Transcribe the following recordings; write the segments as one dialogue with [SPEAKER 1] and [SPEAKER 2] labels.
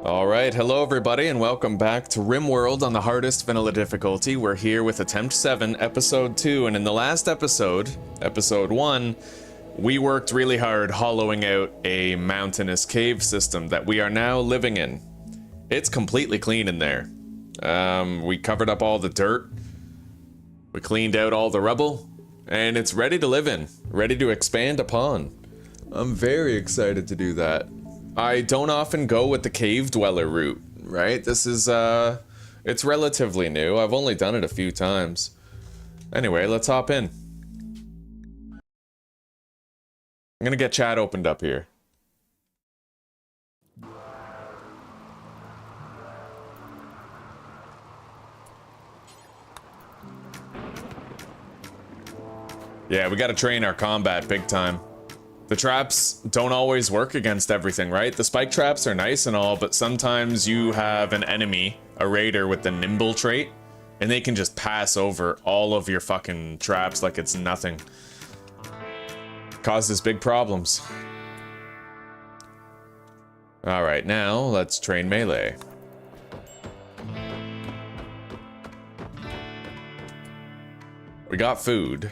[SPEAKER 1] Alright, hello everybody and welcome back to Rimworld on the hardest vanilla difficulty. We're here with Attempt 7, Episode 2, and in the last episode, Episode 1, we worked really hard hollowing out a mountainous cave system that we are now living in. It's completely clean in there. We covered up all the dirt, we cleaned out all the rubble, and it's ready to live in, ready to expand upon. I'm very excited to do that. I don't often go with the cave dweller route, right? This is, it's relatively new. I've only done it a few times. Anyway, let's hop in. I'm gonna get chat opened up here. Yeah, we gotta train our combat big time. The traps don't always work against everything, right? The spike traps are nice and all, but sometimes you have an enemy, a raider with the nimble trait, and they can just pass over all of your fucking traps like it's nothing. Causes big problems. Alright, now let's train melee. We got food.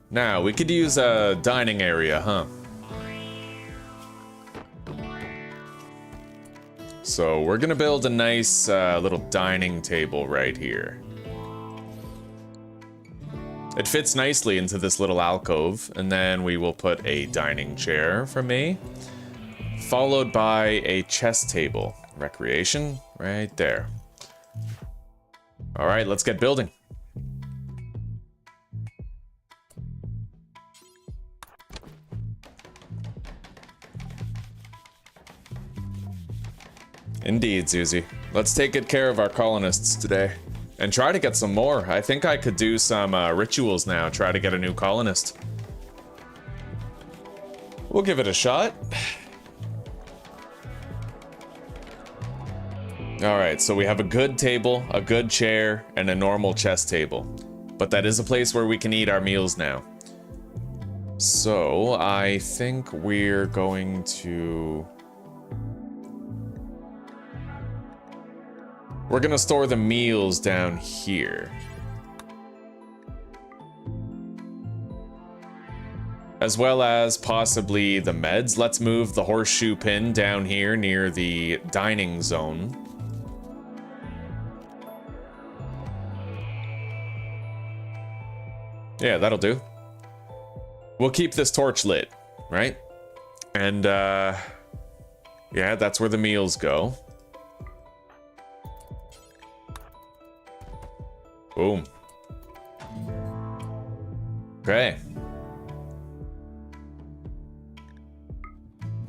[SPEAKER 1] Now, we could use a dining area, huh? So, we're gonna build a nice little dining table right here. It fits nicely into this little alcove, and then we will put a dining chair for me, followed by a chess table. Recreation, right there. Alright, let's get building. Indeed, Susie. Let's take good care of our colonists today. And try to get some more. I think I could do some rituals now, try to get a new colonist. We'll give it a shot. Alright, so we have a good table, a good chair, and a normal chess table. But that is a place where we can eat our meals now. So, I think we're going to... We're gonna store the meals down here. As well as possibly the meds. Let's move the horseshoe pin down here near the dining zone. Yeah, that'll do. We'll keep this torch lit, right? And, yeah, that's where the meals go. Boom. Okay.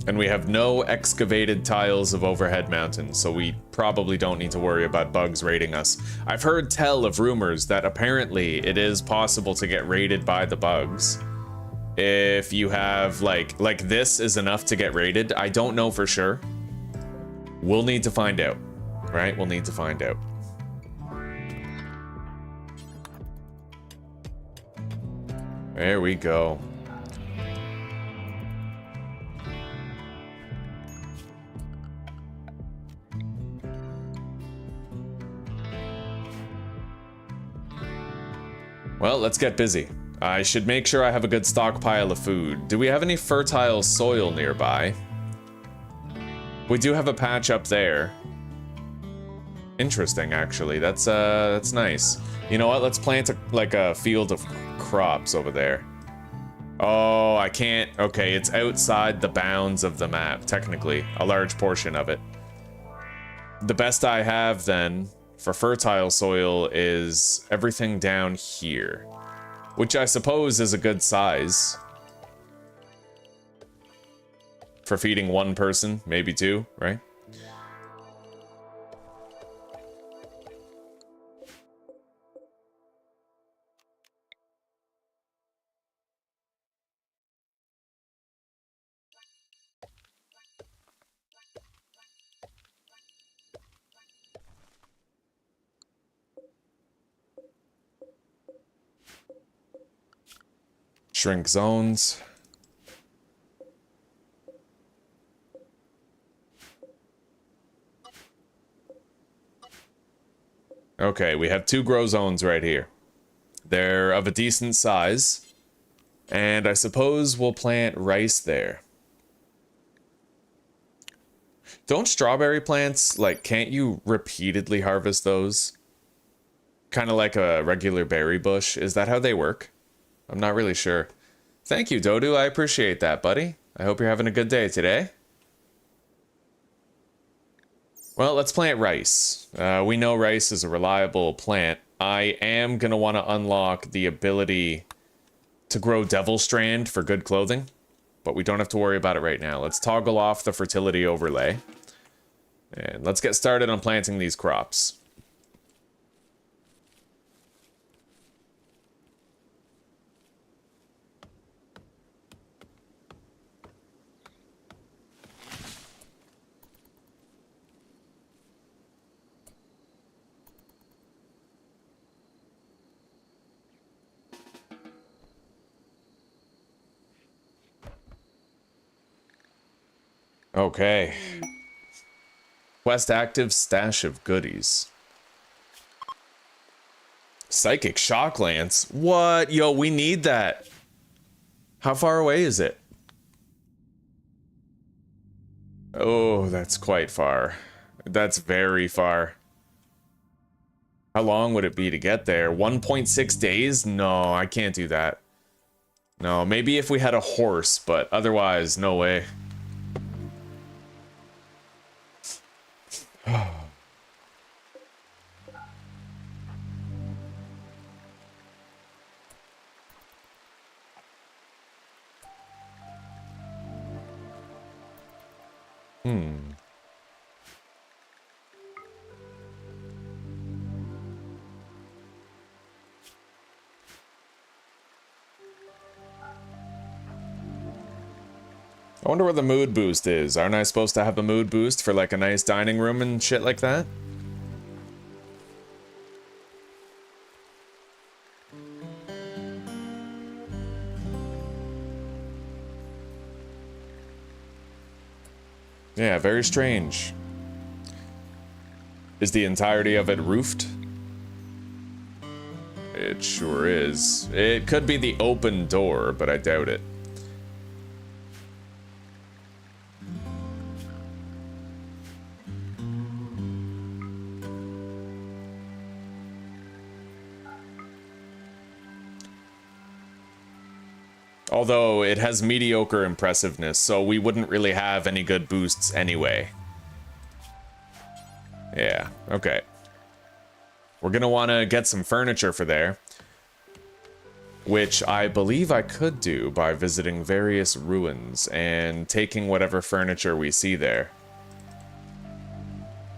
[SPEAKER 1] And we have no excavated tiles of overhead mountains, so we probably don't need to worry about bugs raiding us. I've heard tell of rumors that apparently it is possible to get raided by the bugs. If you have, like this is enough to get raided. I don't know for sure. We'll need to find out, right? We'll need to find out. There we go. Well, let's get busy. I should make sure I have a good stockpile of food. Do we have any fertile soil nearby? We do have a patch up there. Interesting, actually. That's nice. You know what? Let's plant a field of crops over there. Oh, I can't. Okay, it's outside the bounds of the map, technically. A large portion of it. The best I have, then, for fertile soil is everything down here. Which I suppose is a good size. For feeding one person, maybe two, right? Shrink zones. Okay, we have 2 grow zones right here. They're of a decent size. And I suppose we'll plant rice there. Don't strawberry plants, like, can't you repeatedly harvest those? Kind of like a regular berry bush. Is that how they work? I'm not really sure. Thank you, Dodu. I appreciate that, buddy. I hope you're having a good day today. Well, let's plant rice. We know rice is a reliable plant. I am going to want to unlock the ability to grow Devil Strand for good clothing, but we don't have to worry about it right now. Let's toggle off the fertility overlay, and let's get started on planting these crops. Okay. Quest active, stash of goodies. Psychic shock lance? What? Yo, we need that. How far away is it? Oh, that's quite far. That's very far. How long would it be to get there? 1.6 days? No, I can't do that. No, maybe if we had a horse, but otherwise, no way. I wonder what the mood boost is. Aren't I supposed to have a mood boost for like a nice dining room and shit like that? Yeah, very strange. Is the entirety of it roofed? It sure is. It could be the open door, but I doubt it. Although it has mediocre impressiveness, so we wouldn't really have any good boosts anyway. Yeah, okay. We're gonna want to get some furniture for there, which I believe I could do by visiting various ruins and taking whatever furniture we see there.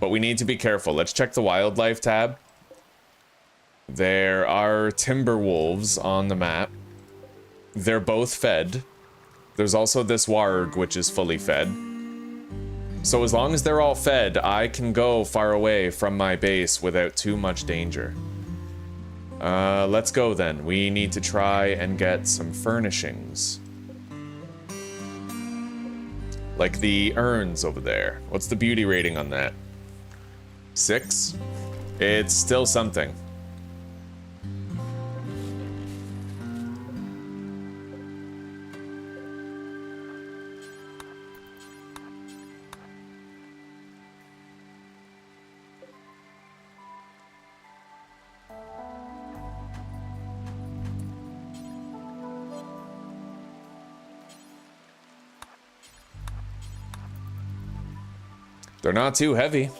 [SPEAKER 1] But we need to be careful. Let's check the wildlife tab. There are timber wolves on the map. They're both fed. There's also this warg, which is fully fed. So as long as they're all fed, I can go far away from my base without too much danger. Let's go then. We need to try and get some furnishings. Like the urns over there. What's the beauty rating on that? 6? It's still something. They're not too heavy.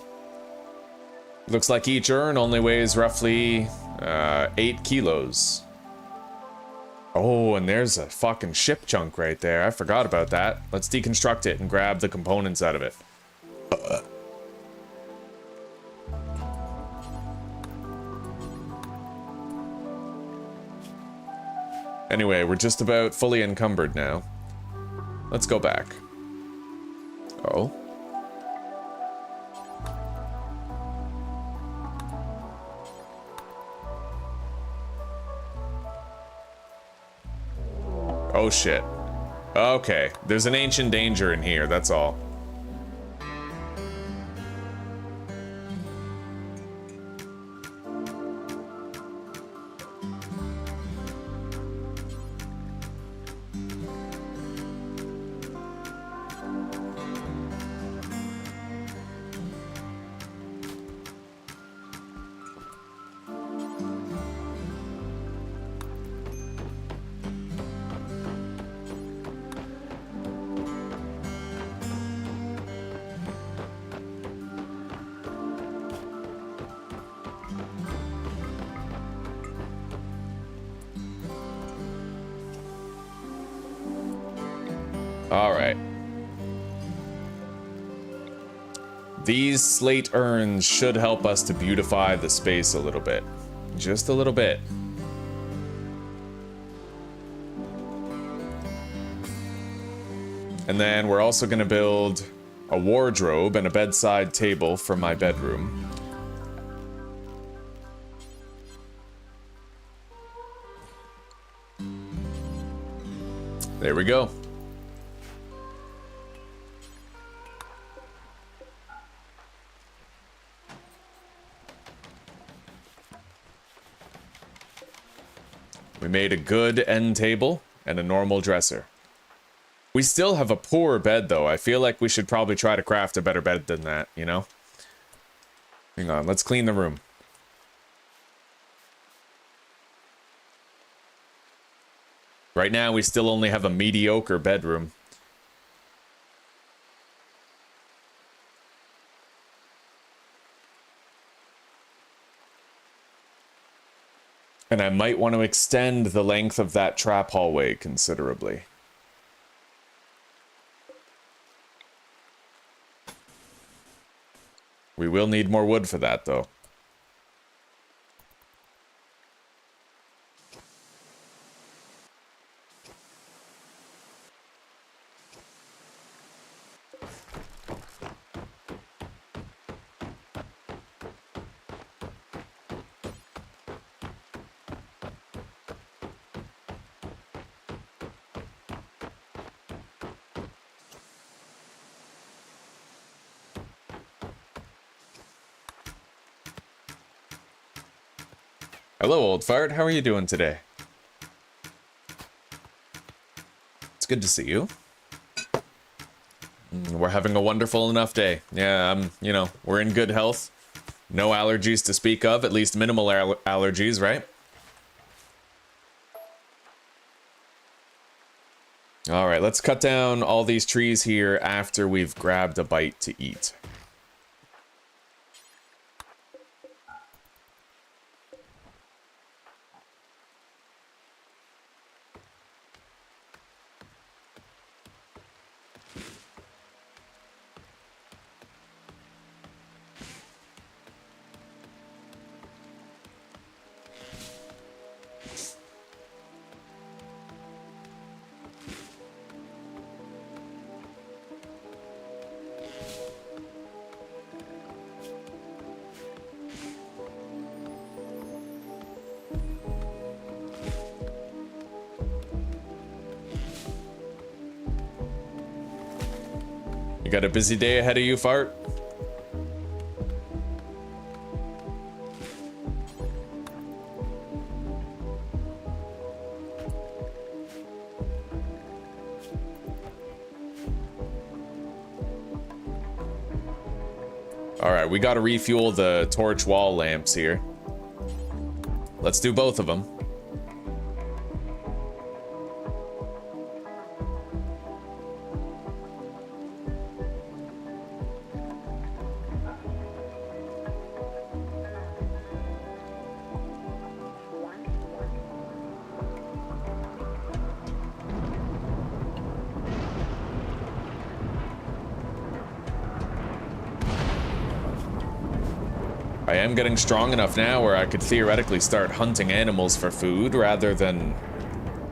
[SPEAKER 1] Looks like each urn only weighs roughly 8 kilos. Oh, and there's a fucking ship chunk right there. I forgot about that. Let's deconstruct it and grab the components out of it. Anyway, we're just about fully encumbered now. Let's go back. Oh. Oh shit. Okay, there's an ancient danger in here, that's all. All right. These slate urns should help us to beautify the space a little bit. Just a little bit. And then we're also going to build a wardrobe and a bedside table for my bedroom. There we go. We made a good end table and a normal dresser. We still have a poor bed, though. I feel like we should probably try to craft a better bed than that, you know? Hang on, let's clean the room. Right now, we still only have a mediocre bedroom. And I might want to extend the length of that trap hallway considerably. We will need more wood for that, though. Hello, old fart. How are you doing today? It's good to see you. We're having a wonderful enough day. Yeah, you know, we're in good health. No allergies to speak of, at least minimal allergies, right? All right, let's cut down all these trees here after we've grabbed a bite to eat. You got a busy day ahead of you, Fart? Alright, we gotta refuel the torch wall lamps here. Let's do both of them. I am getting strong enough now where I could theoretically start hunting animals for food rather than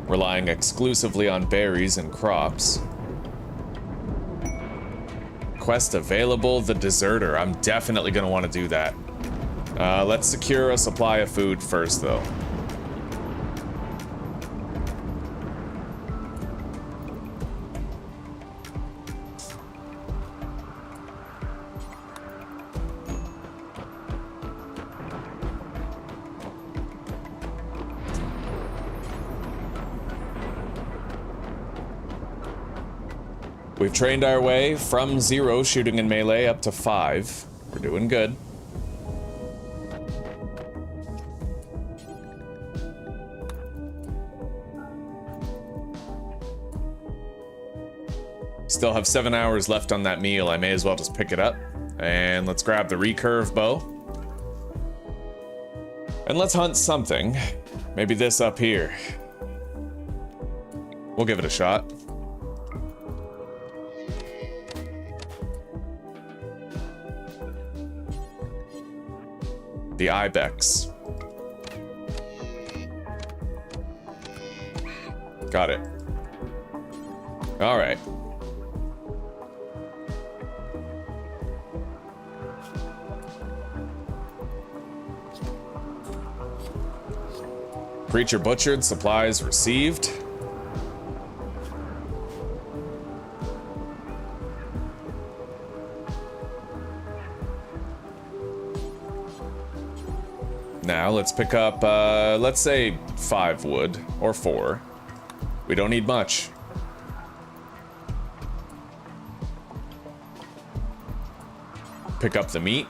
[SPEAKER 1] relying exclusively on berries and crops. Quest available, the deserter. I'm definitely going to want to do that. Let's secure a supply of food first, though. We've trained our way from 0 shooting in melee up to 5. We're doing good. Still have 7 hours left on that meal. I may as well just pick it up. And let's grab the recurve bow. And let's hunt something. Maybe this up here. We'll give it a shot. The ibex. Got it. All right. Creature butchered, supplies received. Now let's pick up, let's say 5 wood, or 4. We don't need much. Pick up the meat.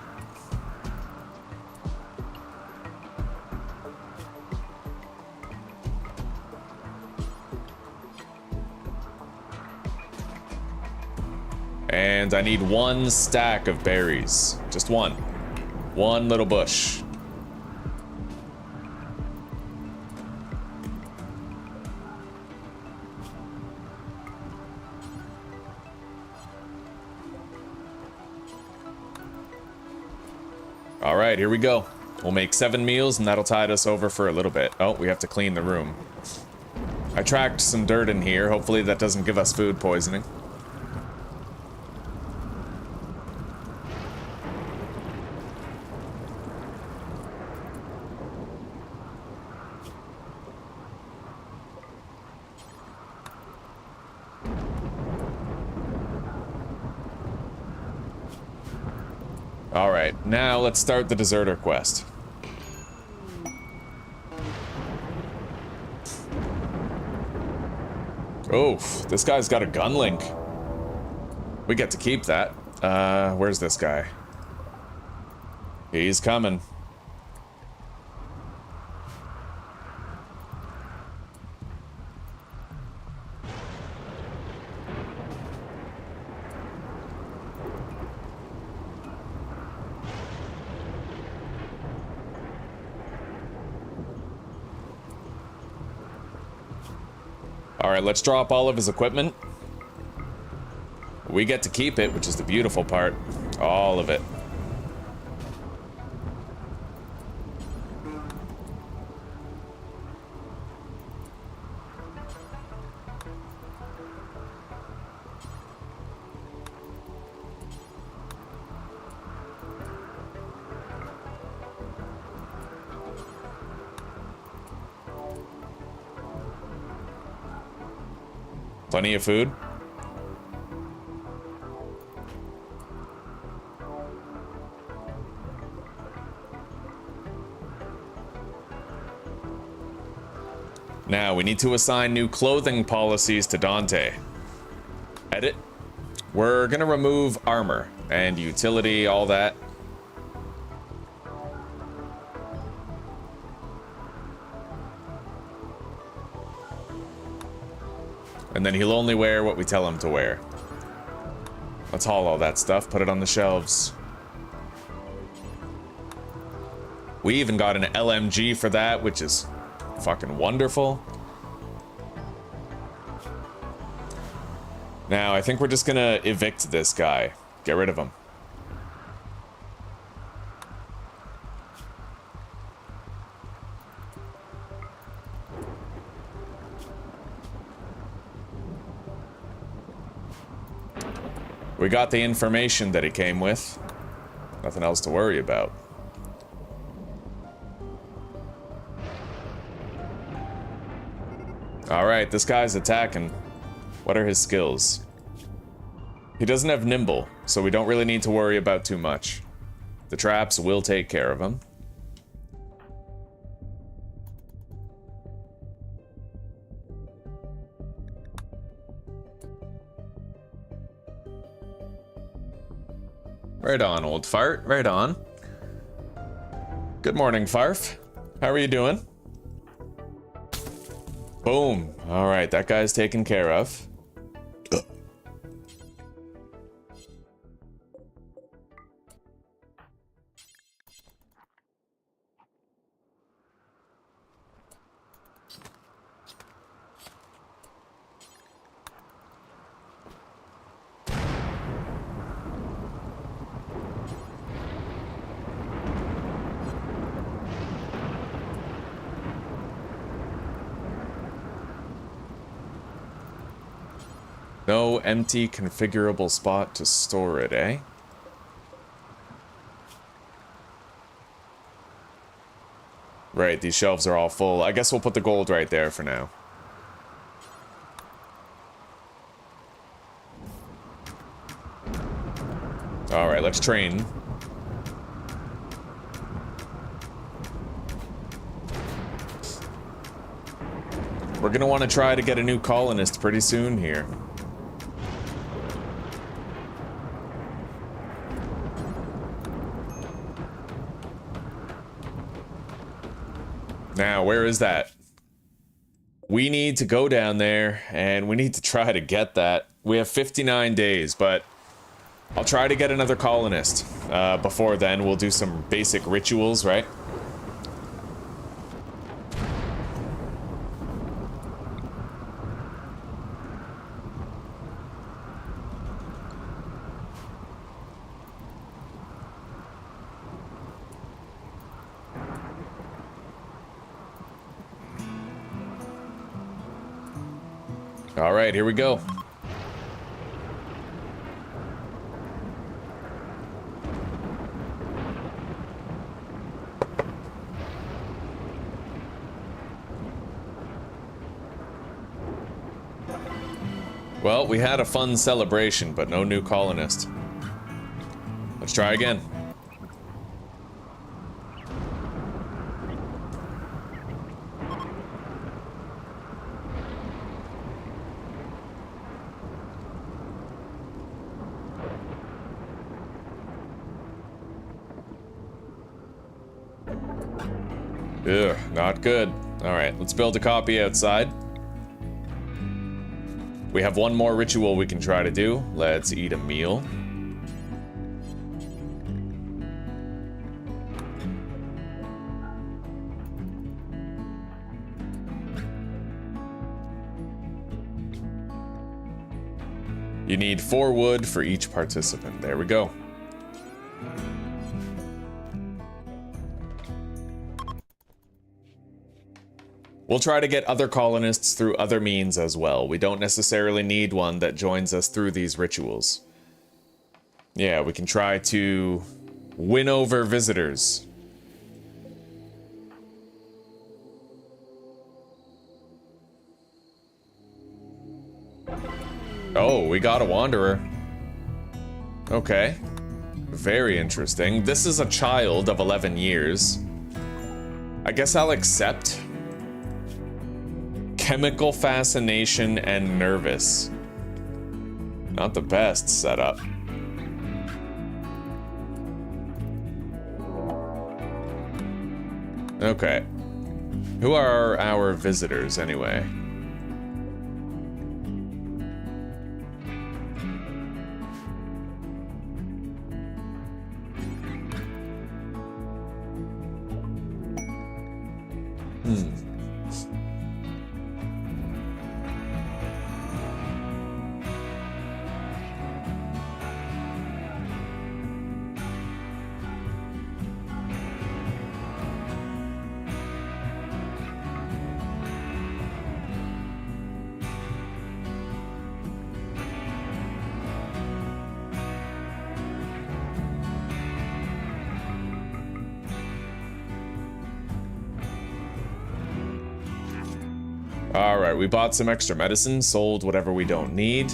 [SPEAKER 1] And I need 1 stack of berries. Just 1. 1 little bush. All right, here we go. We'll make 7 meals and that'll tide us over for a little bit. Oh, we have to clean the room. I tracked some dirt in here. Hopefully that doesn't give us food poisoning. Alright, now let's start the deserter quest. Oof, this guy's got a gun link. We get to keep that. Where's this guy? He's coming. Alright, let's drop all of his equipment. We get to keep it, which is the beautiful part. All of it. Plenty of food. Now, we need to assign new clothing policies to Dante. Edit. We're gonna remove armor and utility, all that. And then he'll only wear what we tell him to wear. Let's haul all that stuff, put it on the shelves. We even got an LMG for that, which is fucking wonderful. Now, I think we're just gonna evict this guy. Get rid of him. We got the information that he came with. Nothing else to worry about. Alright, this guy's attacking. What are his skills? He doesn't have nimble, so we don't really need to worry about too much. The traps will take care of him. Right on, old fart. Right on. Good morning, Farf. How are you doing? Boom. All right, that guy's taken care of. No empty configurable spot to store it, eh? Right, these shelves are all full. I guess we'll put the gold right there for now. Alright, let's train. We're gonna want to try to get a new colonist pretty soon here. Now, where is that? We need to go down there, and we need to try to get that. We have 59 days, but I'll try to get another colonist. Before then, we'll do some basic rituals, right? All right, here we go. Well, we had a fun celebration, but no new colonist. Let's try again. Ugh, not good. Alright, let's build a copy outside. We have one more ritual we can try to do. Let's eat a meal. You need 4 wood for each participant. There we go. We'll try to get other colonists through other means as well. We don't necessarily need one that joins us through these rituals. Yeah, we can try to win over visitors. Oh, we got a wanderer. Okay. Very interesting. This is a child of 11 years. I guess I'll accept. Chemical fascination and nervous. Not the best setup. Okay. Who are our visitors anyway? Alright, we bought some extra medicine, sold whatever we don't need.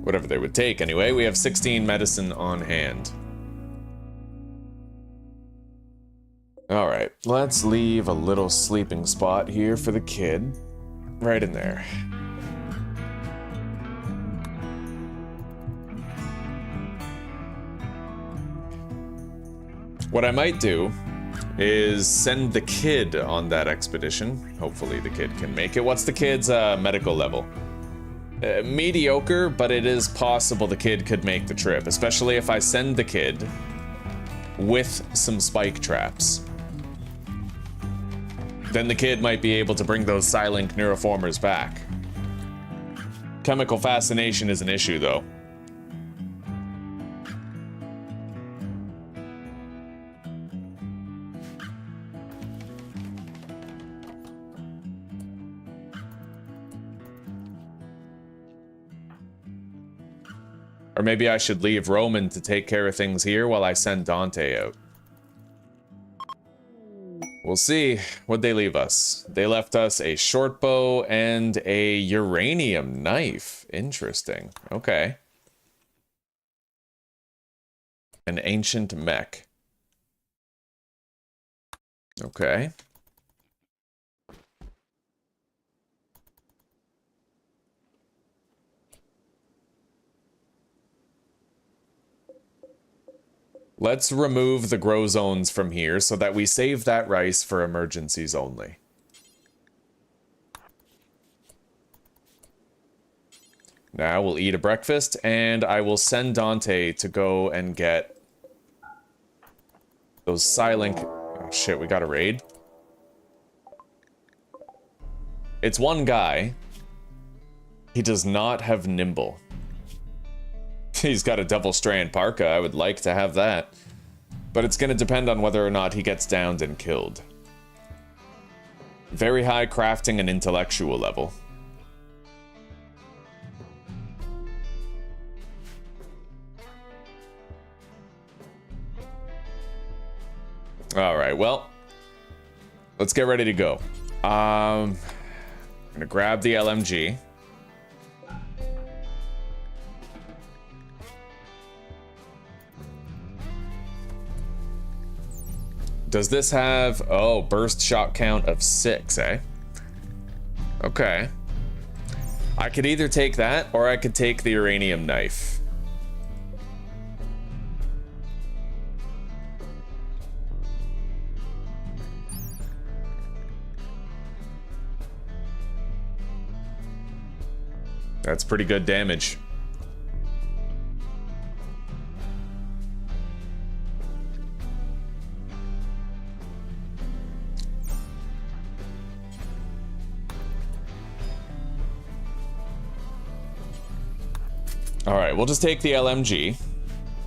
[SPEAKER 1] Whatever they would take, anyway. We have 16 medicine on hand. Alright, let's leave a little sleeping spot here for the kid. Right in there. What I might do is send the kid on that expedition. Hopefully the kid can make it. What's the kid's medical level? Mediocre, but it is possible the kid could make the trip, especially if I send the kid with some spike traps. Then the kid might be able to bring those Psilink neuroformers back. Chemical fascination is an issue, though. Or maybe I should leave Roman to take care of things here while I send Dante out. We'll see. What'd they leave us? They left us a short bow and a uranium knife. Interesting. Okay. An ancient mech. Okay. Let's remove the grow zones from here so that we save that rice for emergencies only. Now we'll eat a breakfast, and I will send Dante to go and get those Psilink... Oh shit, we got a raid. It's one guy. He does not have Nimble. He's got a double strand parka. I would like to have that. But it's going to depend on whether or not he gets downed and killed. Very high crafting and intellectual level. Alright, well. Let's get ready to go. I'm going to grab the LMG. Does this have... Oh, burst shot count of 6, eh? Okay. I could either take that, or I could take the uranium knife. That's pretty good damage. Alright, we'll just take the LMG.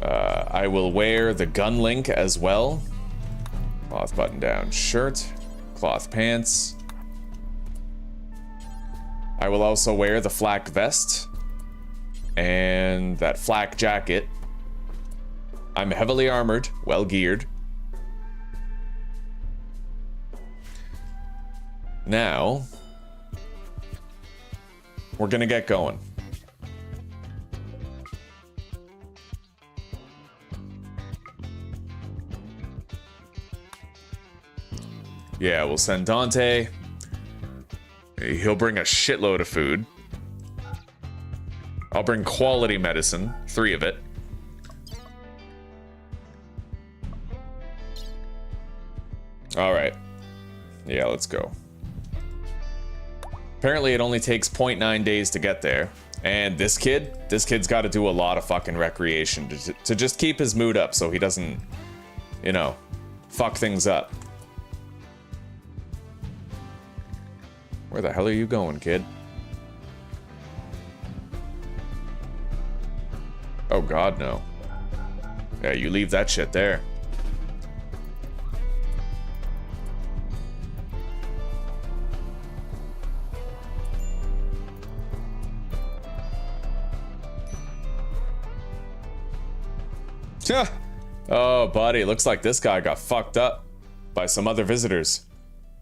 [SPEAKER 1] I will wear the gun link as well. Cloth button down shirt. Cloth pants. I will also wear the flak vest. And that flak jacket. I'm heavily armored, well geared. Now, we're gonna get going. Yeah, we'll send Dante. He'll bring a shitload of food. I'll bring quality medicine, 3 of it. Alright. Yeah, let's go. Apparently it only takes 0.9 days to get there. And this kid's got to do a lot of fucking recreation to just keep his mood up so he doesn't, you know, fuck things up. Where the hell are you going, kid? Oh god, no. Yeah, you leave that shit there. Oh, buddy, looks like this guy got fucked up by some other visitors.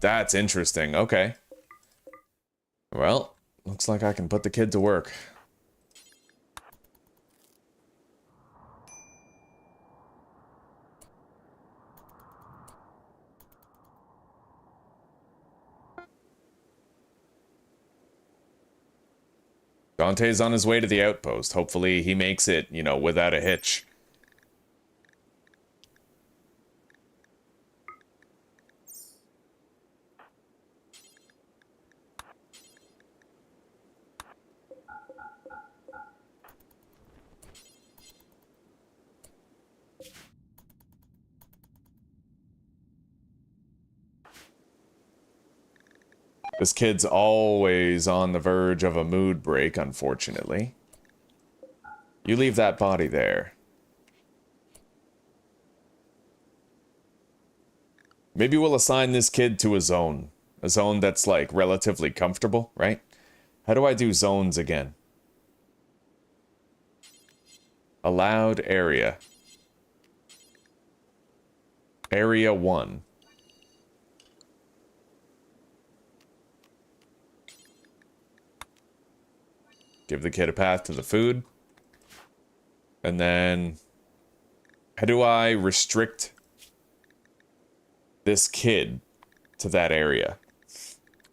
[SPEAKER 1] That's interesting. Okay. Well, looks like I can put the kid to work. Dante's on his way to the outpost. Hopefully he makes it, you know, without a hitch. This kid's always on the verge of a mood break, unfortunately. You leave that body there. Maybe we'll assign this kid to a zone. A zone that's, like, relatively comfortable, right? How do I do zones again? Allowed area. Area 1. Give the kid a path to the food. And then... how do I restrict this kid to that area?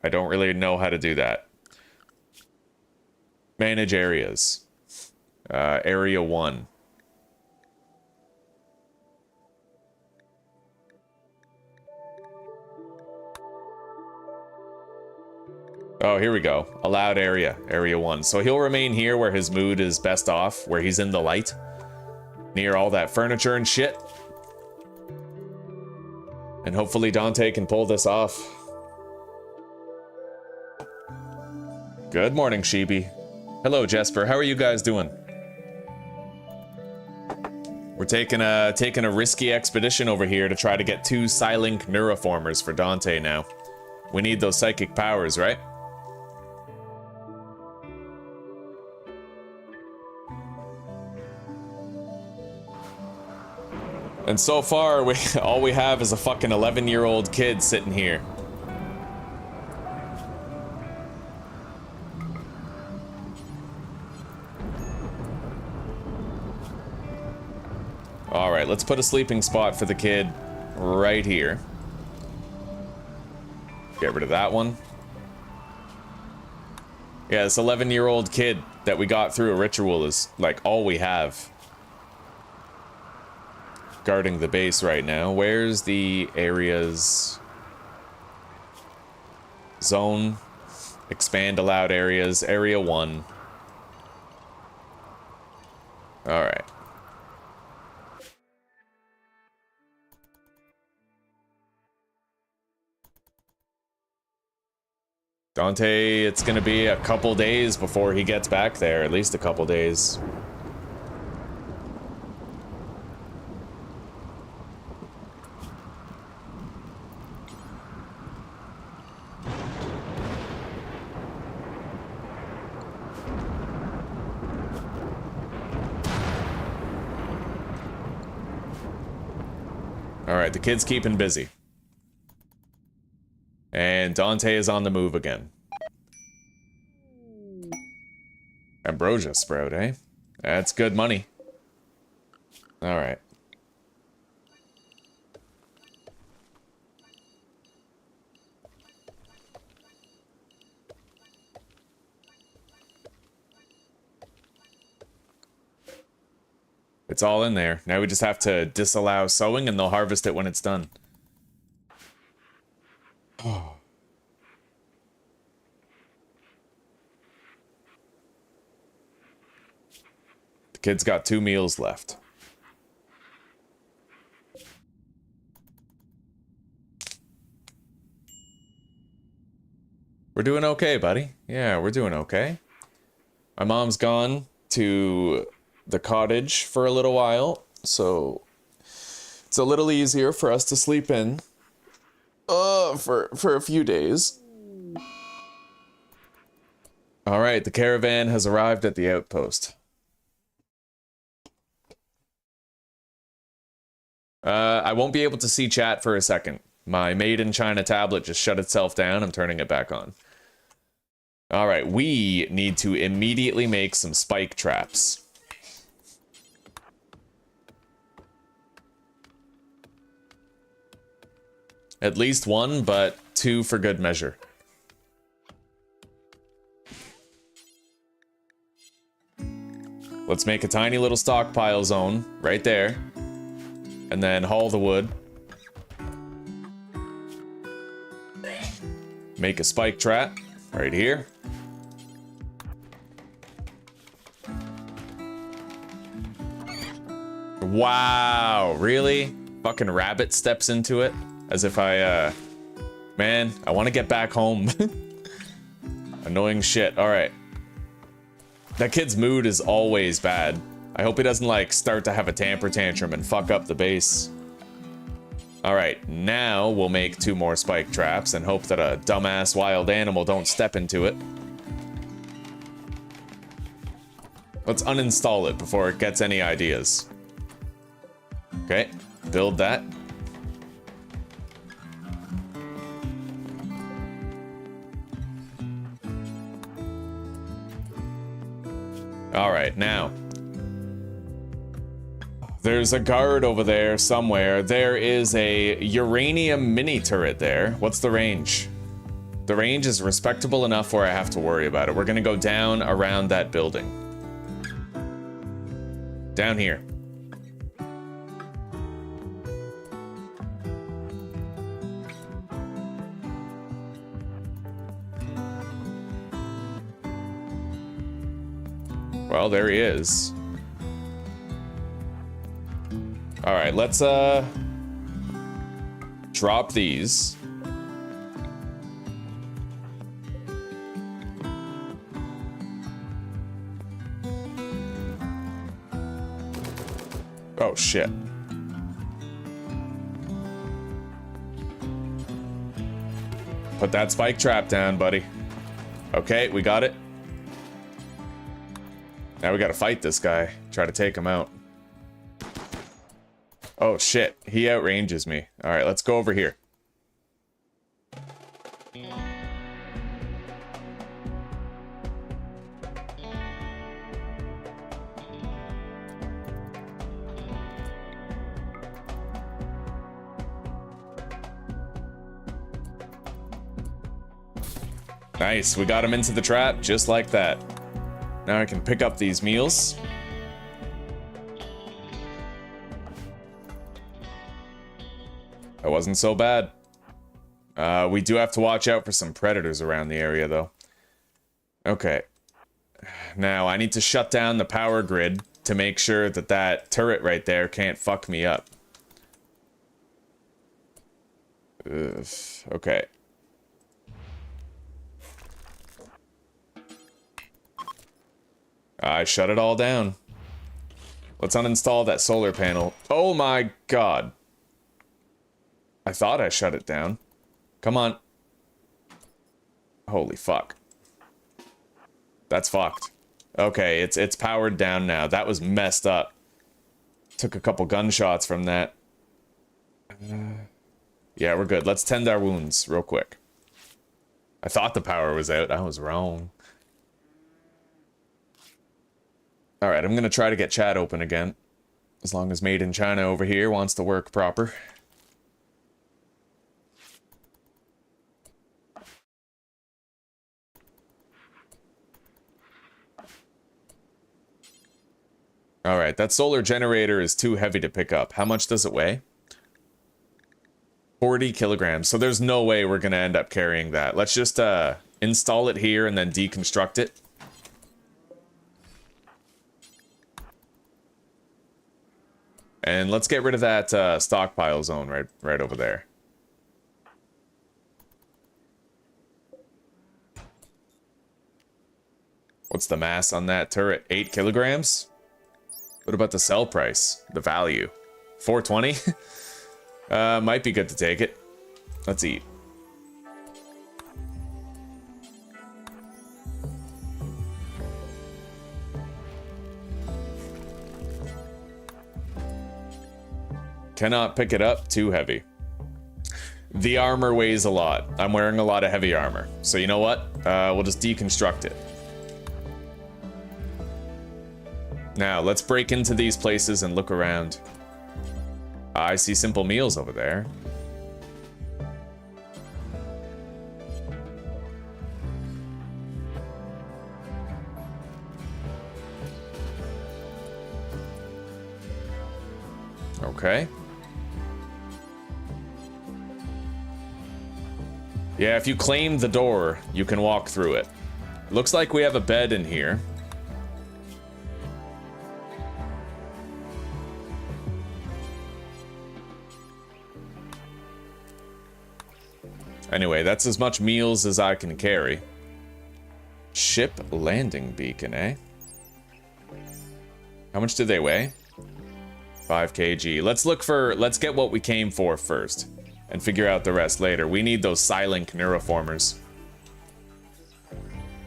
[SPEAKER 1] I don't really know how to do that. Manage areas. Area 1. Oh, here we go. Allowed area. Area 1. So he'll remain here where his mood is best off, where he's in the light. Near all that furniture and shit. And hopefully Dante can pull this off. Good morning, Sheepy. Hello, Jesper. How are you guys doing? We're taking a risky expedition over here to try to get 2 Psilink neuroformers for Dante now. We need those psychic powers, right? And so far, all we have is a fucking 11-year-old kid sitting here. Alright, let's put a sleeping spot for the kid right here. Get rid of that one. Yeah, this 11-year-old kid that we got through a ritual is, like, all we have. Guarding the base right now. Where's the areas? Zone. Expand allowed areas. Area 1. Alright. Dante, it's gonna be a couple days before he gets back there. At least a couple days. Alright, the kid's keeping busy. And Dante is on the move again. Ambrosia sprout, eh? That's good money. Alright. It's all in there. Now we just have to disallow sowing and they'll harvest it when it's done. Oh. The kid's got 2 meals left. We're doing okay, buddy. Yeah, we're doing okay. My mom's gone to the cottage for a little while, so it's a little easier for us to sleep in. For a few days. Alright, the caravan has arrived at the outpost. I won't be able to see chat for a second. My Made in China tablet just shut itself down. I'm turning it back on. Alright, we need to immediately make some spike traps. At least 1, but 2 for good measure. Let's make a tiny little stockpile zone right there. And then haul the wood. Make a spike trap right here. Wow, really? Fucking rabbit steps into it. As if man, I want to get back home. Annoying shit. Alright. That kid's mood is always bad. I hope he doesn't, like, start to have a temper tantrum and fuck up the base. Alright, now we'll make 2 more spike traps and hope that a dumbass wild animal don't step into it. Let's uninstall it before it gets any ideas. Okay, build that. Alright, now. There's a guard over there somewhere. There is a uranium mini turret there. What's the range? The range is respectable enough where I have to worry about it. We're gonna go down around that building. Down here. Well, there he is. Alright, let's drop these. Oh shit. Put that spike trap down, buddy. Okay, we got it. Now we gotta fight this guy. Try to take him out. Oh shit, he outranges me. Alright, let's go over here. Nice, we got him into the trap just like that. Now I can pick up these meals. That wasn't so bad. We do have to watch out for some predators around the area, though. Okay. Now, I need to shut down the power grid to make sure that that turret right there can't fuck me up. Ugh, okay. I shut it all down. Let's uninstall that solar panel. Oh my god. I thought I shut it down. Come on. Holy fuck. That's fucked. Okay, it's powered down now. That was messed up. Took a couple gunshots from that. Yeah, we're good. Let's tend our wounds real quick. I thought the power was out. I was wrong. Alright, I'm gonna try to get chat open again. As long as Made in China over here wants to work proper. Alright, that solar generator is too heavy to pick up. How much does it weigh? 40 kilograms. So there's no way we're gonna end up carrying that. Let's just install it here and then deconstruct it. And let's get rid of that stockpile zone right over there. What's the mass on that turret? 8 kilograms? What about the sell price? The value? 420? Might be good to take it. Let's eat. Cannot pick it up, too heavy. The armor weighs a lot. I'm wearing a lot of heavy armor. So you know what? We'll just deconstruct it. Now, let's break into these places and look around. I see simple meals over there. Okay. Yeah, if you claim the door, you can walk through it. Looks like we have a bed in here. Anyway, that's as much meals as I can carry. Ship landing beacon, eh? How much do they weigh? 5 kg. Let's get what we came for first. And figure out the rest later. We need those silent neuroformers.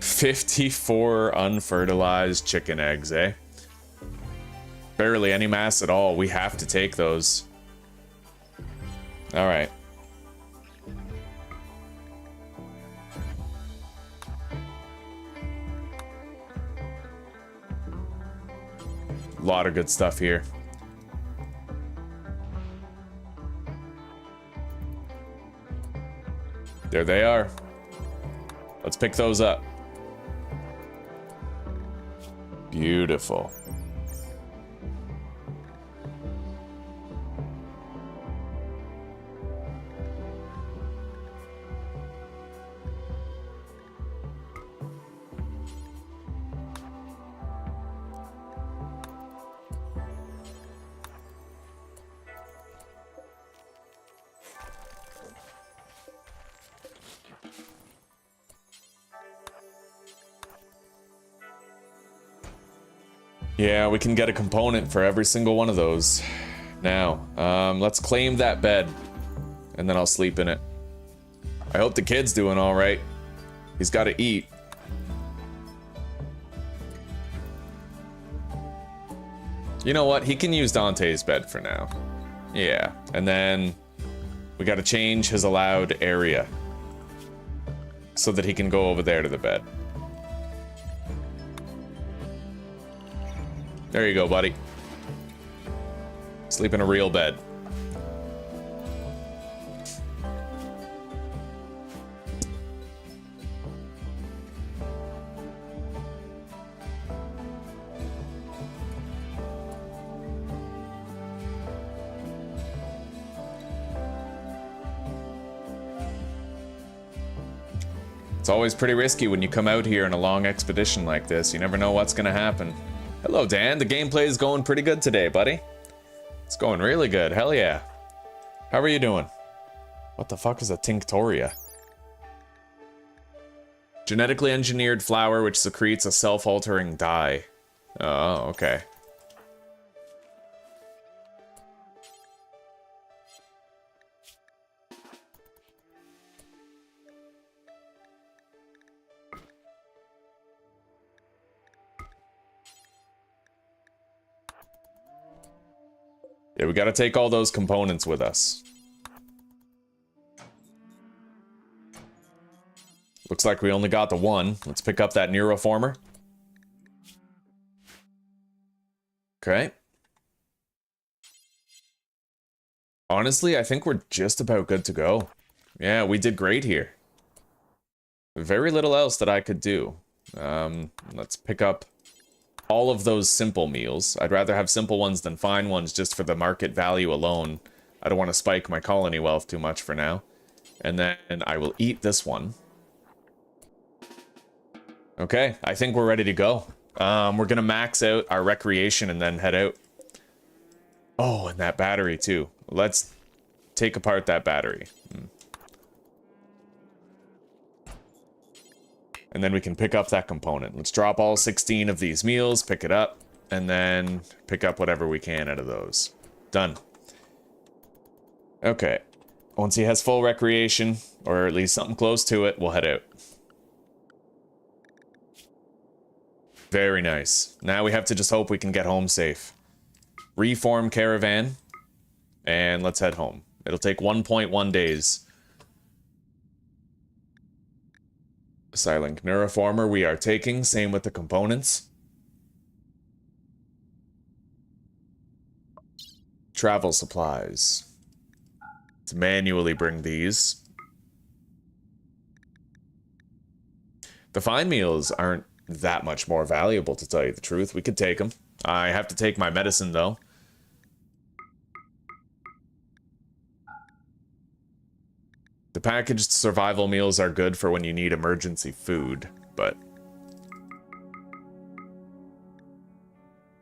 [SPEAKER 1] 54 unfertilized chicken eggs, eh? Barely any mass at all. We have to take those. Alright. A lot of good stuff here. There they are. Let's pick those up. Beautiful. Yeah, we can get a component for every single one of those. Now, let's claim that bed, and then I'll sleep in it. I hope the kid's doing all right. He's got to eat. You know what? He can use Dante's bed for now. Yeah, and then we got to change his allowed area so that he can go over there to the bed. There you go, buddy. Sleep in a real bed. It's always pretty risky when you come out here in a long expedition like this. You never know what's gonna happen. Hello, Dan. The gameplay is going pretty good today, buddy. It's going really good. Hell yeah. How are you doing? What the fuck is a tinctoria? Genetically engineered flower which secretes a self-altering dye. Oh, okay. Yeah, we gotta take all those components with us. Looks like we only got the one. Let's pick up that neuroformer. Okay. Honestly, I think we're just about good to go. Yeah, we did great here. Very little else that I could do. Let's pick up all of those simple meals. I'd rather have simple ones than fine ones just for the market value alone. I don't want to spike my colony wealth too much for now. And then I will eat this one. Okay, I think we're ready to go. We're gonna max out our recreation and then head out. Oh, and that battery too. Let's take apart that battery. And then we can pick up that component. Let's drop all 16 of these meals, pick it up, and then pick up whatever we can out of those. Done. Okay. Once he has full recreation, or at least something close to it, we'll head out. Very nice. Now we have to just hope we can get home safe. Reform caravan, and let's head home. It'll take 1.1 days. Silent neuroformer we are taking, same with the components. Travel supplies. Let's manually bring these. The fine meals aren't that much more valuable, to tell you the truth. We could take them. I have to take my medicine, though. The packaged survival meals are good for when you need emergency food, but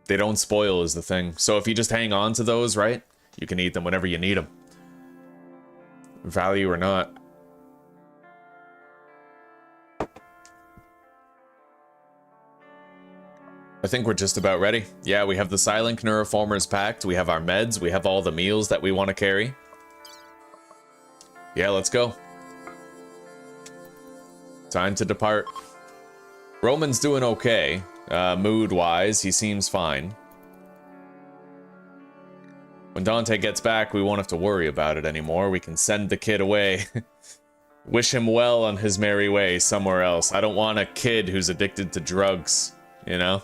[SPEAKER 1] they don't spoil is the thing. So if you just hang on to those, right, you can eat them whenever you need them. Value or not. I think we're just about ready. Yeah, we have the silent neuroformers packed, we have our meds, we have all the meals that we want to carry. Yeah, let's go. Time to depart. Roman's doing okay. Mood-wise, he seems fine. When Dante gets back, we won't have to worry about it anymore. We can send the kid away. Wish him well on his merry way somewhere else. I don't want a kid who's addicted to drugs, you know?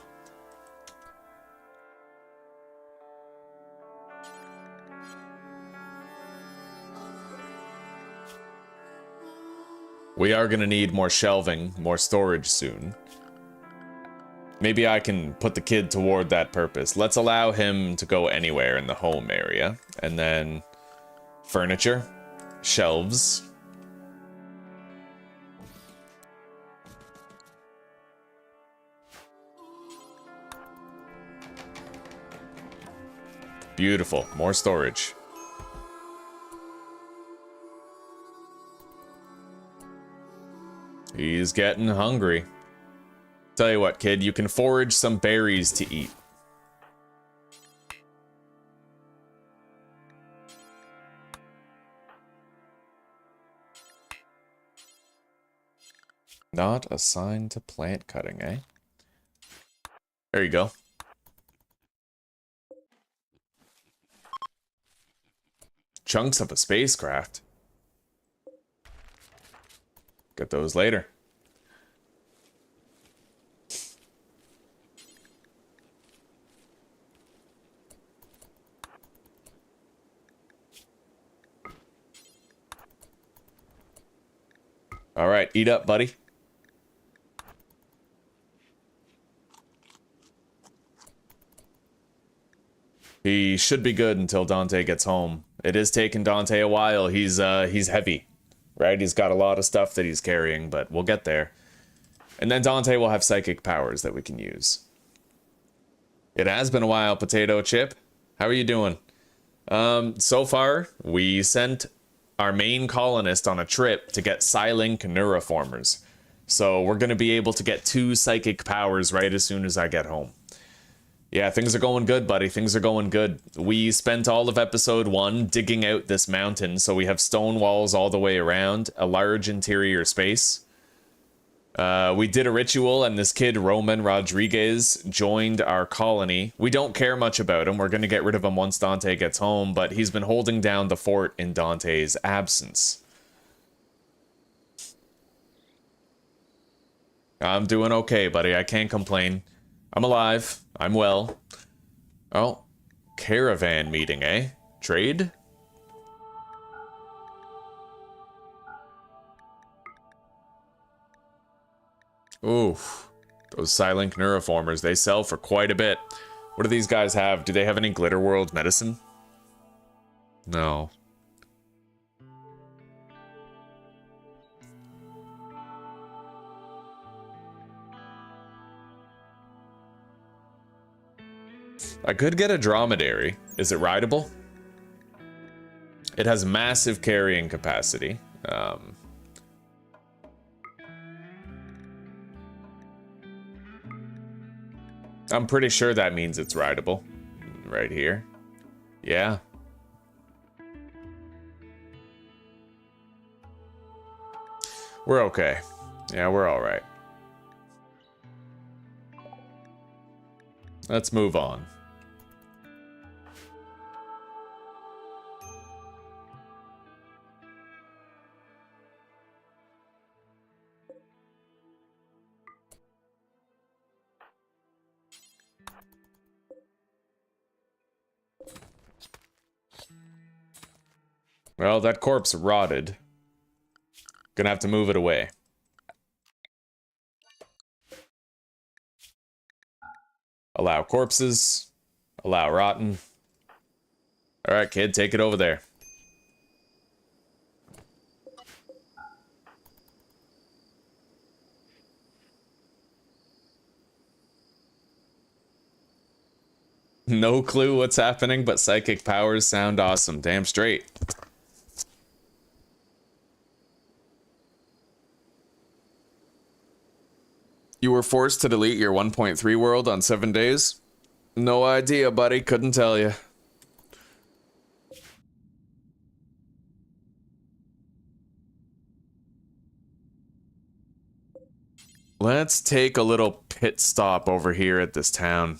[SPEAKER 1] We are gonna need more shelving, more storage soon. Maybe I can put the kid toward that purpose. Let's allow him to go anywhere in the home area. And then furniture, shelves. Beautiful, more storage. He's getting hungry. Tell you what, kid, you can forage some berries to eat. Not assigned to plant cutting, eh? There you go. Chunks of a spacecraft. Get those later. All right, eat up, buddy. He should be good until Dante gets home. It is taking Dante a while. He's heavy, right? He's got a lot of stuff that he's carrying, but we'll get there. And then Dante will have psychic powers that we can use. It has been a while, Potato Chip. How are you doing? So far, we sent our main colonist on a trip to get Psilink neuroformers. So we're going to be able to get 2 psychic powers right as soon as I get home. Yeah, things are going good, buddy. Things are going good. We spent all of episode 1 digging out this mountain, so we have stone walls all the way around, a large interior space. We did a ritual, and this kid, Roman Rodriguez, joined our colony. We don't care much about him. We're going to get rid of him once Dante gets home, but he's been holding down the fort in Dante's absence. I'm doing okay, buddy. I can't complain. I'm alive. I'm well. Oh, caravan meeting, eh? Trade? Oof. Those Psilink neuroformers, they sell for quite a bit. What do these guys have? Do they have any Glitter World medicine? No. I could get a dromedary. Is it rideable? It has massive carrying capacity. I'm pretty sure that means it's rideable. Right here. Yeah. We're okay. Yeah, we're alright. Let's move on. Well, that corpse rotted. Gonna have to move it away. Allow corpses. Allow rotten. Alright, kid, take it over there. No clue what's happening, but psychic powers sound awesome. Damn straight. You were forced to delete your 1.3 world on 7 days? No idea, buddy. Couldn't tell you. Let's take a little pit stop over here at this town.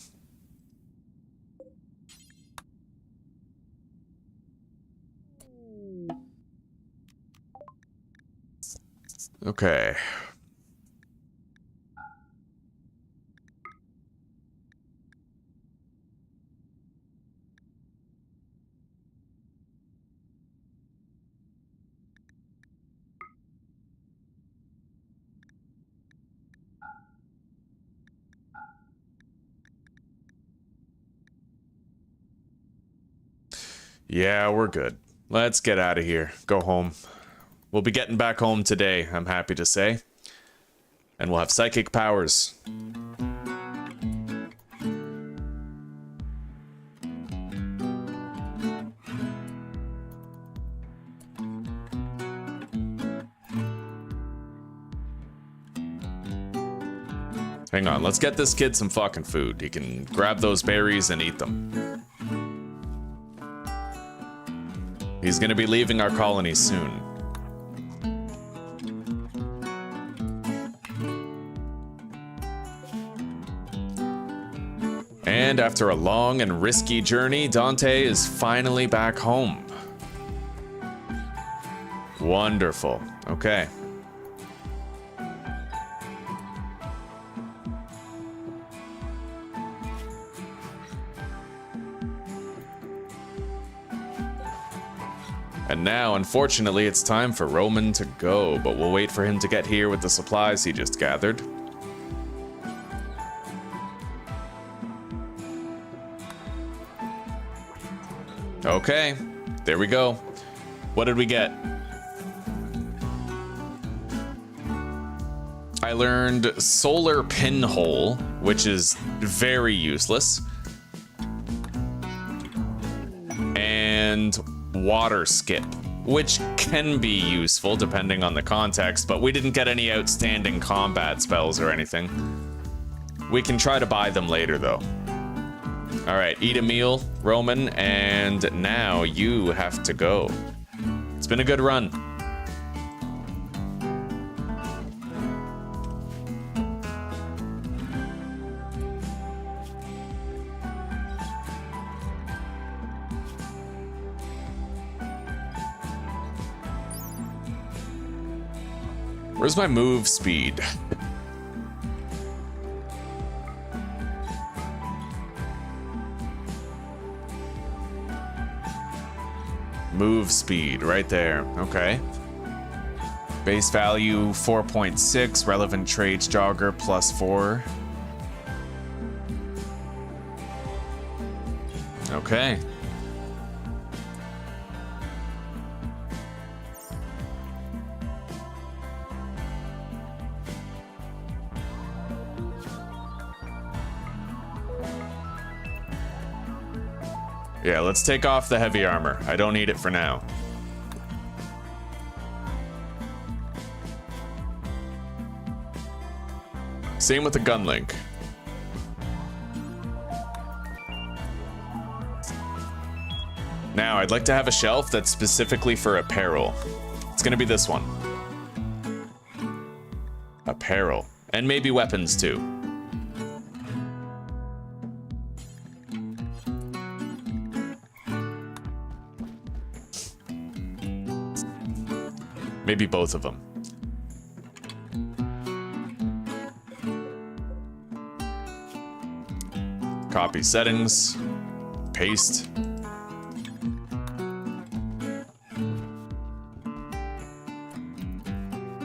[SPEAKER 1] Okay. Yeah, we're good. Let's get out of here. Go home. We'll be getting back home today, I'm happy to say. And we'll have psychic powers. Hang on, let's get this kid some fucking food. He can grab those berries and eat them. He's gonna be leaving our colony soon. And after a long and risky journey, Dante is finally back home. Wonderful. Okay. And now, unfortunately, it's time for Roman to go, but we'll wait for him to get here with the supplies he just gathered. Okay, there we go. What did we get? I learned solar pinhole, which is very useless. And water skip, which can be useful depending on the context, but we didn't get any outstanding combat spells or anything. We can try to buy them later though. All right, eat a meal, Roman, and now you have to go. It's been a good run. Where's my move speed? Move speed, right there. Okay. Base value 4.6, relevant traits jogger +4. Okay. Yeah, let's take off the heavy armor. I don't need it for now. Same with the gun link. Now, I'd like to have a shelf that's specifically for apparel. It's gonna be this one. Apparel. And maybe weapons too. Maybe both of them. Copy settings. Paste.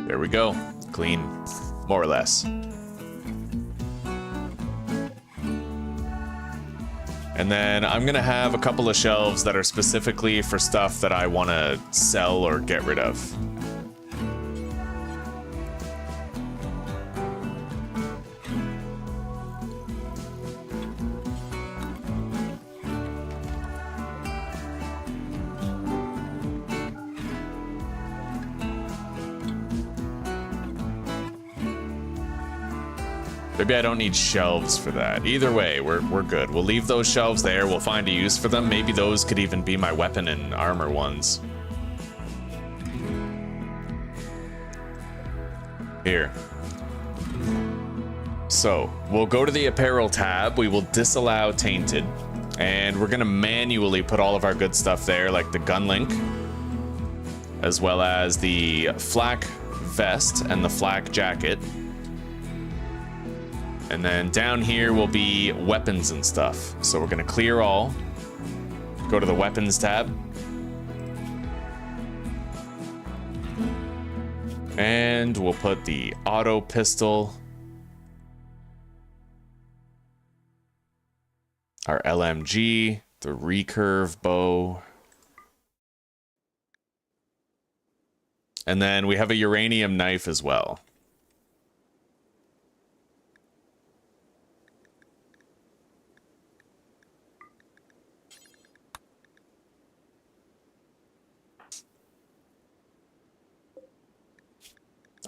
[SPEAKER 1] There we go. Clean. More or less. And then I'm gonna have a couple of shelves that are specifically for stuff that I wanna sell or get rid of. Maybe I don't need shelves for that. Either way, we're good. We'll leave those shelves there. We'll find a use for them. Maybe those could even be my weapon and armor ones. Here. So, we'll go to the apparel tab. We will disallow tainted. And we're gonna manually put all of our good stuff there, like the gun link, as well as the flak vest and the flak jacket. And then down here will be weapons and stuff. So we're gonna clear all, go to the weapons tab. And we'll put the auto pistol, our LMG, the recurve bow. And then we have a uranium knife as well.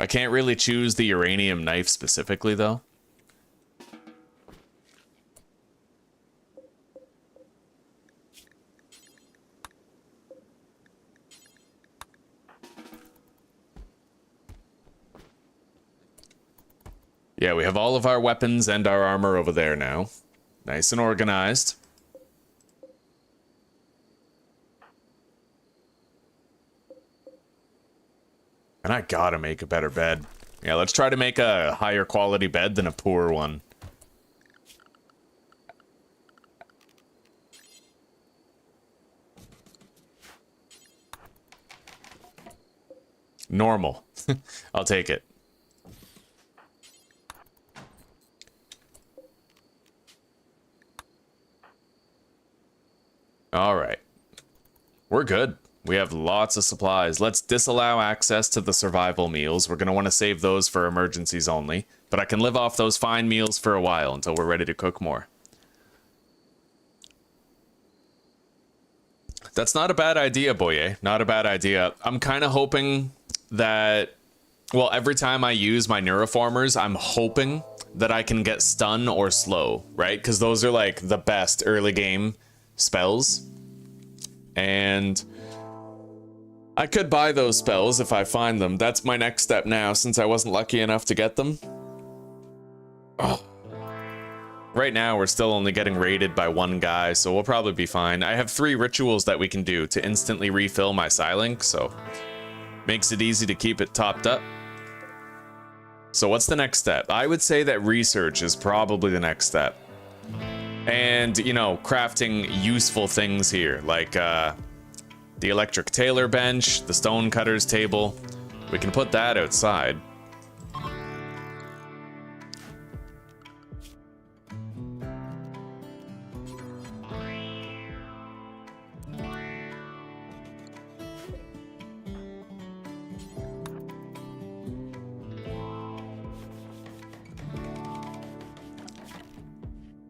[SPEAKER 1] I can't really choose the uranium knife specifically, though. Yeah, we have all of our weapons and our armor over there now. Nice and organized. And I gotta make a better bed. Yeah, let's try to make a higher quality bed than a poor one. Normal. I'll take it. All right. We're good. We have lots of supplies. Let's disallow access to the survival meals. We're going to want to save those for emergencies only. But I can live off those fine meals for a while until we're ready to cook more. That's not a bad idea, Boye. Not a bad idea. I'm kind of hoping that... Well, every time I use my neuroformers, I'm hoping that I can get stun or slow, right? Because those are like the best early game spells. And... I could buy those spells if I find them. That's my next step now, since I wasn't lucky enough to get them. Oh. Right now, we're still only getting raided by one guy, so we'll probably be fine. I have 3 rituals that we can do to instantly refill my Psilink, so... Makes it easy to keep it topped up. So what's the next step? I would say that research is probably the next step. And, you know, crafting useful things here, like, the electric tailor bench, the stone cutter's table. We can put that outside.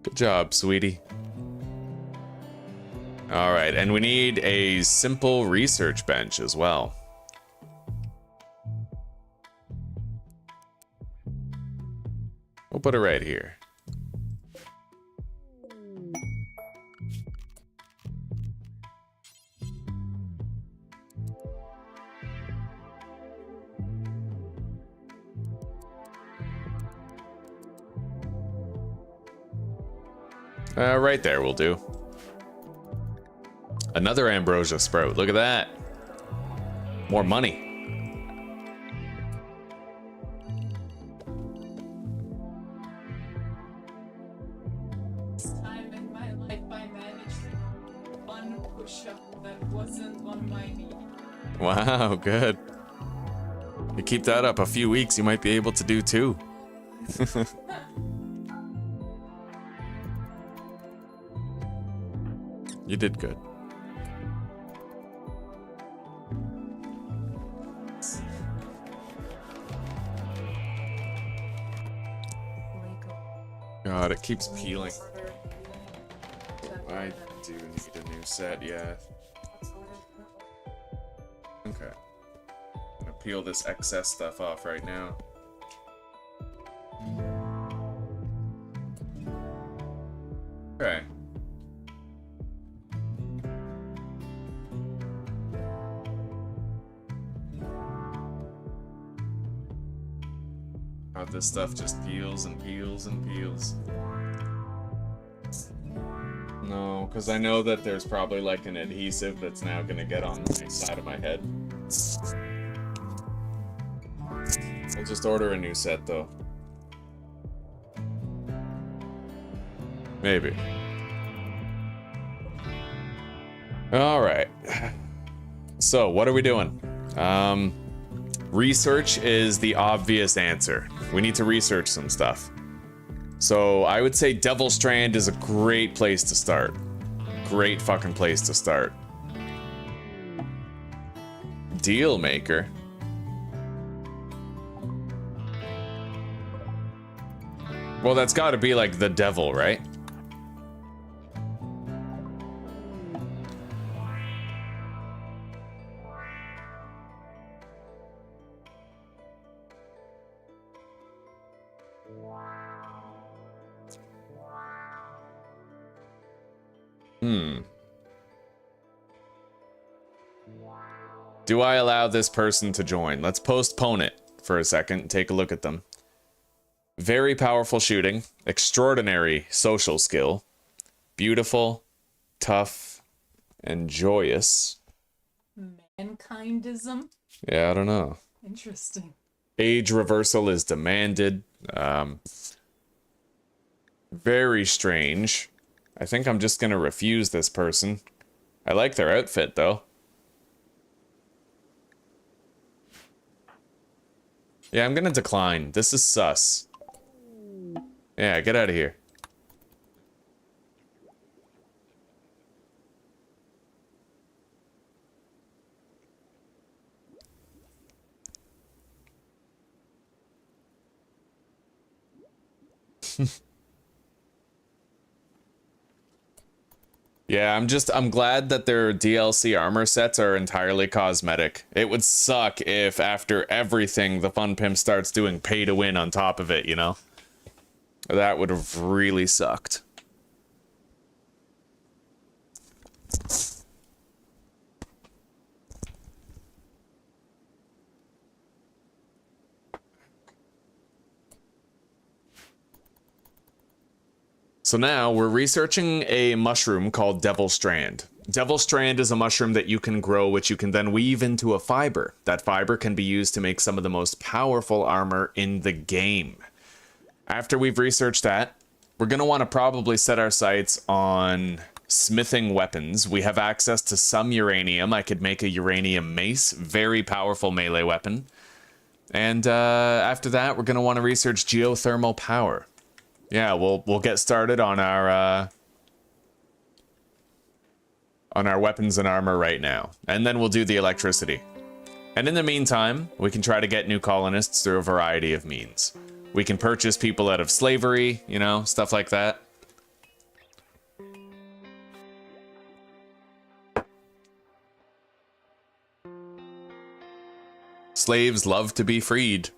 [SPEAKER 1] Good job, sweetie. All right, and we need a simple research bench as well. We'll put it right here. Right there will do. Another ambrosia sprout. Look at that. More money.
[SPEAKER 2] This time in my life I managed one push-up that wasn't on my knee.
[SPEAKER 1] Wow, good. You keep that up a few weeks, you might be able to do 2. You did good. God, it keeps peeling. I do need a new set, yeah. Okay. I'm gonna peel this excess stuff off right now. Okay. God, this stuff just peels and peels and peels. No, because I know that there's probably like an adhesive that's now gonna get on my side of my head. We'll just order a new set though. Maybe. Alright. So, what are we doing? Research is the obvious answer. We need to research some stuff. So, I would say Devil Strand is a great place to start. Great fucking place to start. Deal Maker. Well, that's gotta be like the devil, right? Do I allow this person to join? Let's postpone it for a second and take a look at them. Very powerful shooting, extraordinary social skill, beautiful, tough, and joyous.
[SPEAKER 2] Mankindism?
[SPEAKER 1] Yeah, I don't know.
[SPEAKER 2] Interesting.
[SPEAKER 1] Age reversal is demanded. Very strange. I think I'm just gonna refuse this person. I like their outfit, though. Yeah, I'm gonna decline. This is sus. Yeah, get out of here. Yeah, I'm glad that their DLC armor sets are entirely cosmetic. It would suck if after everything the Fun Pimp starts doing pay to win on top of it, you know? That would have really sucked. So now we're researching a mushroom called Devil Strand. Devil Strand is a mushroom that you can grow, which you can then weave into a fiber. That fiber can be used to make some of the most powerful armor in the game. After we've researched that, we're going to want to probably set our sights on smithing weapons. We have access to some uranium. I could make a uranium mace, very powerful melee weapon. And after that, we're going to want to research geothermal power. Yeah, we'll get started on our weapons and armor right now, and then we'll do the electricity. And in the meantime, we can try to get new colonists through a variety of means. We can purchase people out of slavery, you know, stuff like that. Slaves love to be freed.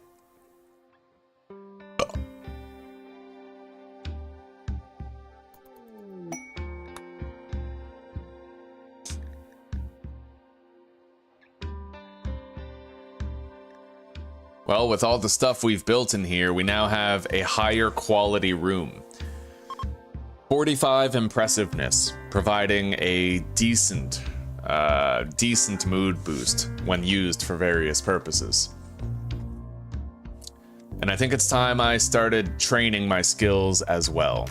[SPEAKER 1] Well, with all the stuff we've built in here, we now have a higher quality room. 45 impressiveness, providing a decent mood boost when used for various purposes. And I think it's time I started training my skills as well.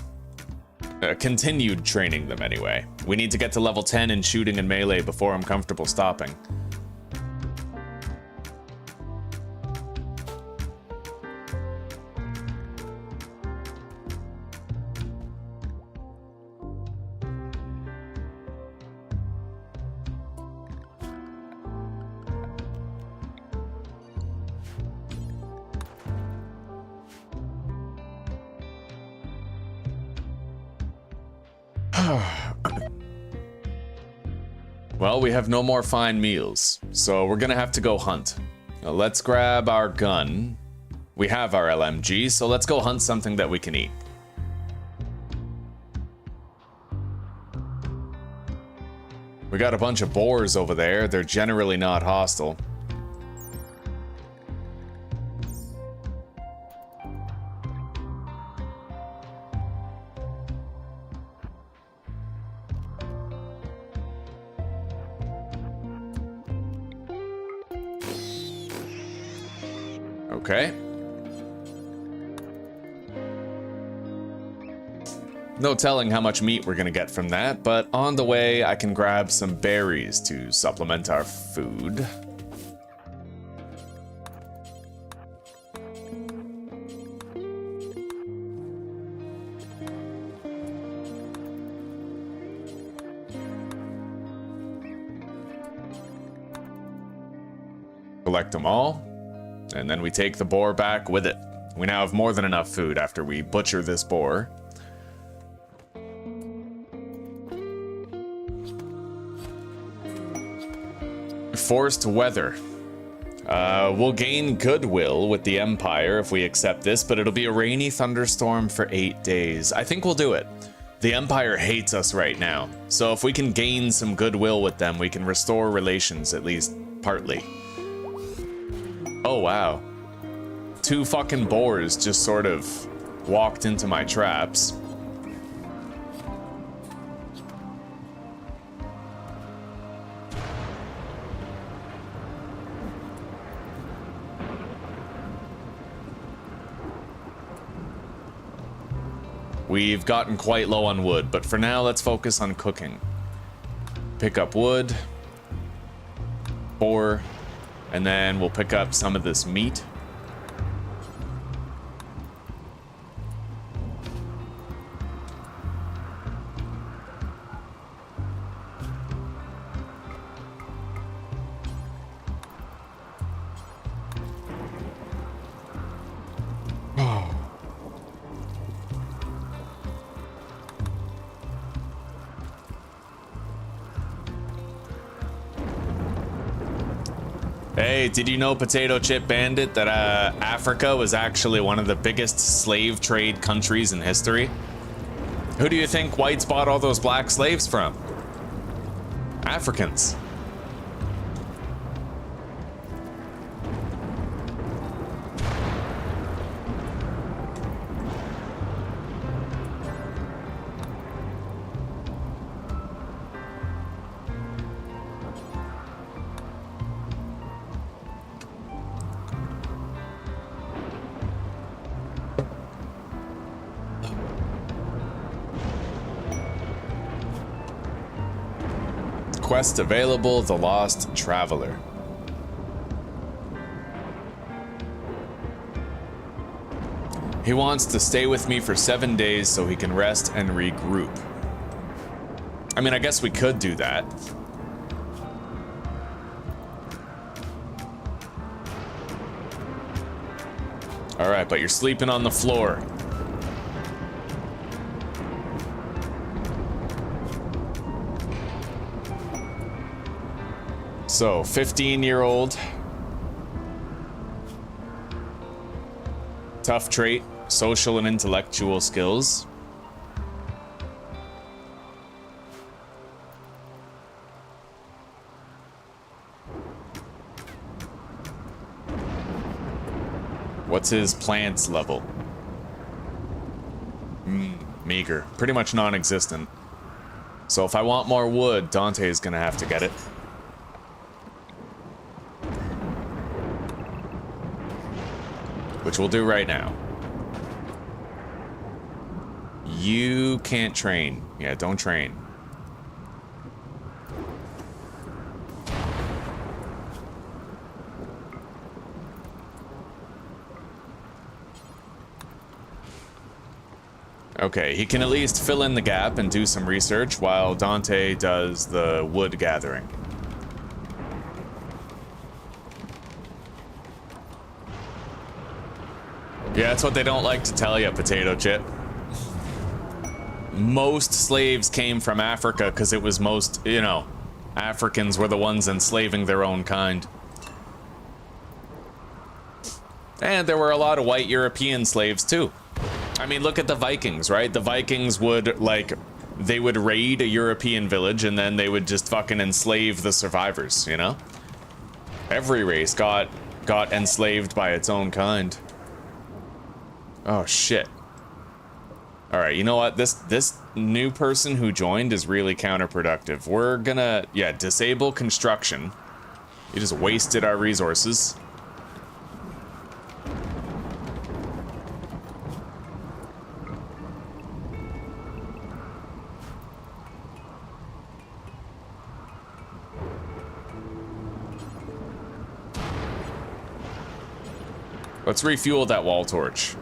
[SPEAKER 1] Continued training them anyway. We need to get to level 10 in shooting and melee before I'm comfortable stopping. Well, we have no more fine meals, so we're gonna have to go hunt. Now, let's grab our gun. We have our LMG, so let's go hunt something that we can eat. We got a bunch of boars over there. They're generally not hostile. Okay. No telling how much meat we're gonna get from that, but on the way I can grab some berries to supplement our food. Collect them all, and then we take the boar back with it. We now have more than enough food after we butcher this boar. Forced weather. We'll gain goodwill with the Empire if we accept this, but it'll be a rainy thunderstorm for 8 days. I think we'll do it. The Empire hates us right now, so if we can gain some goodwill with them, we can restore relations, at least partly. Oh, wow. 2 fucking boars just sort of walked into my traps. We've gotten quite low on wood, but for now, let's focus on cooking. Pick up wood, boar, and then we'll pick up some of this meat. Hey, did you know, Potato Chip Bandit, that Africa was actually one of the biggest slave trade countries in history? Who do you think whites bought all those black slaves from? Africans. Quest available, The Lost Traveler. He wants to stay with me for 7 days so he can rest and regroup. I mean, I guess we could do that. All right, but you're sleeping on the floor. So, 15-year-old. Tough trait, social and intellectual skills. What's his plants level? Meager. Pretty much non-existent. So if I want more wood, Dante's gonna have to get it. Which we'll do right now. You can't train. Yeah, don't train. Okay, he can at least fill in the gap and do some research while Dante does the wood gathering. Yeah, that's what they don't like to tell you, Potato Chip. Most slaves came from Africa because it was most, you know, Africans were the ones enslaving their own kind. And there were a lot of white European slaves too. I mean, look at the Vikings, right? The Vikings would, like, they would raid a European village and then they would just fucking enslave the survivors, you know? Every race got enslaved by its own kind. Oh shit. Alright, you know what? This new person who joined is really counterproductive. We're gonna, yeah, disable construction. You just wasted our resources. Let's refuel that wall torch.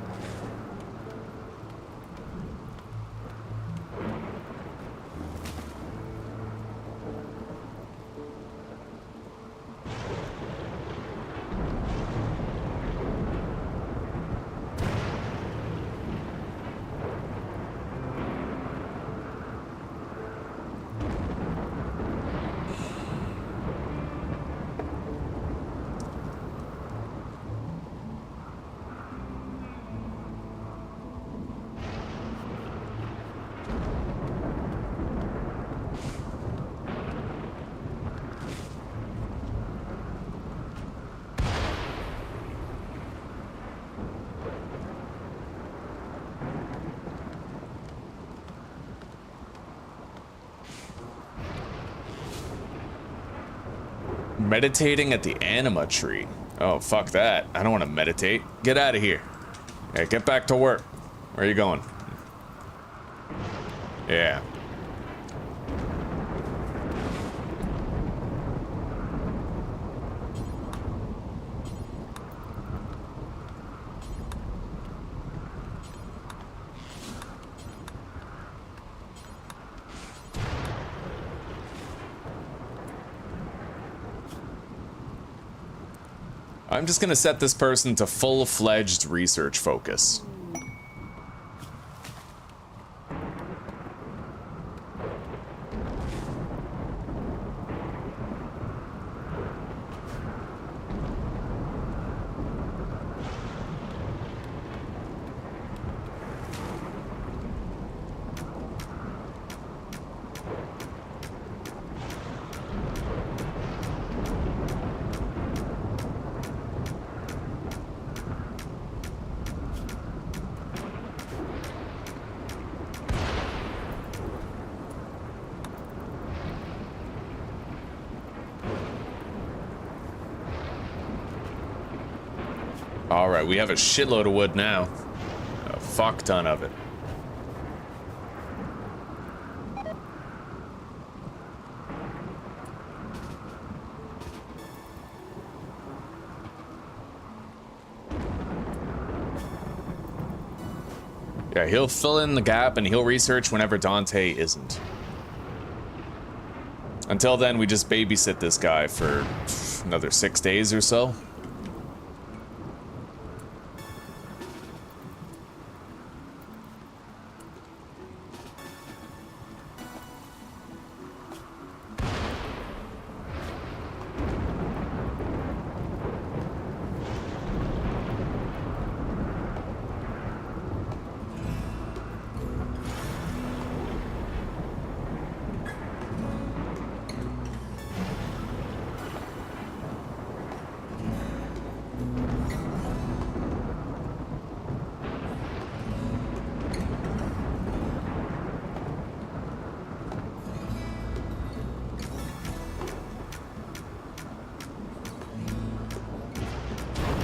[SPEAKER 1] Meditating at the anima tree. Oh, fuck that. I don't want to meditate. Get out of here. Yeah, get back to work. Where are you going? Yeah. I'm just gonna set this person to full-fledged research focus. Alright, we have a shitload of wood now. A fuck ton of it. Yeah, he'll fill in the gap and he'll research whenever Dante isn't. Until then, we just babysit this guy for another 6 days or so.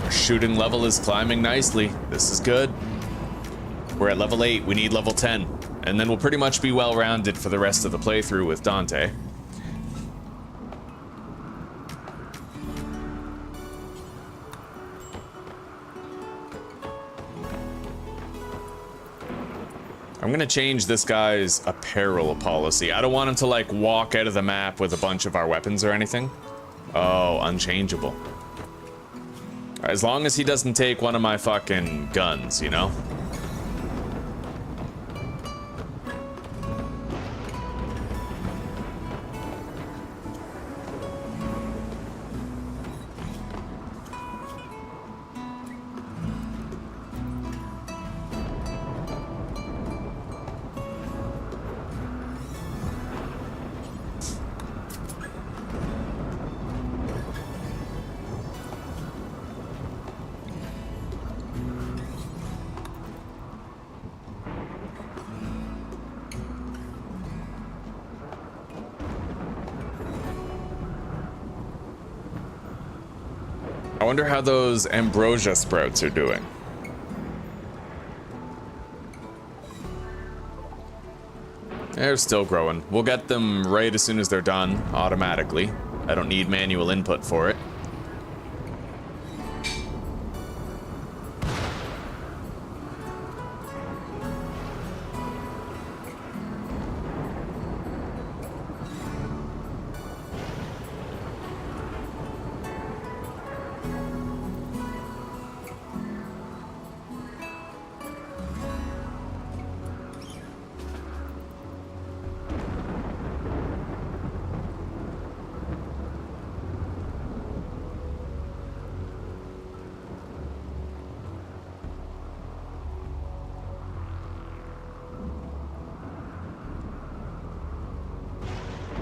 [SPEAKER 1] Shooting level is climbing nicely. This is good. We're at level 8, we need level 10. And then we'll pretty much be well-rounded for the rest of the playthrough with Dante. I'm gonna change this guy's apparel policy. I don't want him to, like, walk out of the map with a bunch of our weapons or anything. Oh, unchangeable. As long as he doesn't take one of my fucking guns, you know? wonder how those ambrosia sprouts are doing. They're still growing. We'll get them right as soon as they're done, automatically. I don't need manual input for it.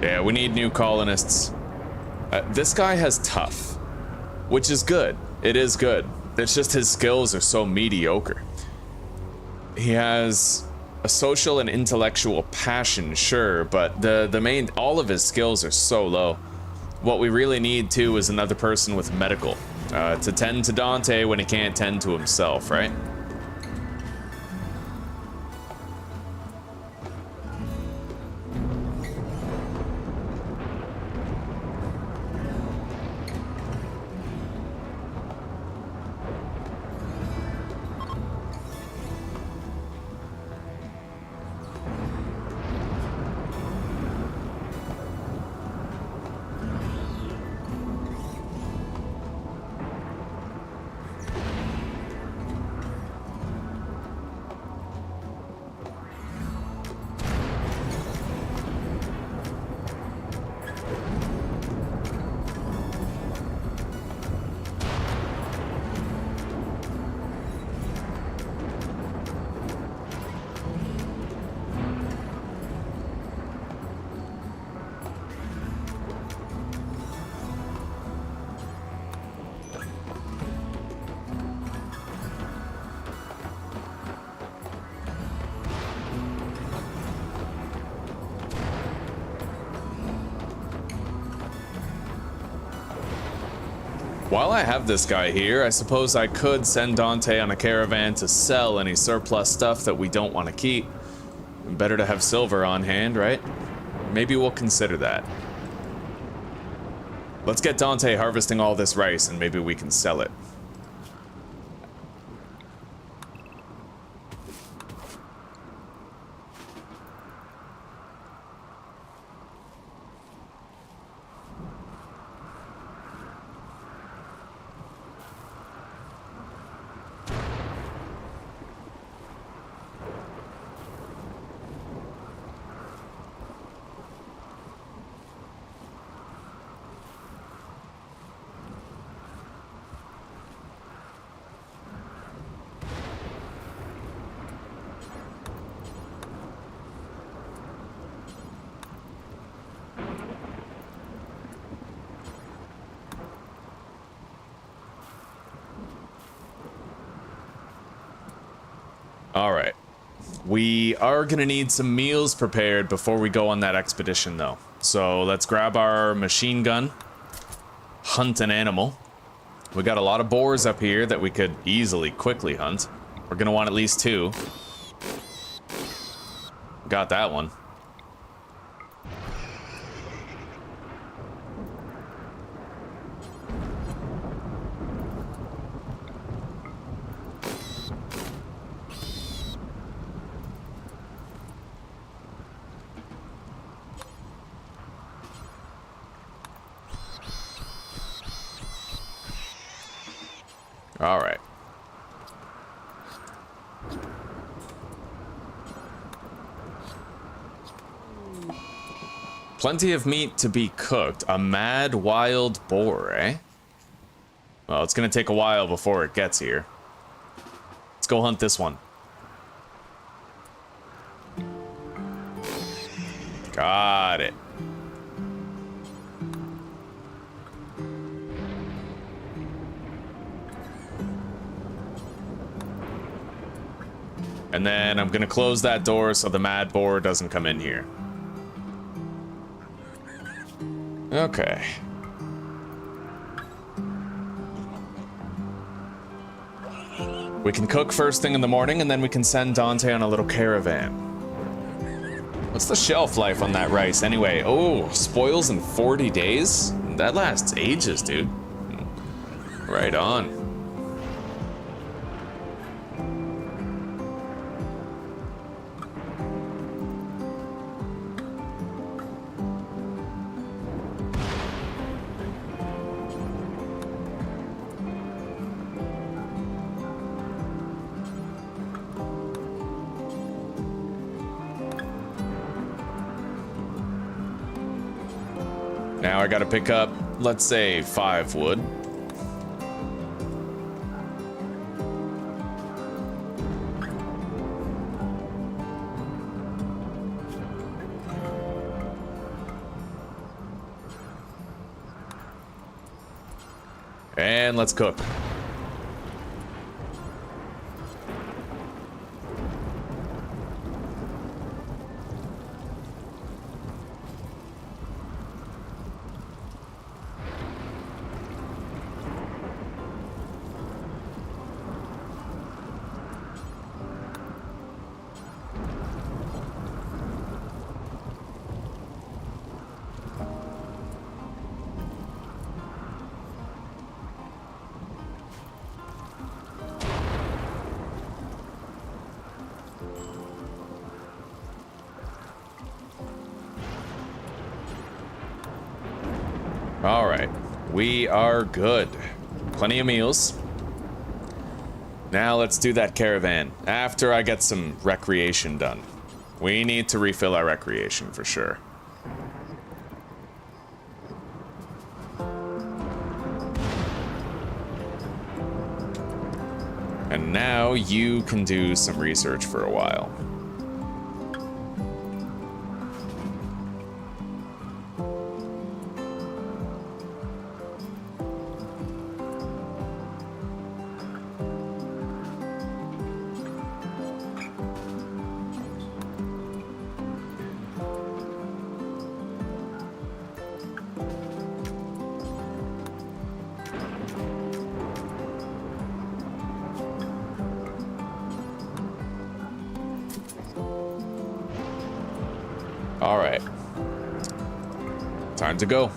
[SPEAKER 1] Yeah, we need new colonists. This guy has tough, which is good. It is good. It's just his skills are so mediocre. He has a social and intellectual passion, sure, but all of his skills are so low. What we really need, too, is another person with medical to tend to Dante when he can't tend to himself, right? While I have this guy here, I suppose I could send Dante on a caravan to sell any surplus stuff that we don't want to keep. Better to have silver on hand, right? Maybe we'll consider that. Let's get Dante harvesting all this rice and maybe we can sell it. Alright. We are gonna need some meals prepared before we go on that expedition, though. So let's grab our machine gun, hunt an animal. We got a lot of boars up here that we could easily, quickly hunt. We're gonna want at least 2. Got that one. All right. Plenty of meat to be cooked. A mad wild boar, eh? Well, it's gonna take a while before it gets here. Let's go hunt this one. Got it. And then I'm gonna close that door so the mad boar doesn't come in here. We can cook first thing in the morning, and then we can send Dante on a little caravan. What's the shelf life on that rice anyway? Oh, spoils in 40 days? That lasts ages, dude. Right on. Now I gotta pick up, let's say, 5 wood. And let's cook. All right, we are good. Plenty of meals. Now let's do that caravan after I get some recreation done. We need to refill our recreation for sure. And now you can do some research for a while. All right. Time to go.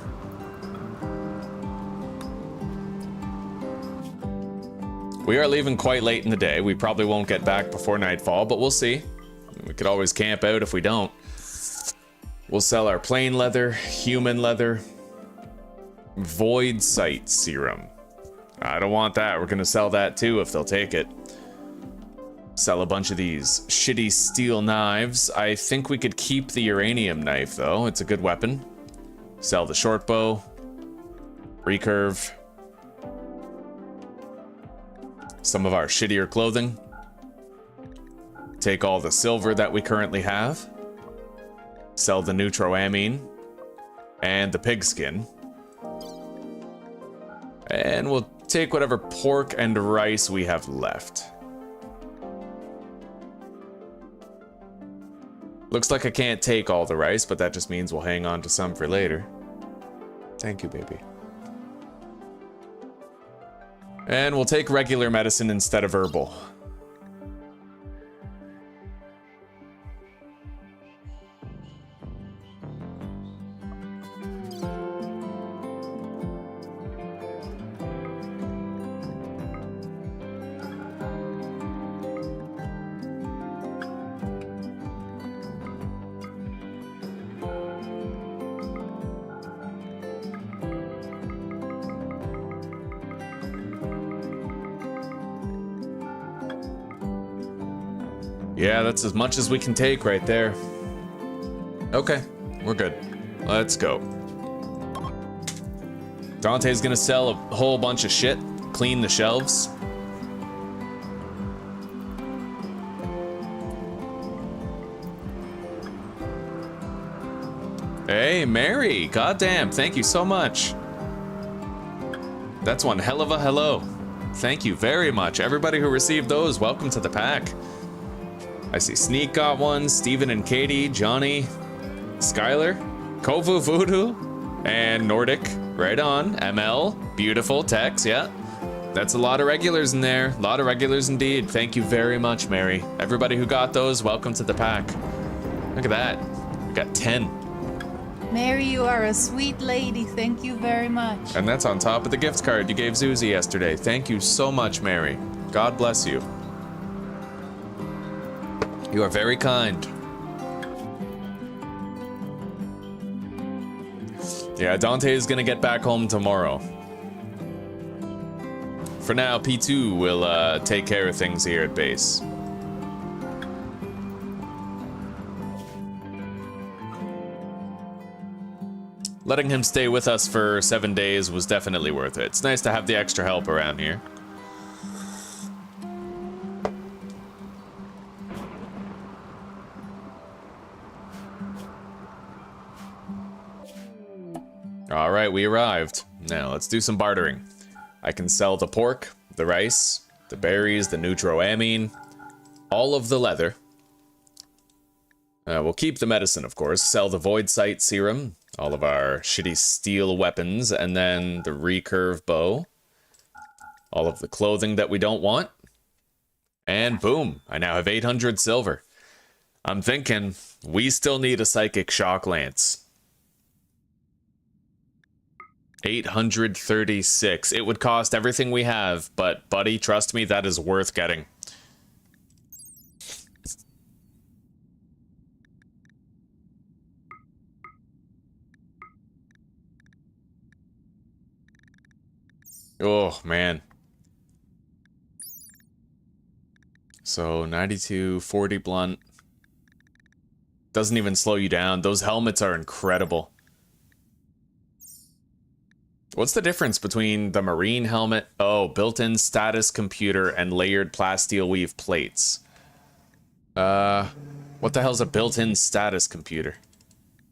[SPEAKER 1] We are leaving quite late in the day. We probably won't get back before nightfall, but we'll see. We could always camp out if we don't. We'll sell our plain leather, human leather, void sight serum. I don't want that. We're gonna sell that too if they'll take it. Sell a bunch of these shitty steel knives. I think we could keep the uranium knife though. It's a good weapon. Sell the short bow. Recurve. Some of our shittier clothing. Take all the silver that we currently have. Sell the neutroamine. And the pigskin. And we'll take whatever pork and rice we have left. Looks like I can't take all the rice, but that just means we'll hang on to some for later. Thank you, baby. And we'll take regular medicine instead of herbal. Yeah, that's as much as we can take right there. Okay, we're good. Let's go. Dante's gonna sell a whole bunch of shit, clean the shelves. Hey, Mary, goddamn, thank you so much. That's one hell of a hello. Thank you very much. Everybody who received those, welcome to the pack. I see Sneak got one, Steven and Katie, Johnny, Skylar, Kovu Voodoo, and Nordic. Right on. ML, beautiful, Tex, yeah. That's a lot of regulars in there. A lot of regulars indeed. Thank you very much, Mary. Everybody who got those, welcome to the pack. Look at that. We got 10.
[SPEAKER 2] Mary, you are a sweet lady. Thank you very much.
[SPEAKER 1] And that's on top of the gift card you gave Zuzi yesterday. Thank you so much, Mary. God bless you. You are very kind. Yeah, Dante is gonna get back home tomorrow. For now, P2 will take care of things here at base. Letting him stay with us for 7 days was definitely worth it. It's nice to have the extra help around here. All right, we arrived. Now, let's do some bartering. I can sell the pork, the rice, the berries, the neutroamine, all of the leather. We'll keep the medicine, of course. Sell the void sight serum, all of our shitty steel weapons, and then the recurve bow. All of the clothing that we don't want. And boom, I now have 800 silver. I'm thinking we still need a psychic shock lance. 836. It would cost everything we have, but buddy, trust me, that is worth getting. Oh, man. So, 92, 40 blunt. Doesn't even slow you down. Those helmets are incredible. What's the difference between the marine helmet? Oh, built-in status computer and layered plasteel weave plates. What the hell's a built-in status computer?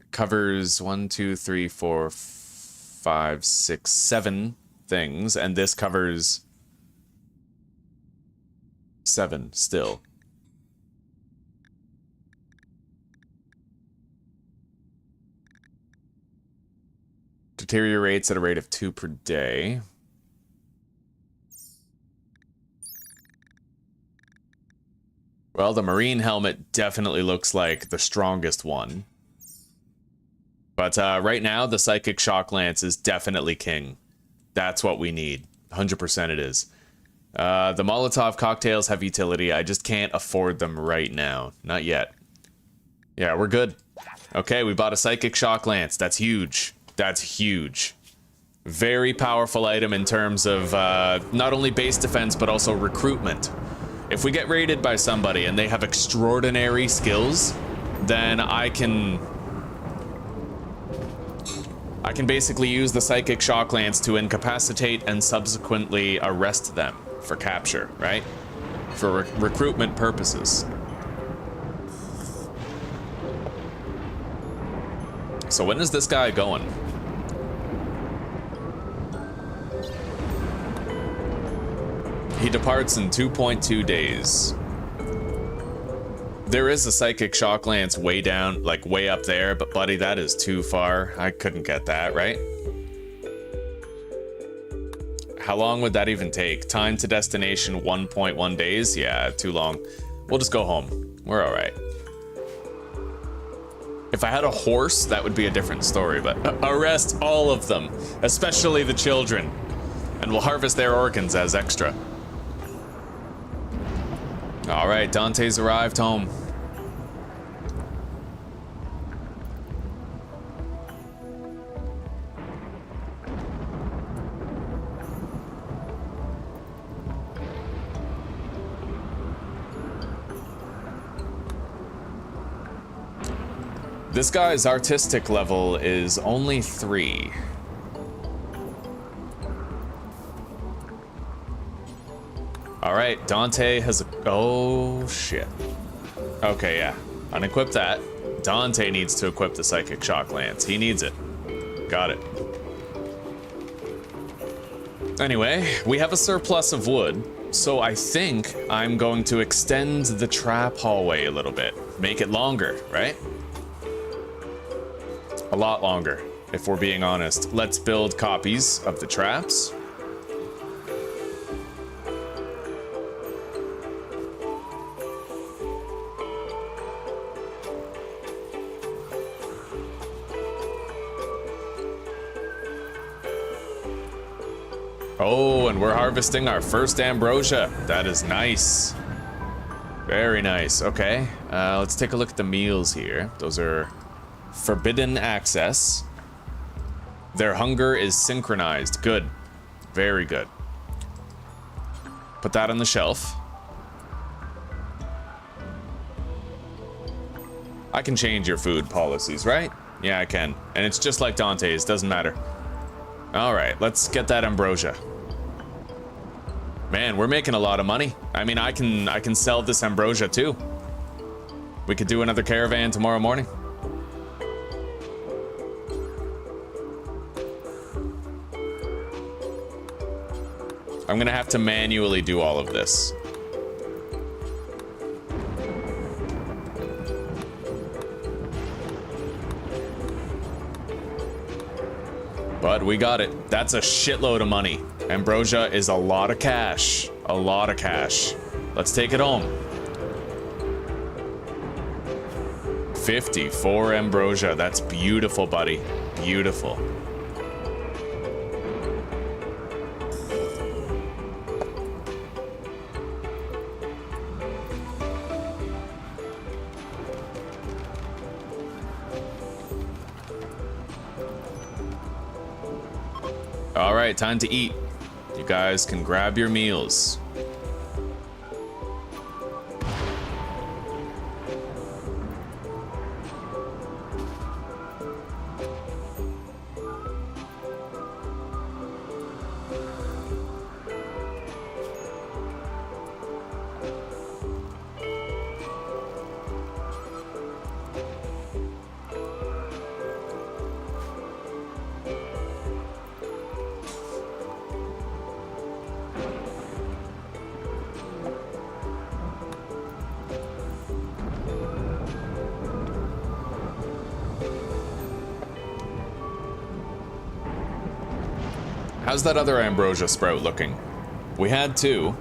[SPEAKER 1] It covers 1, 2, 3, 4, 5, 6, 7 things, and this covers 7 still. Deteriorates at a rate of 2 per day. Well, the marine helmet definitely looks like the strongest one. But right now, the psychic shock lance is definitely king. That's what we need. 100% it is. The Molotov cocktails have utility. I just can't afford them right now. Not yet. Yeah, we're good. Okay, we bought a psychic shock lance. That's huge. That's huge. Very powerful item in terms of not only base defense, but also recruitment. If we get raided by somebody and they have extraordinary skills, then I can basically use the psychic shock lance to incapacitate and subsequently arrest them for capture, right? For recruitment purposes. So when is this guy going? He departs in 2.2 days. There is a psychic shock lance way down, like way up there, but buddy, that is too far. I couldn't get that, right? How long would that even take? Time to destination 1.1 days? Yeah, too long. We'll just go home. We're all right. If I had a horse, that would be a different story, but arrest all of them, especially the children, and we'll harvest their organs as extra. All right, Dante's arrived home. This guy's artistic level is only 3. All right, Dante has a... Oh, shit. Okay, yeah. Unequip that. Dante needs to equip the Psychic Shock Lance. He needs it. Got it. Anyway, we have a surplus of wood, so I think I'm going to extend the trap hallway a little bit. Make it longer, right? A lot longer, if we're being honest. Let's build copies of the traps. Oh, and we're harvesting our first ambrosia. That is nice. Very nice. Okay, let's take a look at the meals here. Those are forbidden access. Their hunger is synchronized. Good. Very good. Put that on the shelf. I can change your food policies, right? Yeah, I can. And it's just like Dante's, doesn't matter. All right, let's get that ambrosia. Man, we're making a lot of money. I mean, I can sell this ambrosia too. We could do another caravan tomorrow morning. I'm gonna have to manually do all of this. But we got it. That's a shitload of money. Ambrosia is a lot of cash. A lot of cash. Let's take it home. 54 ambrosia. That's beautiful, buddy. Beautiful. All right, time to eat. You guys can grab your meals. How's that other ambrosia sprout looking? We had two.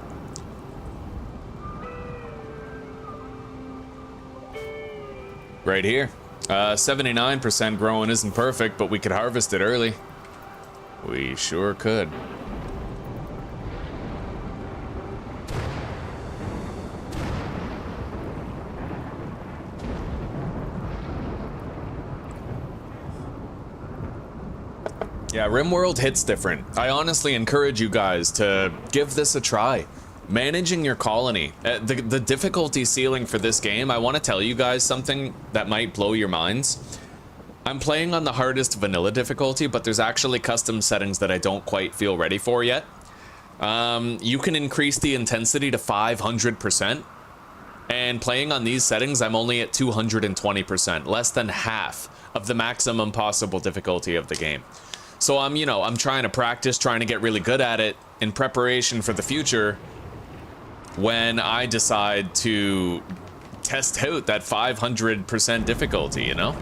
[SPEAKER 1] Right here. 79% growing isn't perfect, but we could harvest it early. We sure could. Yeah, Rimworld hits different. I honestly encourage you guys to give this a try. Managing your colony. The difficulty ceiling for this game, I want to tell you guys something that might blow your minds. I'm playing on the hardest vanilla difficulty, but there's actually custom settings that I don't quite feel ready for yet. You can increase the intensity to 500%. And playing on these settings, I'm only at 220%, less than half of the maximum possible difficulty of the game. So I'm trying to practice, trying to get really good at it in preparation for the future when I decide to test out that 500% difficulty, you know?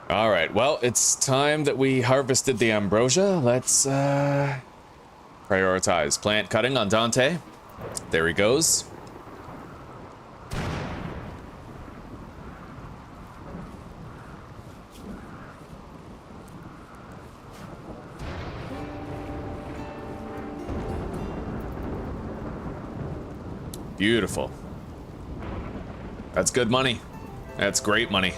[SPEAKER 1] All right, well, it's time that we harvested the ambrosia. Let's prioritize plant cutting on Dante. There he goes. Beautiful. That's good money. That's great money.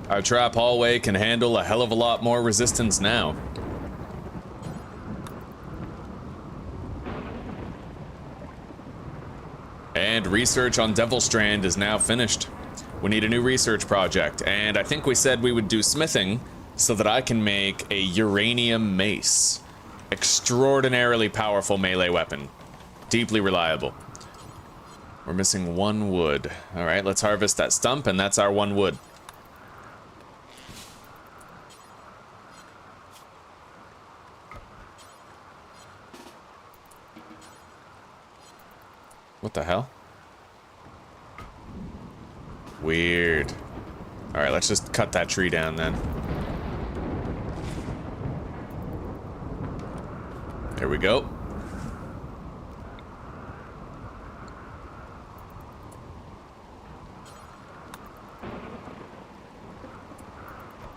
[SPEAKER 1] Our trap hallway can handle a hell of a lot more resistance now. And research on Devil Strand is now finished. We need a new research project, and I think we said we would do smithing so that I can make a uranium mace. Extraordinarily powerful melee weapon. Deeply reliable. We're missing 1 wood. Alright, let's harvest that stump, and that's our 1 wood. What the hell? Weird. Alright, let's just cut that tree down then. There we go.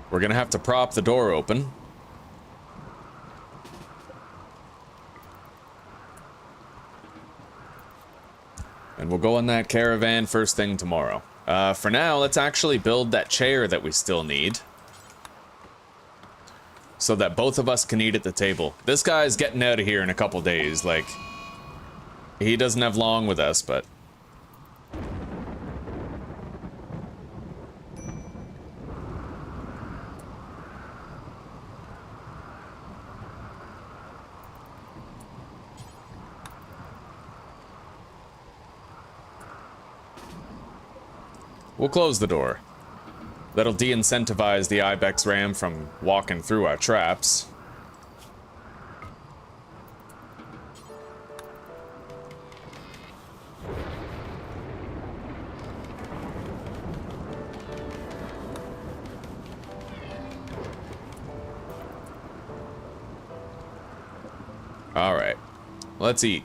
[SPEAKER 1] We're gonna have to prop the door open. And we'll go on that caravan first thing tomorrow. For now, let's actually build that chair that we still need. So that both of us can eat at the table. This guy's getting out of here in a couple days, like... He doesn't have long with us, but... We'll close the door. That'll de-incentivize the Ibex Ram from walking through our traps. All right, let's eat.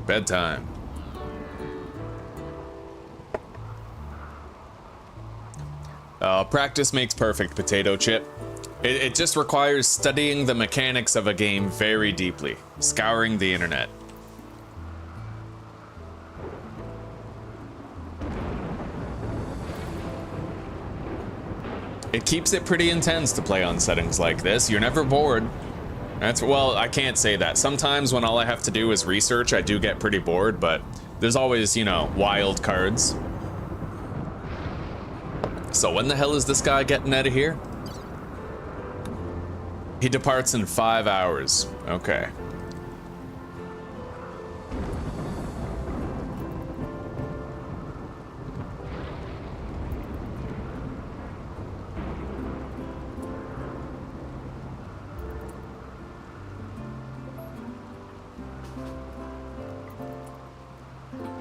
[SPEAKER 1] Bedtime. Practice makes perfect, potato chip. It just requires studying the mechanics of a game very deeply, scouring the internet. It keeps it pretty intense to play on settings like this. You're never bored. Well, I can't say that. Sometimes when all I have to do is research, I do get pretty bored, but there's always, you know, wild cards. So when the hell is this guy getting out of here? He departs in 5 hours. Okay.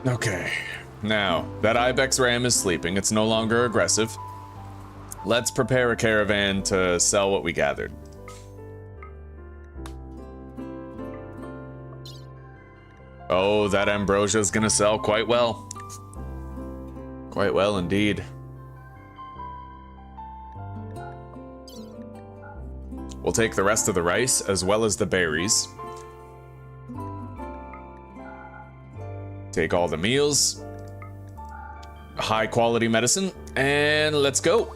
[SPEAKER 1] Okay, now that Ibex Ram is sleeping, it's no longer aggressive. Let's prepare a caravan to sell what we gathered. Oh, that ambrosia is gonna sell quite well. Quite well indeed. We'll take the rest of the rice as well as the berries. Take all the meals, high quality medicine, and let's go.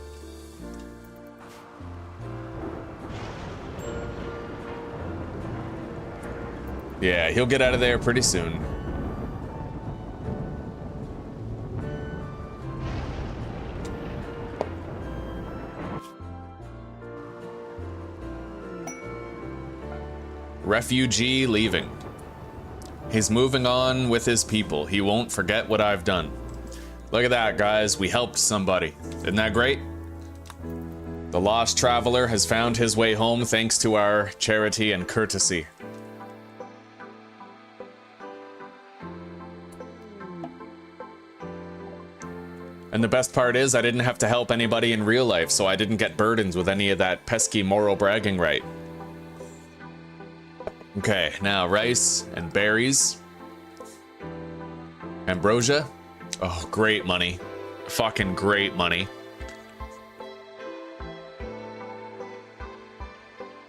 [SPEAKER 1] Yeah, he'll get out of there pretty soon. Refugee leaving. He's moving on with his people. He won't forget what I've done. Look at that, guys. We helped somebody. Isn't that great? The lost traveler has found his way home thanks to our charity and courtesy. And the best part is I didn't have to help anybody in real life, so I didn't get burdened with any of that pesky moral bragging right. Okay, now rice and berries. Ambrosia. Oh, great money. Fucking great money.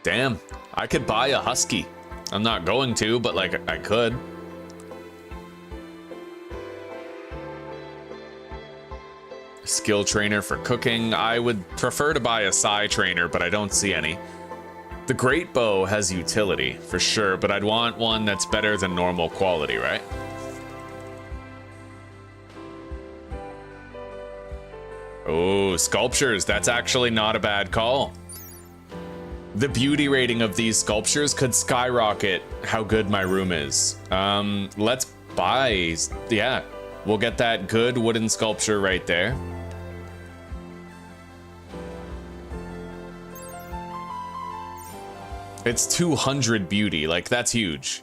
[SPEAKER 1] Damn, I could buy a husky. I'm not going to, but like, I could. Skill trainer for cooking. I would prefer to buy a sci trainer, but I don't see any. The great bow has utility, for sure, but I'd want one that's better than normal quality, right? Oh, sculptures. That's actually not a bad call. The beauty rating of these sculptures could skyrocket how good my room is. Let's buy... Yeah, we'll get that good wooden sculpture right there. It's 200 beauty, like that's huge,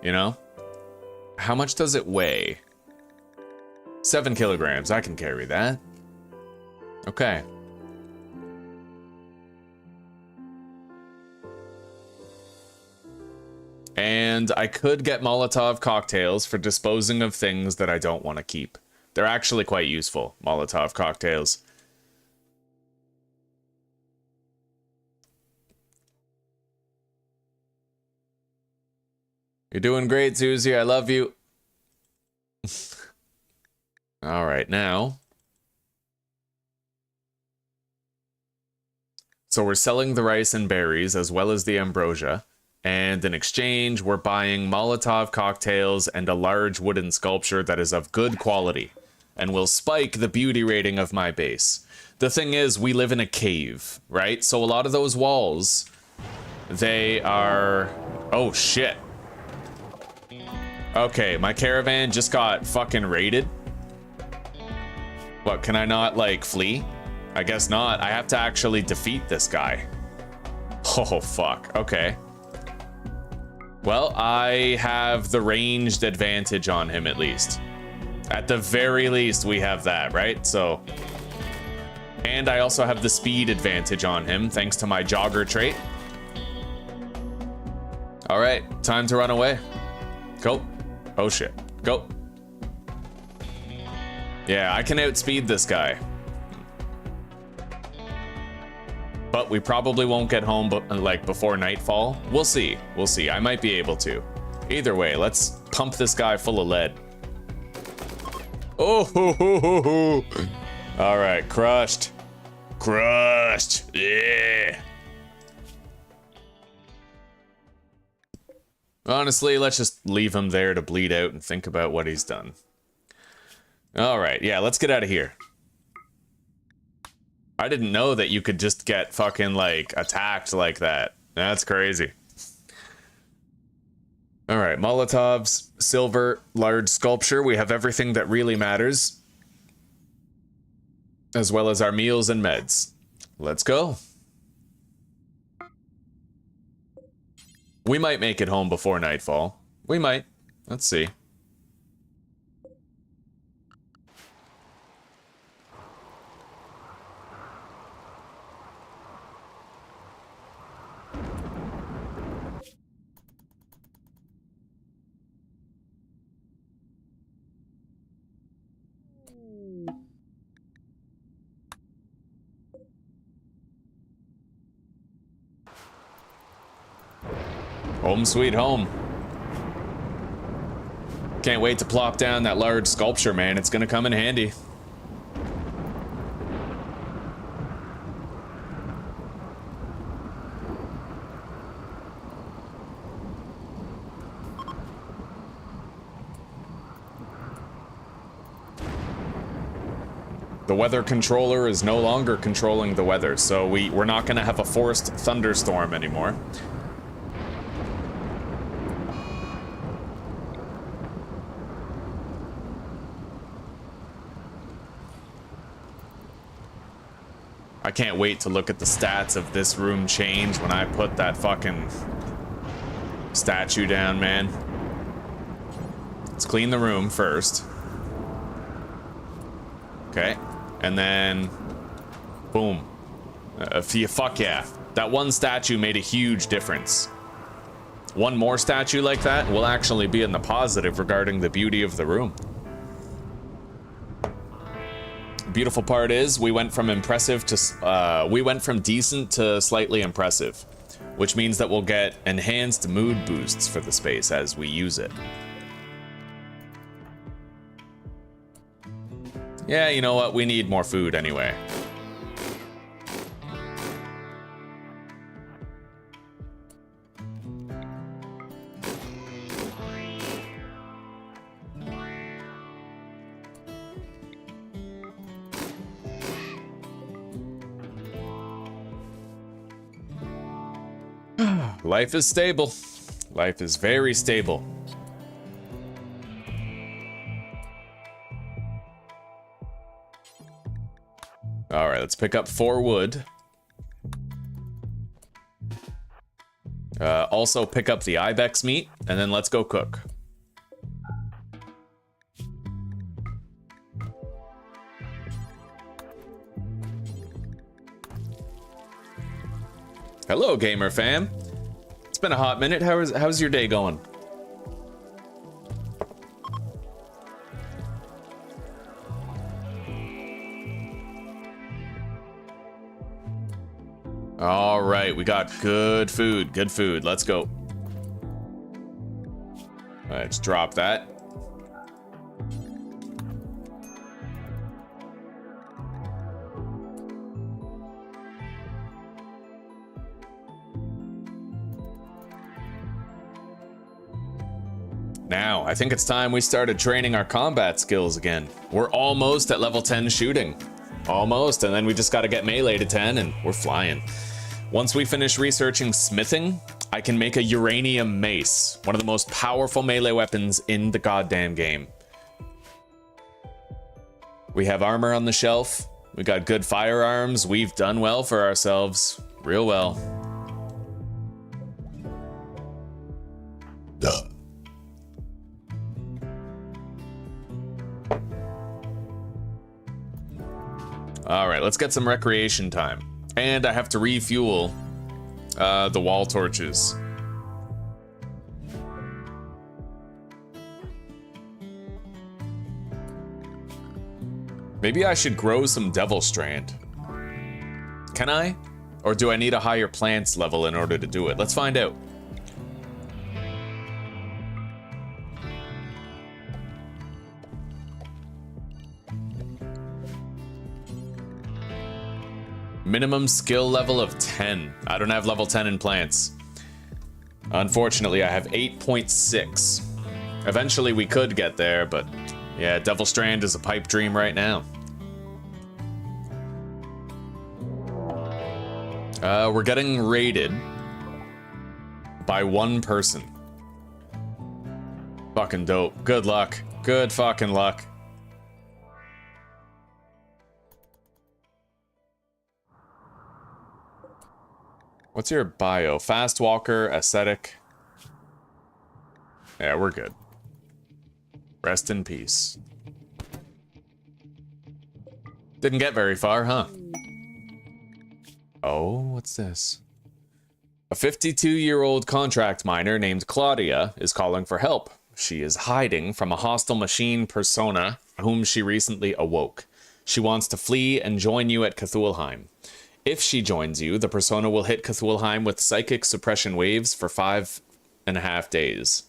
[SPEAKER 1] you know? How much does it weigh? 7 kilograms, I can carry that. Okay. And I could get Molotov cocktails for disposing of things that I don't want to keep. They're actually quite useful, Molotov cocktails. You're doing great, Susie. I love you. All right, now. So we're selling the rice and berries as well as the ambrosia. And in exchange, we're buying Molotov cocktails and a large wooden sculpture that is of good quality and will spike the beauty rating of my base. The thing is, we live in a cave, right? So a lot of those walls, they are... Oh, shit. Okay, my caravan just got fucking raided. What, can I not, like, flee? I guess not. I have to actually defeat this guy. Oh, fuck. Okay. Well, I have the ranged advantage on him, at least. At the very least, we have that, right? So... And I also have the speed advantage on him, thanks to my jogger trait. Alright, time to run away. Go. Oh shit. Go. Yeah, I can outspeed this guy. But we probably won't get home like before nightfall. We'll see. We'll see. I might be able to. Either way, let's pump this guy full of lead. Oh, ho, ho, ho, ho. All right, crushed. Crushed. Yeah. Honestly, let's just leave him there to bleed out and think about what he's done. All right, yeah, let's get out of here. I didn't know that you could just get fucking, like, attacked like that. That's crazy. All right, Molotovs, silver, large sculpture. We have everything that really matters. As well as our meals and meds. Let's go. We might make it home before nightfall. We might. Let's see. Home sweet home. Can't wait to plop down that large sculpture, man. It's gonna come in handy. The weather controller is no longer controlling the weather, so we're not gonna have a forced thunderstorm anymore. I can't wait to look at the stats of this room change when I put that fucking statue down, man. Let's clean the room first. Okay. And then... boom. Fuck yeah. That one statue made a huge difference. One more statue like that will actually be in the positive regarding the beauty of the room. Beautiful part is we went from impressive to we went from decent to slightly impressive, which means that we'll get enhanced mood boosts for the space as we use it. Yeah, you know what? We need more food anyway. Life is stable. Life is very stable. All right, let's pick up 4 wood. Also pick up the ibex meat, and then let's go cook. Hello, gamer fam. It's been a hot minute. How's your day going? All right, we got good food. Good food. Let's go. Let's drop that. Now, I think it's time we started training our combat skills again. We're almost at level 10 shooting. Almost, and then we just gotta get melee to 10 and we're flying. Once we finish researching smithing, I can make a uranium mace, one of the most powerful melee weapons in the goddamn game. We have armor on the shelf. We got good firearms. We've done well for ourselves. Real well. Duh. All right, let's get some recreation time. And I have to refuel the wall torches. Maybe I should grow some devil strand. Can I? Or do I need a higher plants level in order to do it? Let's find out. Minimum skill level of 10. I don't have level 10 in plants. Unfortunately, I have 8.6. Eventually we could get there, but yeah, Devil Strand is a pipe dream right now. We're getting raided by 1 person. Fucking dope. Good luck. Good fucking luck. What's your bio? Fast walker, ascetic. Yeah, we're good. Rest in peace. Didn't get very far, huh? Oh, what's this? A 52-year-old contract miner named Claudia is calling for help. She is hiding from a hostile machine persona whom she recently awoke. She wants to flee and join you at Cthulheim. If she joins you, the persona will hit Cthulheim with psychic suppression waves for 5.5 days.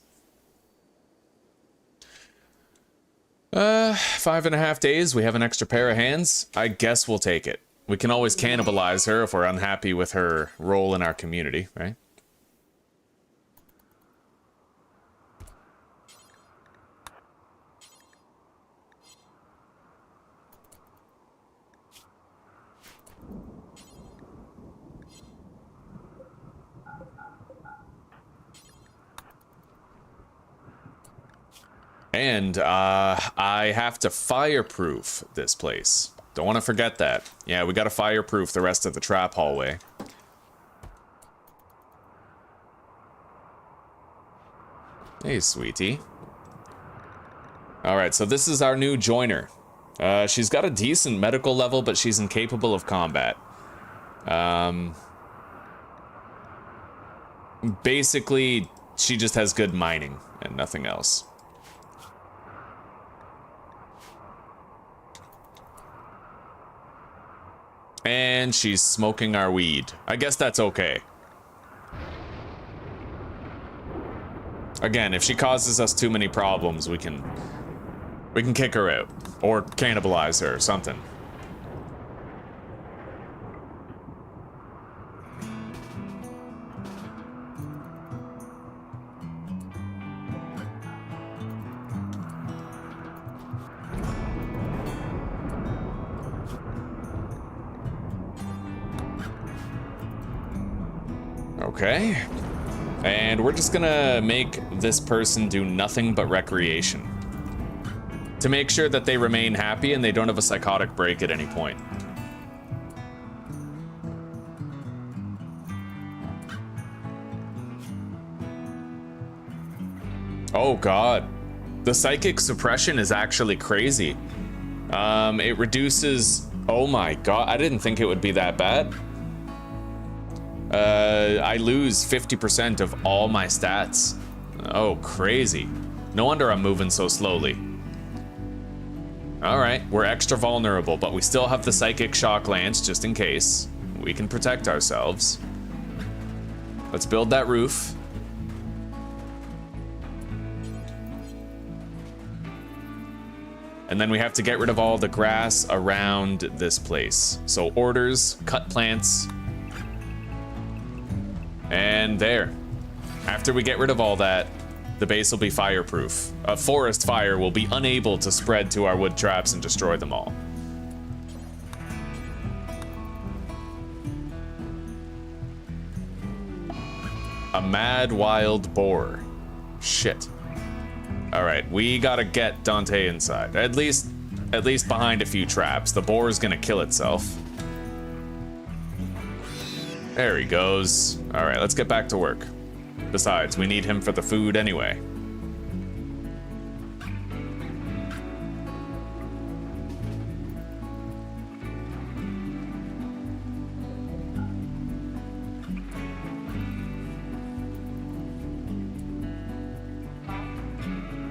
[SPEAKER 1] 5.5 days, we have an extra pair of hands. I guess we'll take it. We can always cannibalize her if we're unhappy with her role in our community, right? And I have to fireproof this place. Don't want to forget that. Yeah, we got to fireproof the rest of the trap hallway. Hey, sweetie. All right, so this is our new joiner. She's got a decent medical level, but she's incapable of combat. Basically, she just has good mining and nothing else. And she's smoking our weed. I guess that's okay. Again, if she causes us too many problems, we can We can kick her out. Or cannibalize her or something. Okay. And we're just gonna make this person do nothing but recreation. To make sure that they remain happy and they don't have a psychotic break at any point. Oh god. The psychic suppression is actually crazy. It reduces... Oh my god, I didn't think it would be that bad. I lose 50% of all my stats. Oh, crazy. No wonder I'm moving so slowly. Alright, we're extra vulnerable, but we still have the psychic shock lance just in case. We can protect ourselves. Let's build that roof. And then we have to get rid of all the grass around this place. So orders, cut plants. And there. After we get rid of all that, the base will be fireproof. A forest fire will be unable to spread to our wood traps and destroy them all. A mad wild boar. Shit. All right, we gotta get Dante inside. At least behind a few traps. The boar is gonna kill itself. There he goes. All right, let's get back to work. Besides, we need him for the food anyway.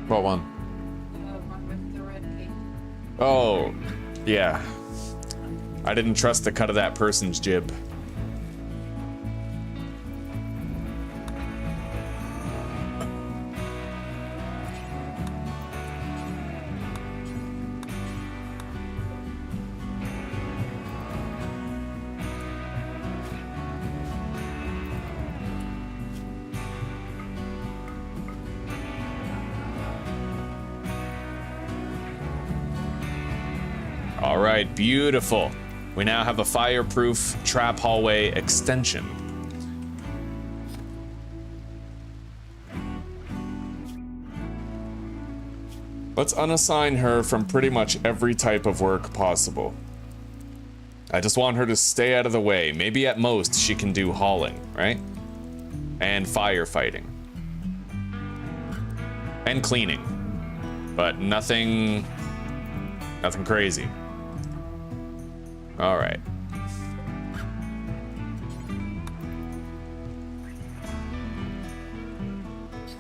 [SPEAKER 1] What one?
[SPEAKER 2] One with the red cape.
[SPEAKER 1] Oh, yeah. I didn't trust the cut of that person's jib. All right, beautiful. We now have a fireproof trap hallway extension. Let's unassign her from pretty much every type of work possible. I just want her to stay out of the way. Maybe at most she can do hauling, right? And firefighting. And cleaning. But nothing crazy. All right.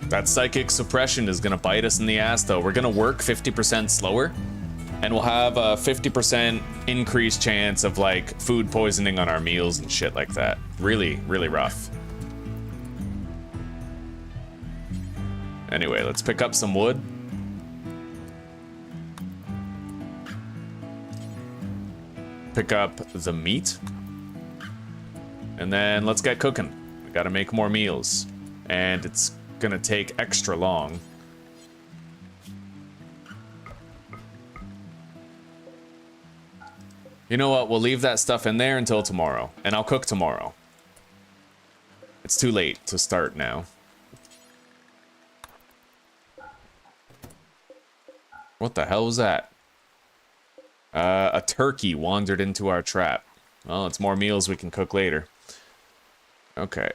[SPEAKER 1] That psychic suppression is gonna bite us in the ass though. We're gonna work 50% slower, and we'll have a 50% increased chance of like food poisoning on our meals and shit like that. Really, really rough. Anyway, let's pick up some wood. Pick up the meat. And then let's get cooking. We gotta make more meals. And it's gonna take extra long. You know what? We'll leave that stuff in there until tomorrow. And I'll cook tomorrow. It's too late to start now. What the hell was that? A turkey wandered into our trap. Well, it's more meals we can cook later. Okay.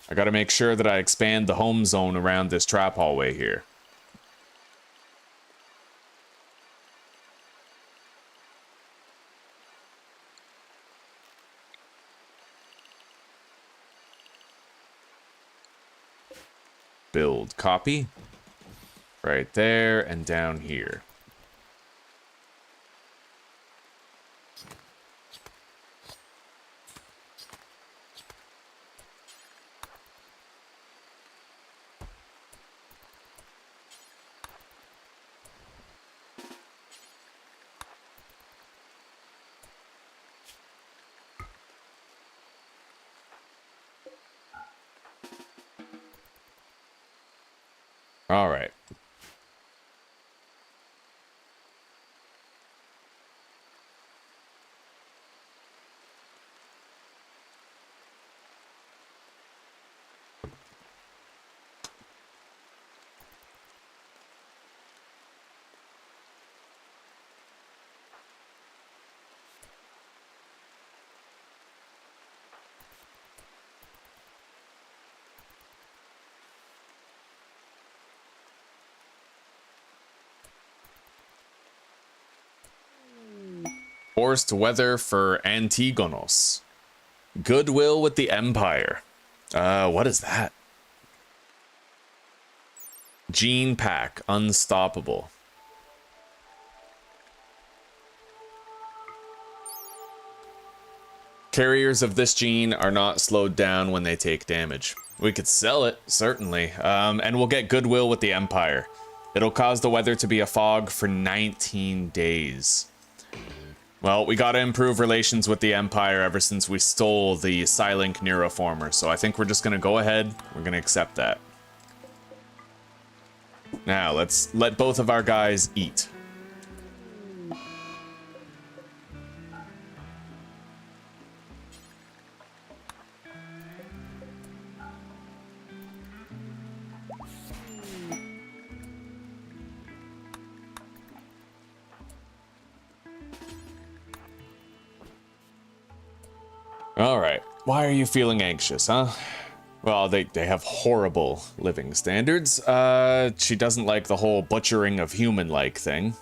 [SPEAKER 1] I gotta make sure that I expand the home zone around this trap hallway here. Build copy. Right there and down here. All right. Forced weather for Antigonos. Goodwill with the Empire. What is that? Gene pack, unstoppable. Carriers of this gene are not slowed down when they take damage. We could sell it, certainly. And we'll get goodwill with the Empire. It'll cause the weather to be a fog for 19 days. Well, we gotta improve relations with the Empire ever since we stole the Psylink Neuroformer, so I think we're just gonna go ahead, we're gonna accept that. Now, let's let both of our guys eat. All right. Why are you feeling anxious, huh? Well, they have horrible living standards. She doesn't like the whole butchering of human-like thing.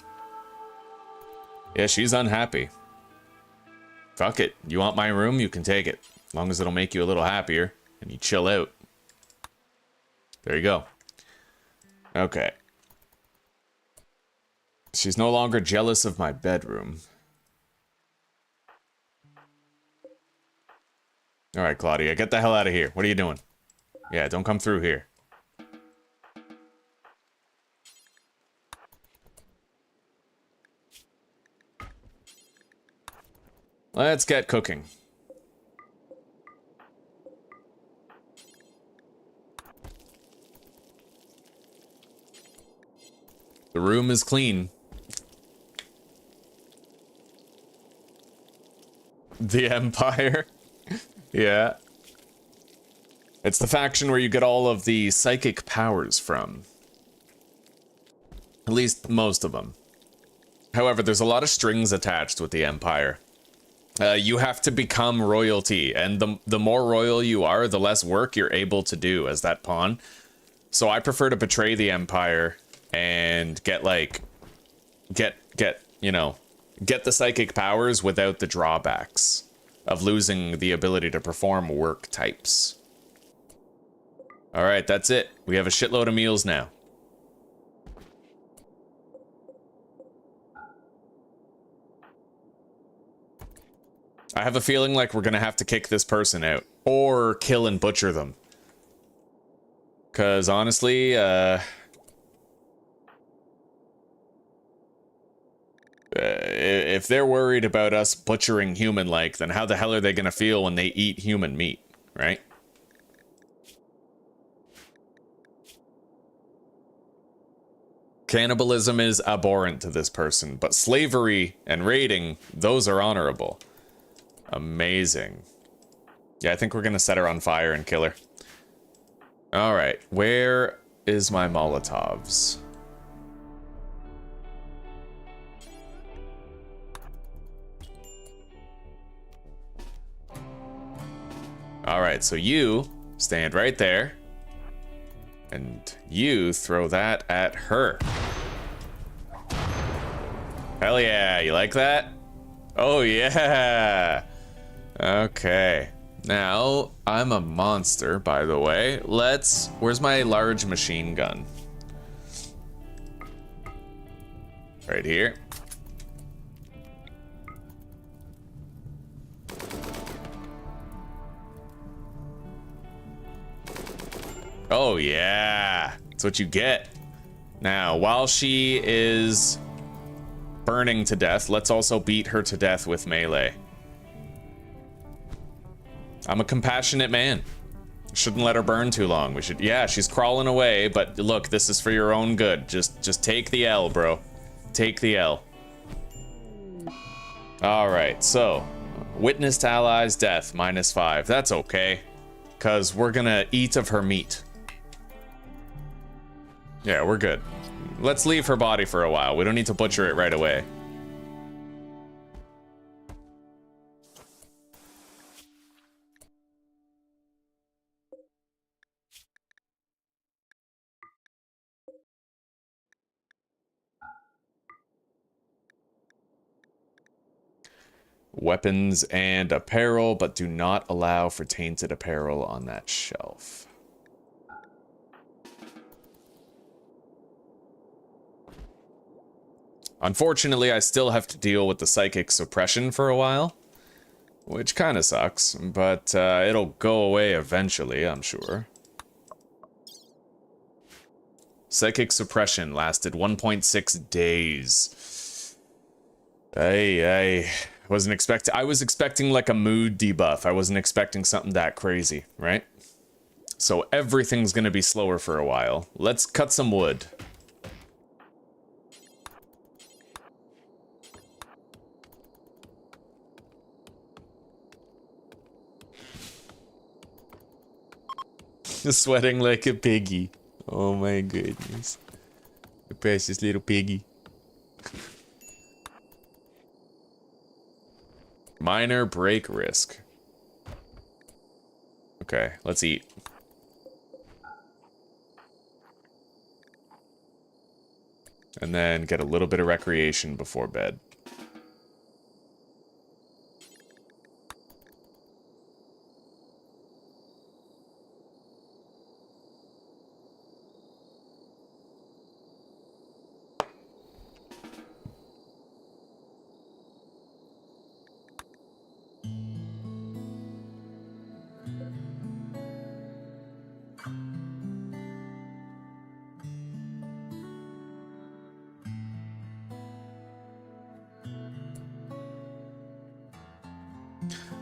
[SPEAKER 1] Yeah, she's unhappy. Fuck it. You want my room? You can take it. As long as it'll make you a little happier and you chill out. There you go. Okay. She's no longer jealous of my bedroom. All right, Claudia, get the hell out of here. What are you doing? Yeah, don't come through here. Let's get cooking. The room is clean. The Empire. Yeah. It's the faction where you get all of the psychic powers from. At least most of them. However, there's a lot of strings attached with the Empire. You have to become royalty, and the more royal you are, the less work you're able to do as that pawn. So I prefer to betray the Empire and get like, you know, get the psychic powers without the drawbacks of losing the ability to perform work types. All right, that's it. We have a shitload of meals now. I have a feeling like we're gonna have to kick this person out or kill and butcher them. 'Cause honestly, if they're worried about us butchering human-like, then how the hell are they gonna feel when they eat human meat, right? Cannibalism is abhorrent to this person, but slavery and raiding, those are honorable. Amazing. Yeah, I think we're gonna set her on fire and kill her. All right, where is my Molotovs? All right, so you stand right there, and you throw that at her. Hell yeah, you like that? Oh yeah. Okay. Now, I'm a monster, by the way. Where's my large machine gun? Right here. Oh yeah, that's what you get. Now, while she is burning to death, let's also beat her to death with melee. I'm a compassionate man. Shouldn't let her burn too long. We should, yeah, she's crawling away, but look, this is for your own good. Just take the L, bro. Take the L. All right, so witnessed allies death -5. That's okay, cause we're gonna eat of her meat. Yeah, we're good. Let's leave her body for a while. We don't need to butcher it right away. Weapons and apparel, but do not allow for tainted apparel on that shelf. Unfortunately, I still have to deal with the psychic suppression for a while, which kind of sucks, but it'll go away eventually, I'm sure. Psychic suppression lasted 1.6 days. I was expecting like a mood debuff. I wasn't expecting something that crazy, right? So everything's gonna be slower for a while. Let's cut some wood. Sweating like a piggy. Oh my goodness. The precious little piggy. Minor break risk. Okay, let's eat. And then get a little bit of recreation before bed.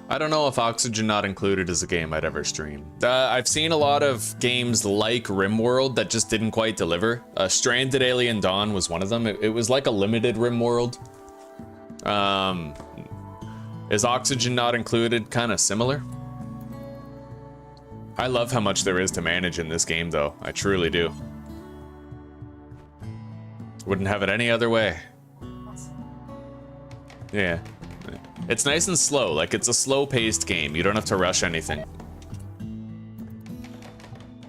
[SPEAKER 1] I don't know if Oxygen Not Included is a game I'd ever stream. I've seen a lot of games like Rimworld that just didn't quite deliver. Stranded Alien Dawn was one of them. It was like a limited Rimworld. Is Oxygen Not Included kind of similar? I love how much there is to manage in this game, though. I truly do. Wouldn't have it any other way. Yeah. It's nice and slow, like it's a slow-paced game. You don't have to rush anything.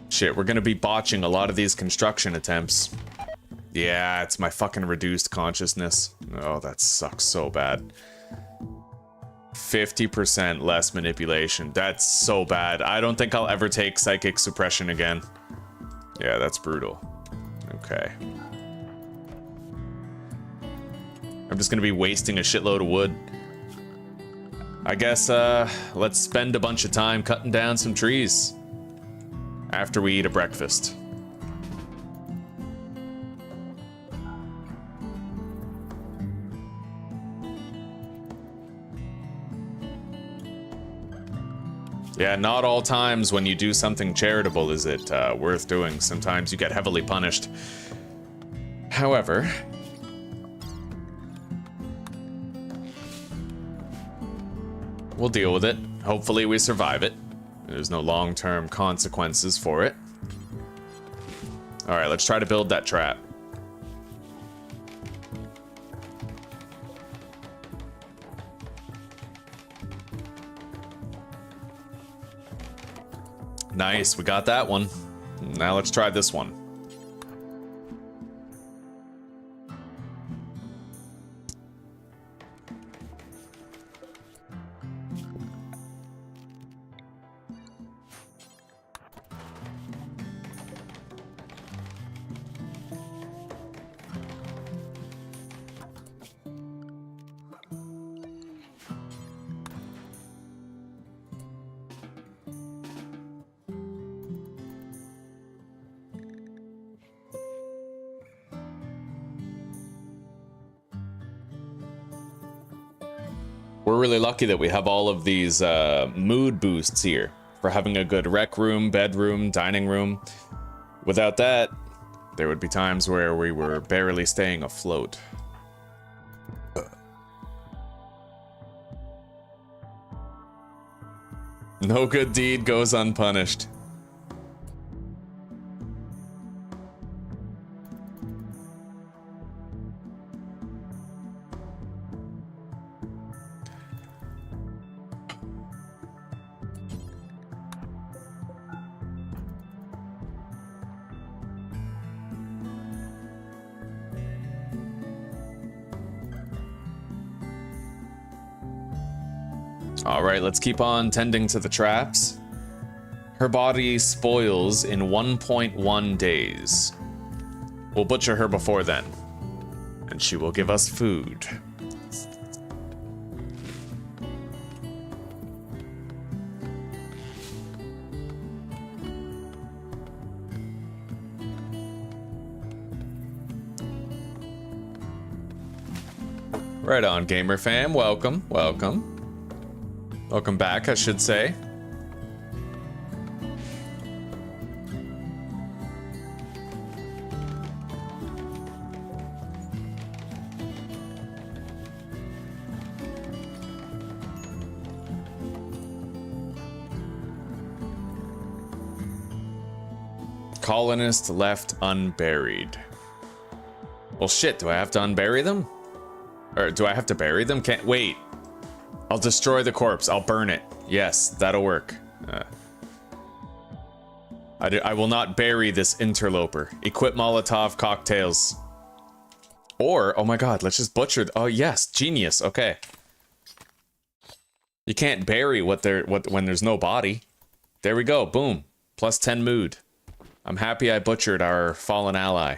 [SPEAKER 1] Shit, we're gonna be botching a lot of these construction attempts. Yeah, it's my fucking reduced consciousness. Oh, that sucks so bad. 50% less manipulation. That's so bad. I don't think I'll ever take psychic suppression again. Yeah, that's brutal. Okay. I'm just gonna be wasting a shitload of wood. I guess, let's spend a bunch of time cutting down some trees after we eat a breakfast. Yeah, not all times when you do something charitable is it worth doing. Sometimes you get heavily punished. However, we'll deal with it. Hopefully we survive it. There's no long-term consequences for it. All right, let's try to build that trap. Nice, we got that one. Now let's try this one. We're really lucky that we have all of these mood boosts here. for having a good rec room, bedroom, dining room. Without that, there would be times where we were barely staying afloat. No good deed goes unpunished. Alright, let's keep on tending to the traps. Her body spoils in 1.1 days. We'll butcher her before then, and she will give us food. Right on, gamer fam. Welcome, welcome. Welcome back, I should say. Colonist left unburied. Well, shit, do I have to unbury them? Or do I have to bury them? Can't wait. I'll destroy the corpse. I'll burn it. Yes, that'll work. I will not bury this interloper. Equip Molotov cocktails. Or, oh my god, let's just butcher. Oh yes, genius. Okay. You can't bury when there's no body. There we go. Boom. Plus 10 mood. I'm happy I butchered our fallen ally.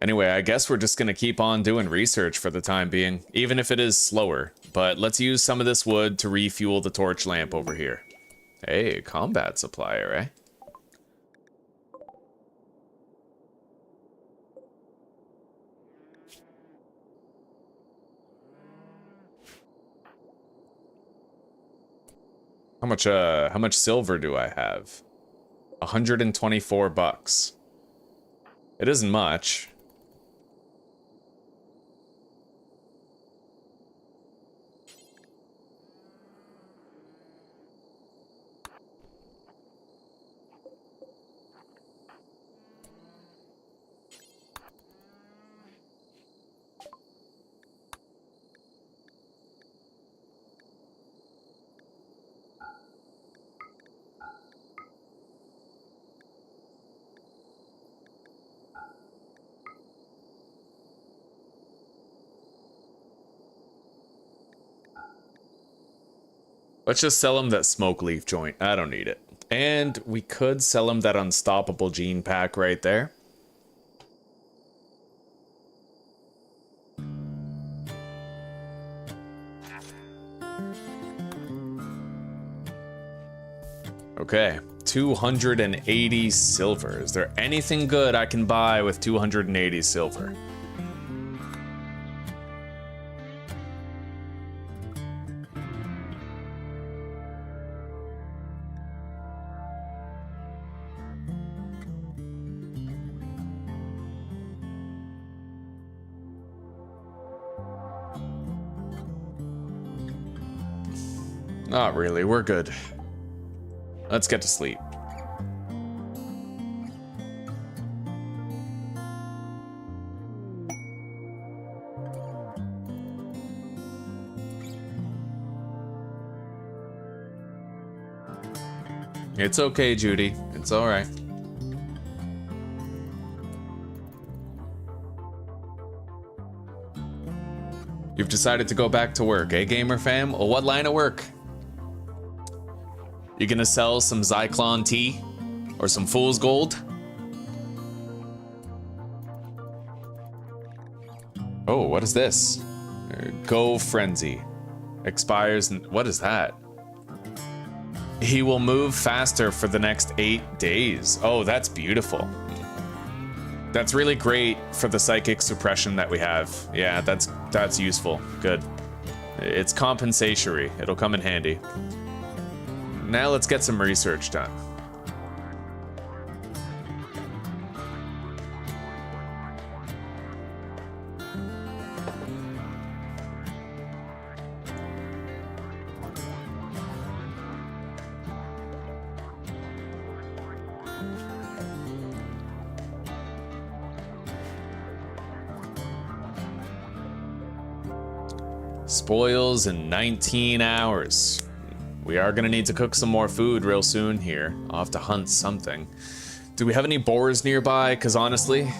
[SPEAKER 1] Anyway, I guess we're just gonna keep on doing research for the time being, even if it is slower. But let's use some of this wood to refuel the torch lamp over here. Hey, combat supplier, eh? How much silver do I have? 124 bucks. It isn't much. Let's just sell him that smoke leaf joint. I don't need it. And we could sell him that unstoppable gene pack right there. Okay, 280 silver. Is there anything good I can buy with 280 silver? Not really, we're good. Let's get to sleep. It's okay, Judy. It's all right. You've decided to go back to work, eh, gamer fam? Well, what line of work? You gonna sell some Zyklon tea? Or some fool's gold? Oh, what is this? Go Frenzy. Expires. What is that? He will move faster for the next 8 days. Oh, that's beautiful. That's really great for the psychic suppression that we have. Yeah, that's useful. Good. It's compensatory. It'll come in handy. Now let's get some research done. Spoils in 19 hours. We are gonna need to cook some more food real soon here. I'll have to hunt something. Do we have any boars nearby? Because honestly,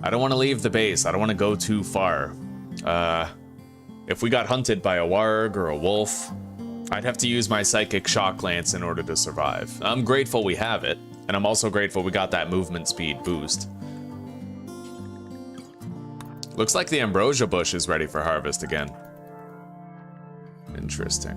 [SPEAKER 1] I don't want to leave the base. I don't want to go too far. If we got hunted by a warg or a wolf, I'd have to use my psychic shock lance in order to survive. I'm grateful we have it, and I'm also grateful we got that movement speed boost. Looks like the ambrosia bush is ready for harvest again. Interesting.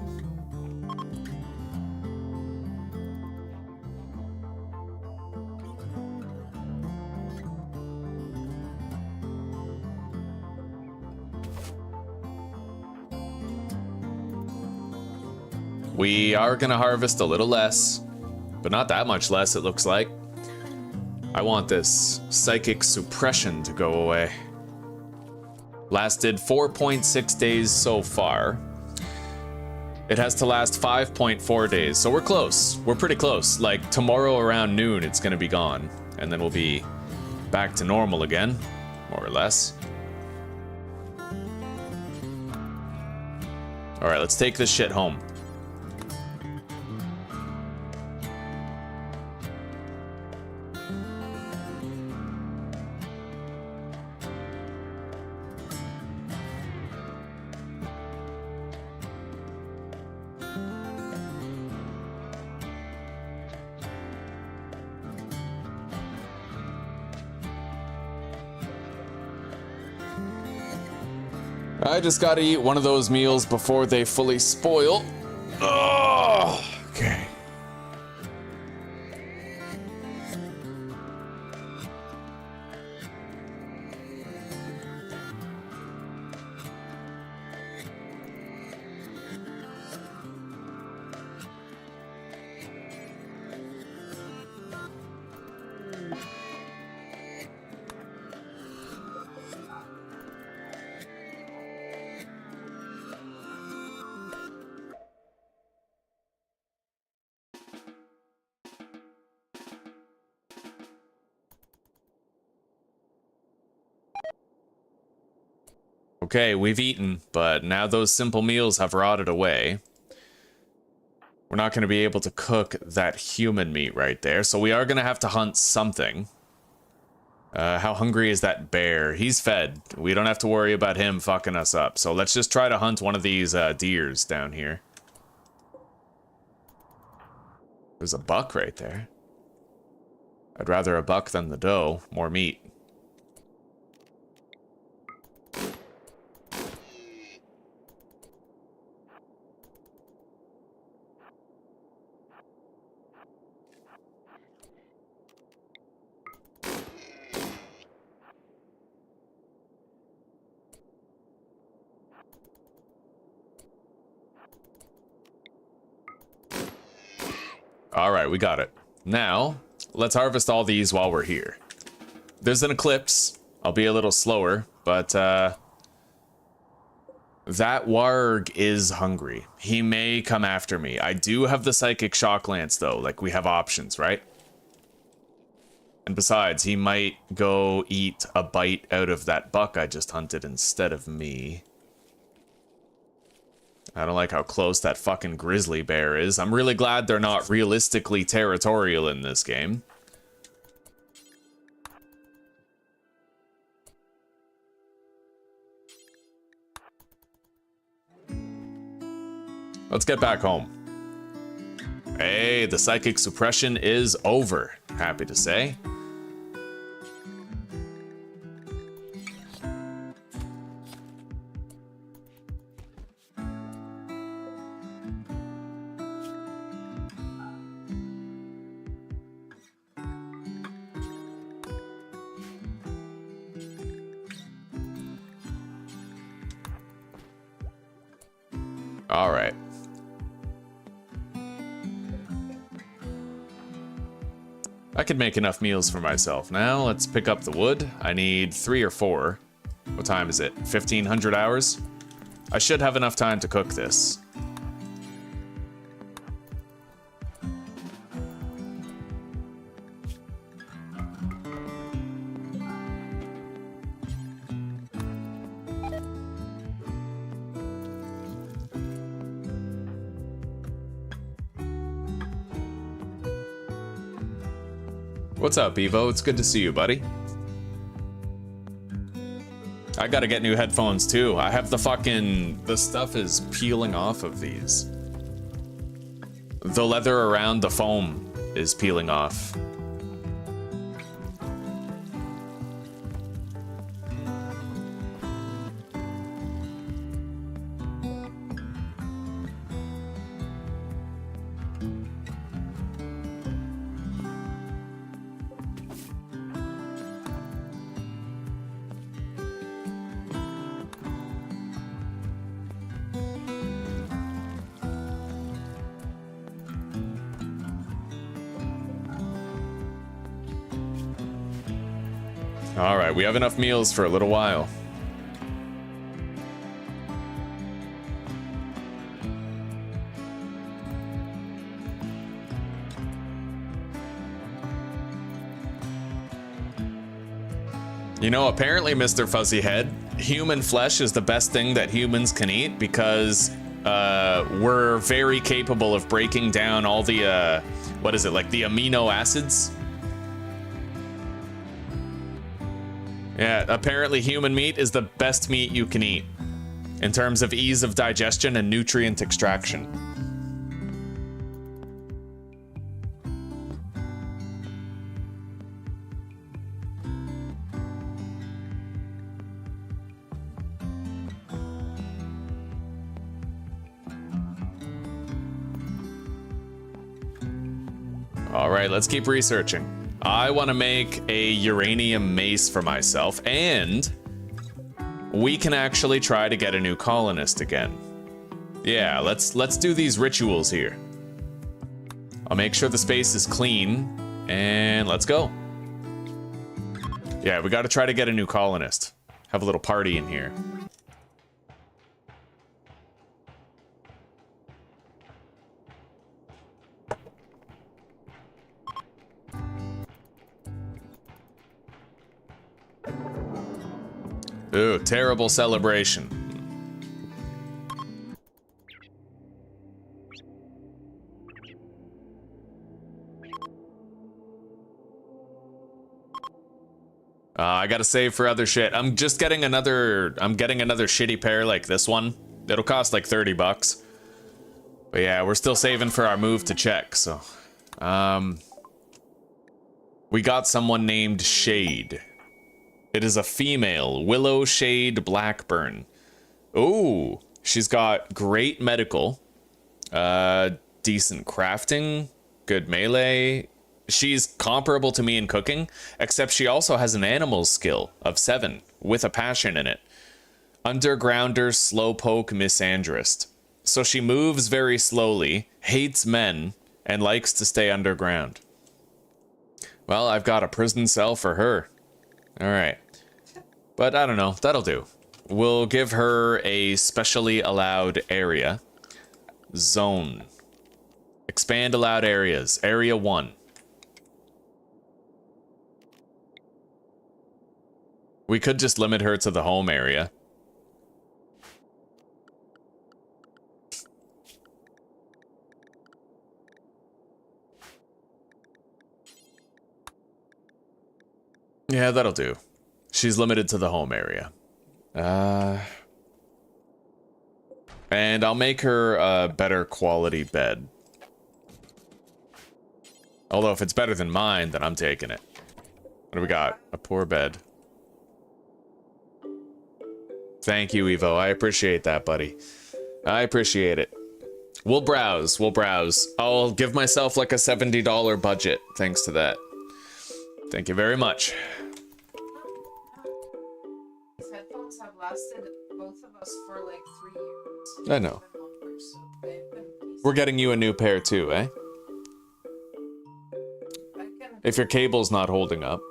[SPEAKER 1] We are gonna harvest a little less, but not that much less, it looks like. I want this psychic suppression to go away. Lasted 4.6 days so far. It has to last 5.4 days, so we're close. We're pretty close. Like, tomorrow around noon, it's gonna be gone. And then we'll be back to normal again, more or less. All right, let's take this shit home. I just gotta eat one of those meals before they fully spoil. Oh, okay. Okay, we've eaten, but now those simple meals have rotted away. We're not going to be able to cook that human meat right there, so we are going to have to hunt something. How hungry is that bear? He's fed. We don't have to worry about him fucking us up, so let's just try to hunt one of these deers down here. There's a buck right there. I'd rather a buck than the doe. More meat. All right, we got it. Now, let's harvest all these while we're here. There's an eclipse. I'll be a little slower, but that warg is hungry. He may come after me. I do have the psychic shock lance, though. Like, we have options, right? And besides, he might go eat a bite out of that buck I just hunted instead of me. I don't like how close that fucking grizzly bear is. I'm really glad they're not realistically territorial in this game. Let's get back home. Hey, the psychic suppression is over. Happy to say. All right. I could make enough meals for myself. Now let's pick up the wood. I need 3 or 4. What time is it? 1500 hours? I should have enough time to cook this. What's up, Evo? It's good to see you, buddy. I gotta get new headphones too. I have the stuff is peeling off of these. The leather around the foam is peeling off. All right, we have enough meals for a little while. You know, apparently, Mr. Fuzzyhead, human flesh is the best thing that humans can eat because we're very capable of breaking down all the, what is it, like the amino acids? Yeah, apparently human meat is the best meat you can eat in terms of ease of digestion and nutrient extraction. All right, let's keep researching. I want to make a uranium mace for myself, and we can actually try to get a new colonist again. Yeah, let's do these rituals here. I'll make sure the space is clean, and let's go. Yeah, we got to try to get a new colonist. Have a little party in here. Ooh, terrible celebration. I gotta save for other shit. I'm getting another shitty pair like this one. It'll cost like 30 bucks. But yeah, we're still saving for our move to check, so. We got someone named Shade. It is a female, Willow Shade Blackburn. Ooh, she's got great medical, decent crafting, good melee. She's comparable to me in cooking, except she also has an animal skill of 7 with a passion in it. Undergrounder, slowpoke, misandrist. So she moves very slowly, hates men, and likes to stay underground. Well, I've got a prison cell for her. All right. But I don't know, that'll do. We'll give her a specially allowed area. Zone. Expand allowed areas. Area 1. We could just limit her to the home area. Yeah, that'll do. She's limited to the home area. And I'll make her a better quality bed. Although if it's better than mine, then I'm taking it. What do we got? A poor bed. Thank you, Evo. I appreciate that, buddy. I appreciate it. We'll browse. We'll browse. I'll give myself like a $70 budget thanks to that. Thank you very much.
[SPEAKER 2] These headphones have lasted both of us for like 3 years.
[SPEAKER 1] I know. We're getting you a new pair too, eh?
[SPEAKER 2] I can.
[SPEAKER 1] If your cable's not holding up.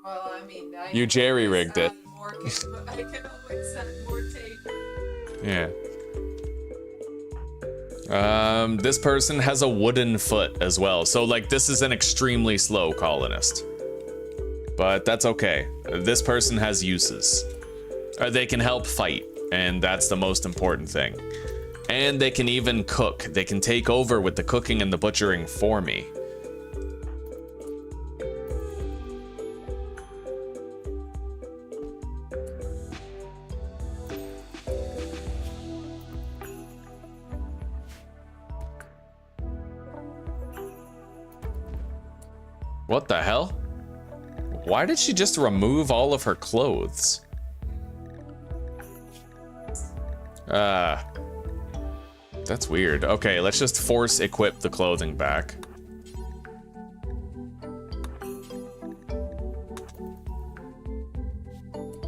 [SPEAKER 2] Well, I mean, I
[SPEAKER 1] You
[SPEAKER 2] can
[SPEAKER 1] jerry-rigged
[SPEAKER 2] always
[SPEAKER 1] it.
[SPEAKER 2] add more I can always add more tape.
[SPEAKER 1] Yeah. This person has a wooden foot as well. So, like, this is an extremely slow colonist. But that's okay. This person has uses. They can help fight, and that's the most important thing. And they can even cook. They can take over with the cooking and the butchering for me. What the hell? Why did she just remove all of her clothes? That's weird. Okay, let's just force equip the clothing back.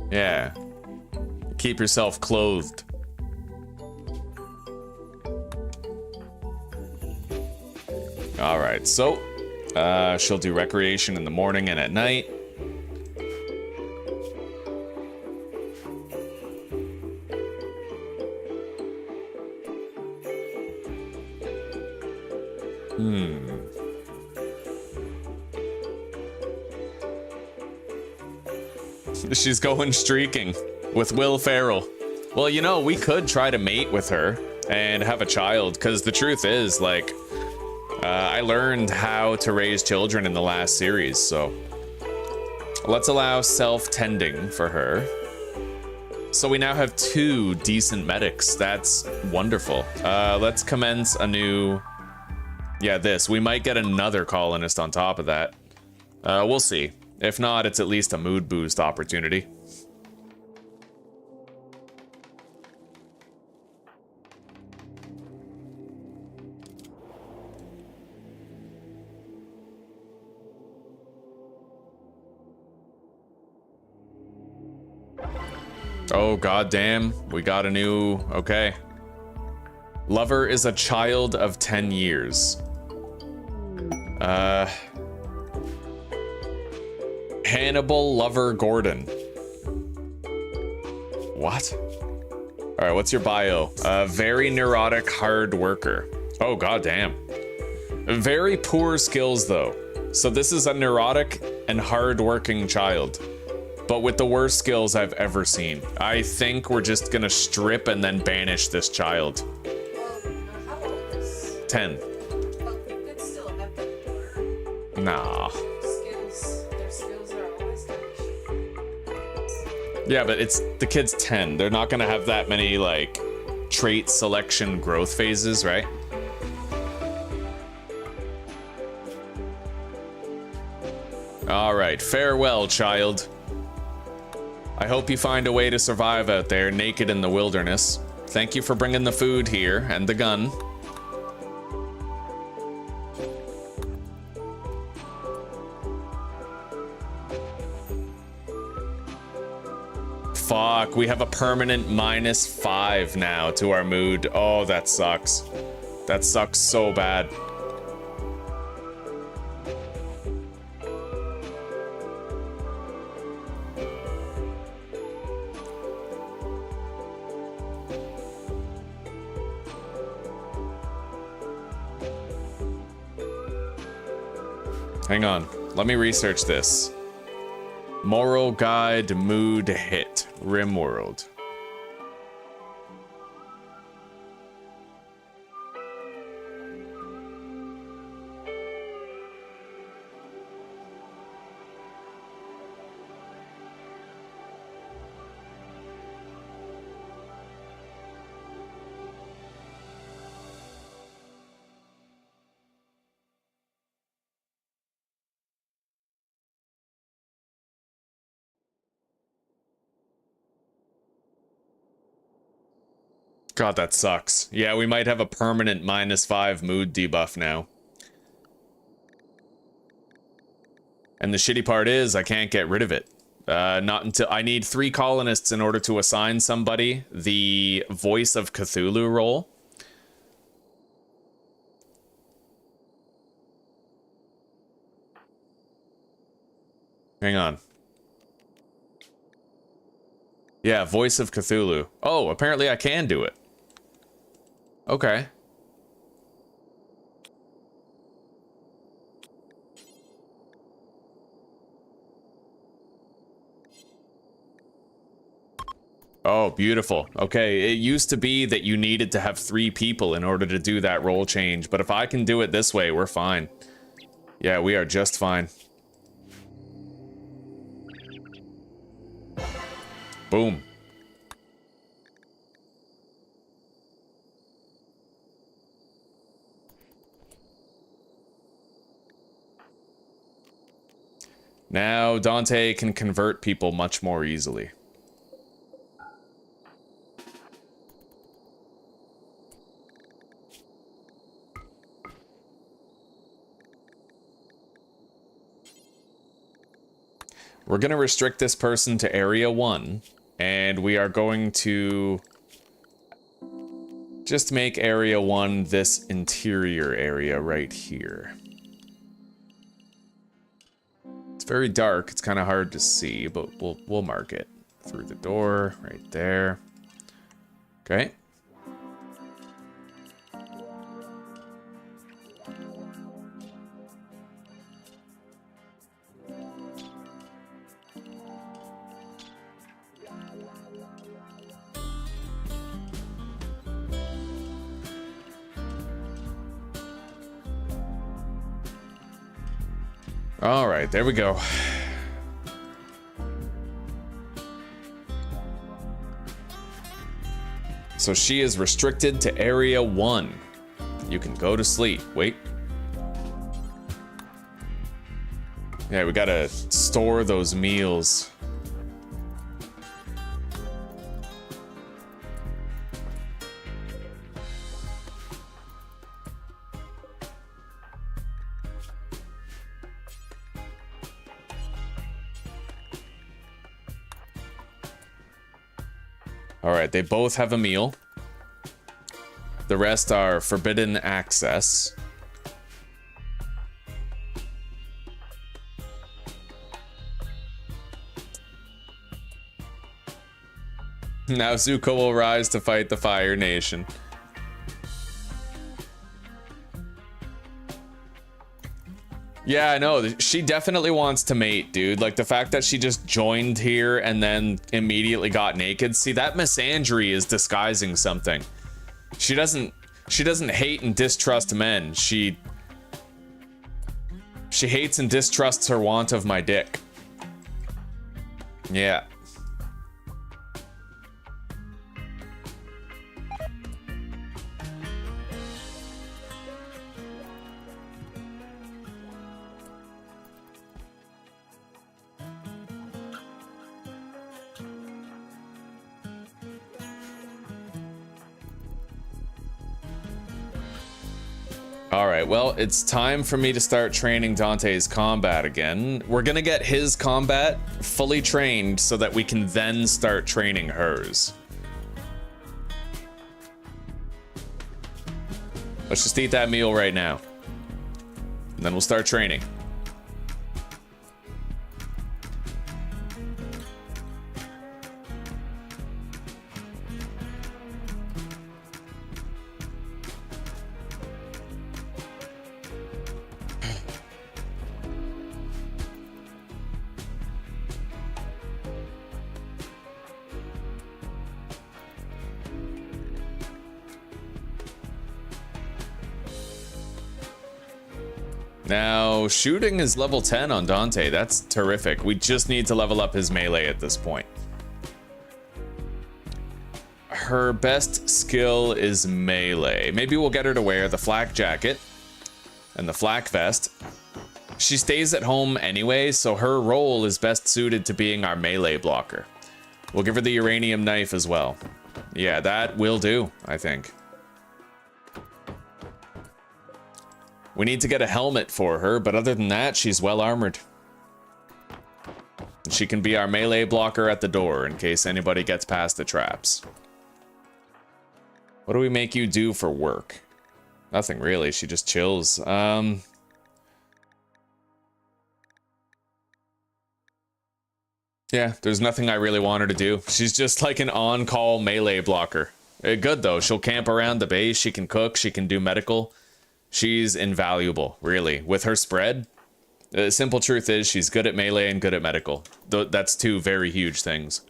[SPEAKER 1] Yeah. Keep yourself clothed. Alright, so she'll do recreation in the morning and at night. She's going streaking with Will Ferrell. Well, you know, we could try to mate with her and have a child, because the truth is, like, I learned how to raise children in the last series, so let's allow self-tending for her. So we now have 2 decent medics. That's wonderful. Let's commence a new... Yeah, this. We might get another colonist on top of that. We'll see. If not, it's at least a mood boost opportunity. Oh, goddamn. We got a new... Okay. Lover is a child of 10 years. Hannibal Lover Gordon. What? Alright, what's your bio? Very neurotic hard worker. Oh, goddamn. Very poor skills, though. So this is a neurotic and hard-working child, but with the worst skills I've ever seen. I think we're just gonna strip and then banish this child.
[SPEAKER 2] Well, how old is...
[SPEAKER 1] 10.
[SPEAKER 2] Well, you could still have them learn.
[SPEAKER 1] Nah.
[SPEAKER 2] Their skills are always
[SPEAKER 1] Yeah, but it's the kid's 10. They're not gonna have that many, like, trait selection growth phases, right? Alright, farewell, child. I hope you find a way to survive out there, naked in the wilderness. Thank you for bringing the food here, and the gun. Fuck, we have a permanent -5 now to our mood. Oh, that sucks. That sucks so bad. Hang on, let me research this. Moral Guide Mood Hit, Rimworld. God, that sucks. Yeah, we might have a permanent -5 mood debuff now. And the shitty part is, I can't get rid of it. Not until... I need 3 colonists in order to assign somebody the Voice of Cthulhu role. Hang on. Yeah, Voice of Cthulhu. Oh, apparently I can do it. Okay. Oh, beautiful. Okay, it used to be that you needed to have 3 people in order to do that role change, but if I can do it this way, we're fine. Yeah, we are just fine. Boom. Now Dante can convert people much more easily. We're going to restrict this person to Area 1, and we are going to just make Area 1 this interior area right here. It's very dark, it's kind of hard to see, but we'll mark it. Through the door, right there. Okay. All right, there we go. So she is restricted to Area 1. You can go to sleep. Wait. Yeah, we gotta store those meals. All right, they both have a meal. The rest are forbidden access. Now Zuko will rise to fight the Fire Nation. Yeah, I know. She definitely wants to mate, dude. Like, the fact that she just joined here and then immediately got naked. See, that misandry is disguising something. She doesn't hate and distrust men. She hates and distrusts her want of my dick. Yeah. Alright, well, it's time for me to start training Dante's combat again. We're gonna get his combat fully trained so that we can then start training hers. Let's just eat that meal right now. And then we'll start training. Now, shooting is level 10 on Dante. That's terrific. We just need to level up his melee at this point. Her best skill is melee. Maybe we'll get her to wear the flak jacket and the flak vest. She stays at home anyway, so her role is best suited to being our melee blocker. We'll give her the uranium knife as well. Yeah, that will do, I think. We need to get a helmet for her, but other than that, she's well armored. She can be our melee blocker at the door in case anybody gets past the traps. What do we make you do for work? Nothing really, she just chills. Yeah, there's nothing I really want her to do. She's just like an on-call melee blocker. Good though, she'll camp around the base, she can cook, she can do medical. She's invaluable, really. With her spread, the simple truth is she's good at melee and good at medical. That's two very huge things.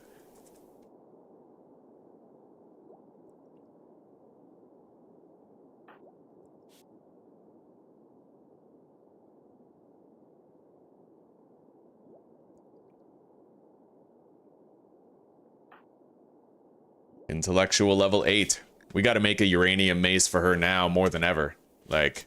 [SPEAKER 1] Intellectual level 8. We gotta make a uranium mace for her now more than ever. Like...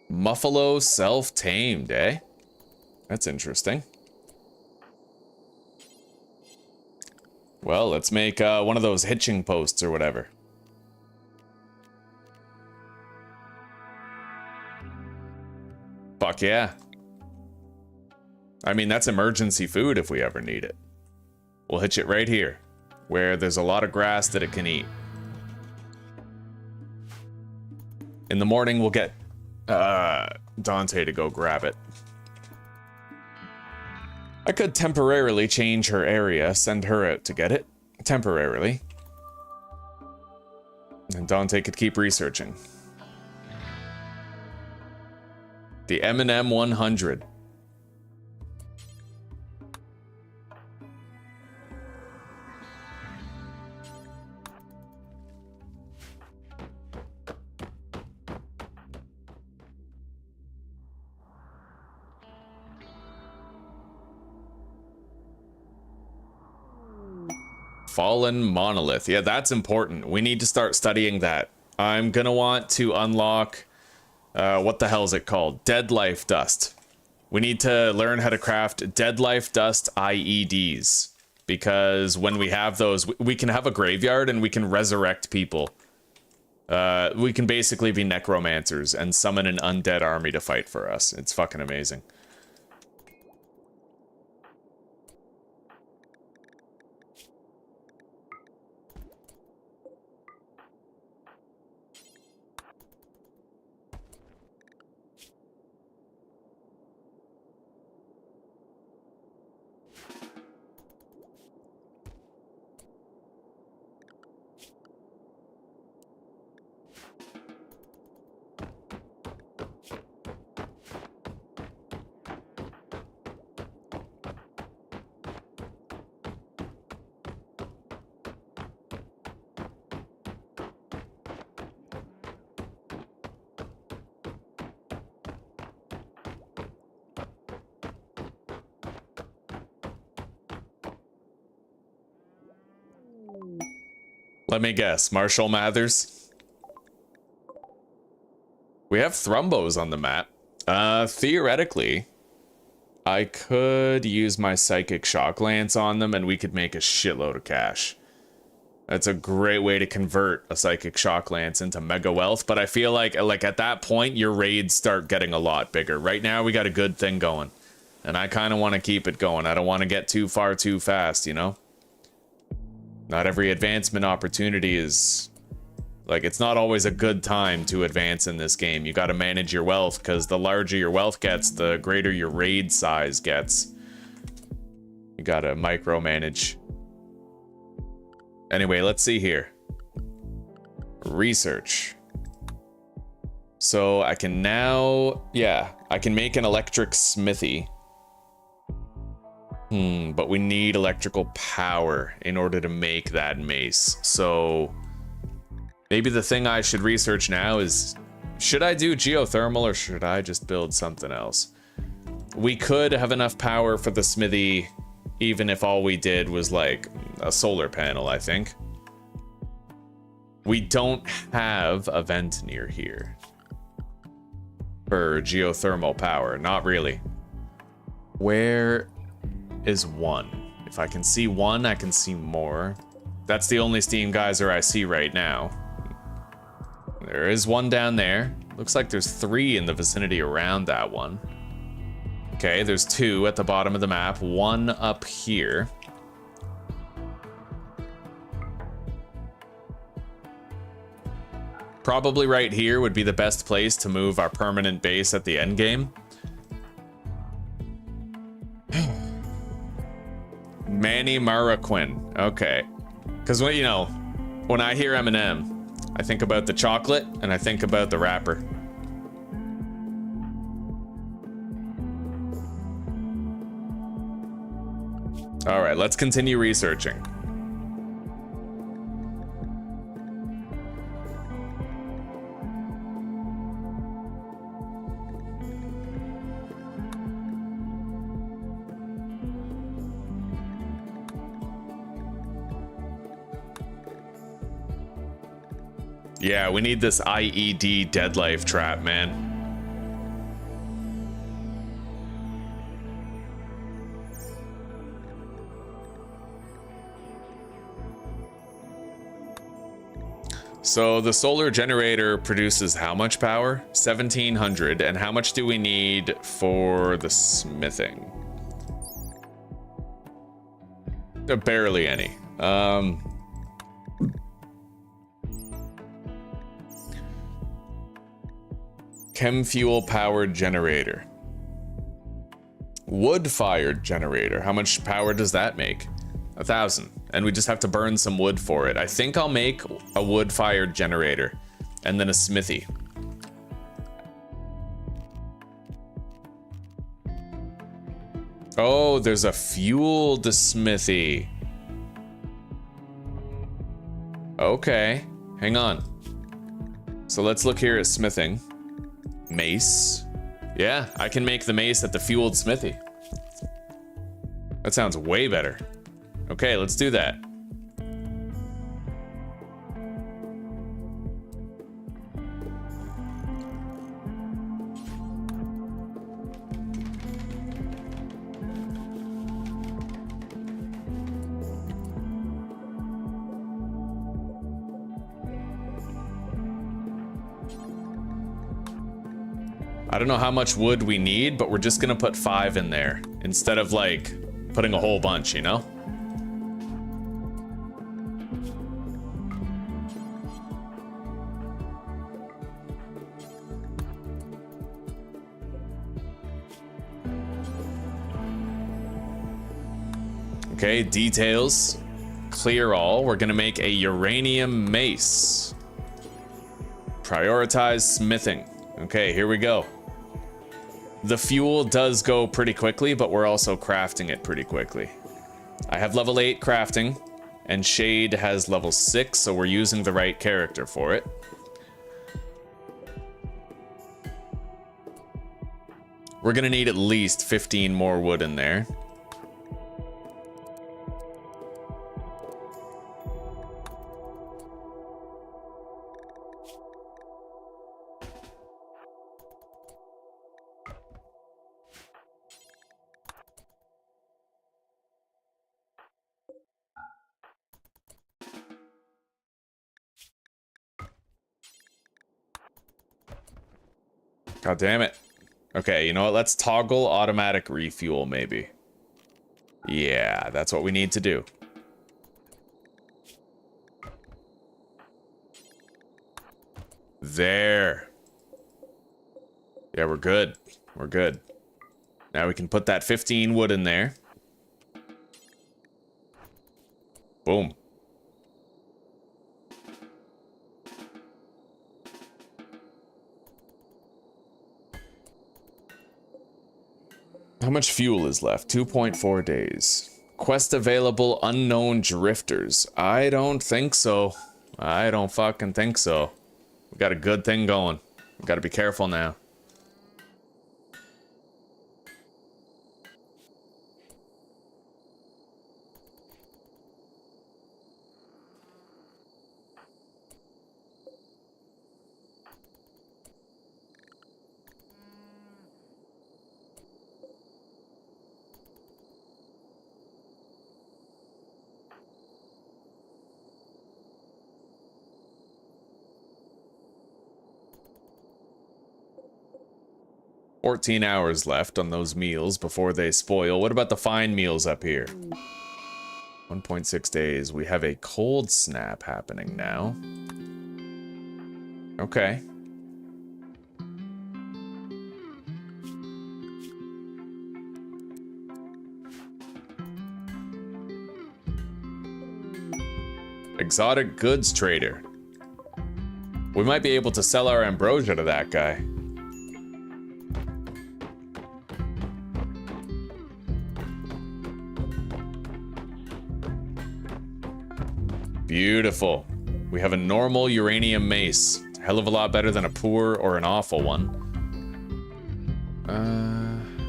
[SPEAKER 1] Muffalo self-tamed, eh? That's interesting. Well, let's make one of those hitching posts or whatever. Fuck yeah. I mean, that's emergency food if we ever need it. We'll hitch it right here, where there's a lot of grass that it can eat. In the morning, we'll get Dante to go grab it. I could temporarily change her area, send her out to get it. Temporarily. And Dante could keep researching. The M&M 100. Fallen monolith. Yeah, that's important. We need to start studying that. I'm gonna want to unlock what the hell is it called? Dead life dust. We need to learn how to craft dead life dust IEDs, because when we have those, we can have a graveyard and we can resurrect people. We can basically be necromancers and summon an undead army to fight for us. It's fucking amazing. Let me guess, Marshall Mathers? We have Thrumbos on the map. Theoretically, I could use my Psychic Shock Lance on them and we could make a shitload of cash. That's a great way to convert a Psychic Shock Lance into mega wealth, but I feel like at that point, your raids start getting a lot bigger. Right now, we got a good thing going, and I kind of want to keep it going. I don't want to get too far too fast, you know? Not every advancement opportunity is... like, it's not always a good time to advance in this game. You gotta manage your wealth, because the larger your wealth gets, the greater your raid size gets. You gotta micromanage. Anyway, let's see here. Research. So I can now... yeah, I can make an electric smithy. But we need electrical power in order to make that mace. So maybe the thing I should research now is, should I do geothermal or should I just build something else? We could have enough power for the smithy even if all we did was like a solar panel, I think. We don't have a vent near here for geothermal power, not really. Where is one? If I can see one, I can see more. That's the only steam geyser I see right now. There is one down there. Looks like there's 3 in the vicinity around that one. Okay, there's 2 at the bottom of the map, 1 up here. Probably right here would be the best place to move our permanent base at the end game. Manny Marroquin. Okay. Because, you know, when I hear Eminem, I think about the chocolate and I think about the rapper. All right, let's continue researching. Yeah, we need this IED dead life trap, man. So the solar generator produces how much power? 1700. And how much do we need for the smithing? Barely any. Chem fuel powered generator. Wood fired generator. How much power does that make? 1,000. And we just have to burn some wood for it. I think I'll make a wood fired generator and then a smithy. Oh, there's a fueled smithy. Okay, hang on. So let's look here at smithing. Mace. Yeah, I can make the mace at the fueled smithy. That sounds way better. Okay, let's do that. I don't know how much wood we need, but we're just gonna put 5 in there instead of like putting a whole bunch, you know? Okay, details. Clear all. We're gonna make a uranium mace. Prioritize smithing. Okay, here we go. The fuel does go pretty quickly, but we're also crafting it pretty quickly. I have level 8 crafting, and Shade has level 6, so we're using the right character for it. We're gonna need at least 15 more wood in there. God damn it. Okay, you know what? Let's toggle automatic refuel, maybe. Yeah, that's what we need to do. There. Yeah, we're good. We're good. Now we can put that 15 wood in there. Boom. How much fuel is left? 2.4 days. Quest available, unknown drifters. I don't think so. I don't fucking think so. We got a good thing going. We gotta be careful now. 14 hours left on those meals before they spoil. What about the fine meals up here? 1.6 days. We have a cold snap happening now. Okay. Exotic goods trader. We might be able to sell our ambrosia to that guy. Beautiful. We have a normal uranium mace. Hell of a lot better than a poor or an awful one.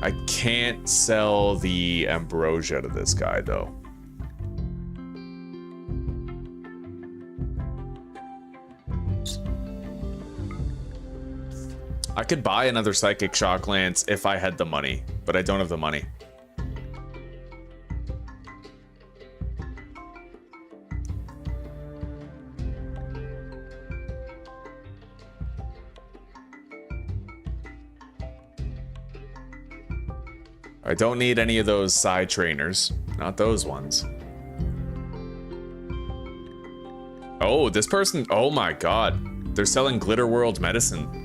[SPEAKER 1] I can't sell the ambrosia to this guy though. I could buy another psychic shock lance if I had the money, but I don't have the money. I don't need any of those side trainers, not those ones. Oh, this person, oh my god. They're selling Glitter World medicine.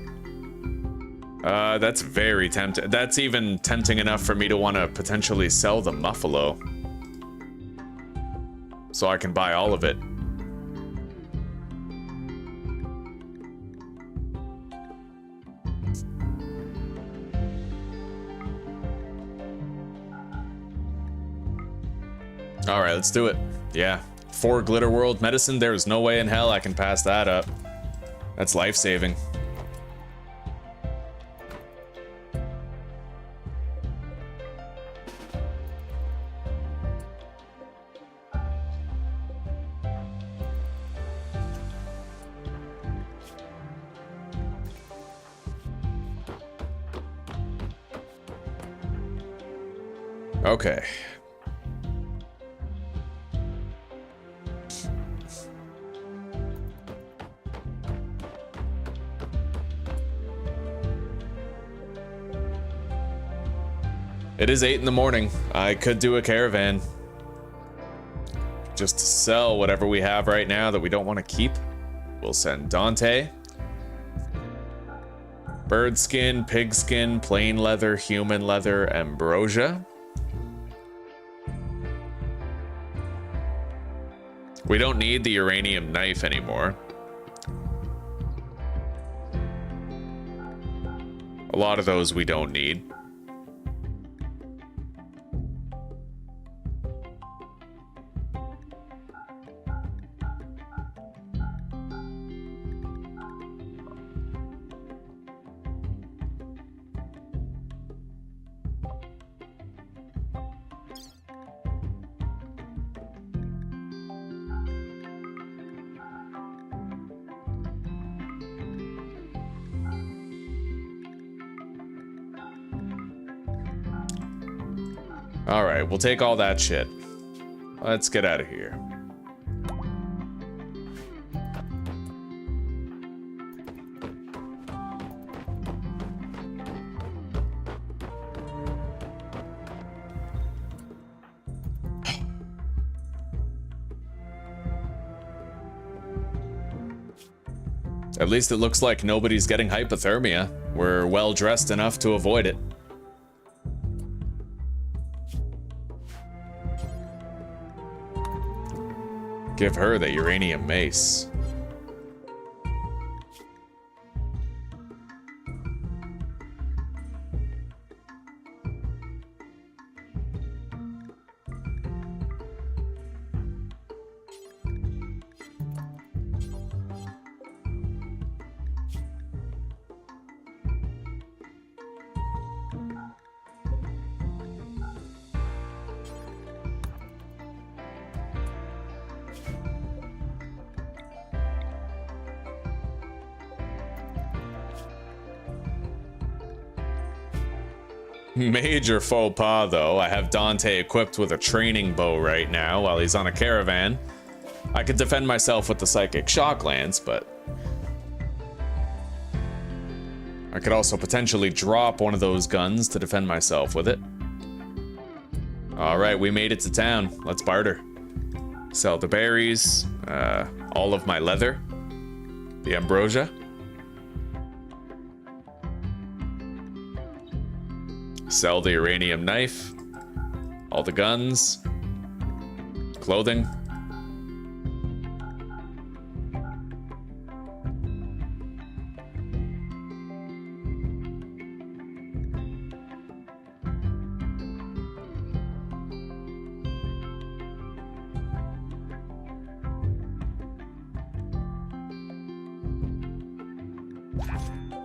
[SPEAKER 1] That's very tempting. That's even tempting enough for me to want to potentially sell the Muffalo. So I can buy all of it. Alright, let's do it. Yeah. 4 Glitter World medicine, there's no way in hell I can pass that up. That's life-saving. Okay. It is 8 in the morning. I could do a caravan. Just to sell whatever we have right now that we don't want to keep. We'll send Dante. Bird skin, pig skin, plain leather, human leather, ambrosia. We don't need the uranium knife anymore. A lot of those we don't need. All right, we'll take all that shit. Let's get out of here. At least it looks like nobody's getting hypothermia. We're well dressed enough to avoid it. Give her the uranium mace. Major faux pas, though. I have Dante equipped with a training bow right now while he's on a caravan. I could defend myself with the psychic shock lance, but I could also potentially drop one of those guns to defend myself with it. Alright, we made it to town. Let's barter. Sell the berries, all of my leather, the ambrosia. Sell the uranium knife, all the guns, clothing.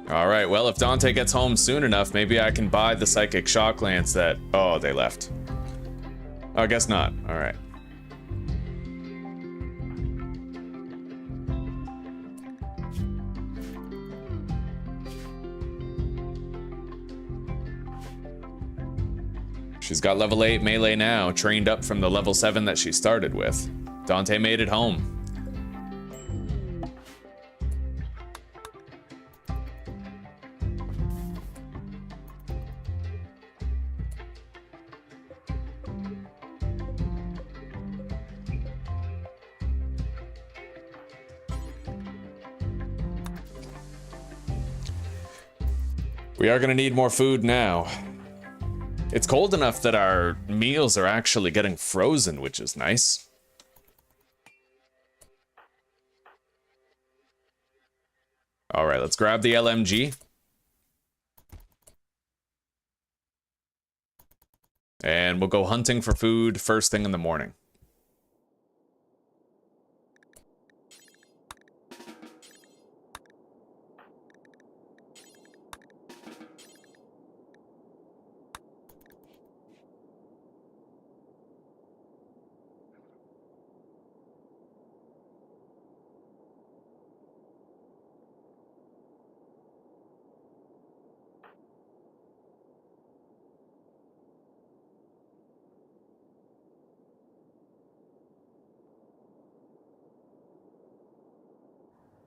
[SPEAKER 1] Alright, well, if Dante gets home soon enough, maybe I can buy the psychic shock lance that... Oh, they left. Oh, I guess not. Alright. She's got level 8 melee now, trained up from the level 7 that she started with. Dante made it home. We are gonna need more food now. It's cold enough that our meals are actually getting frozen, which is nice. Alright, let's grab the LMG. And we'll go hunting for food first thing in the morning.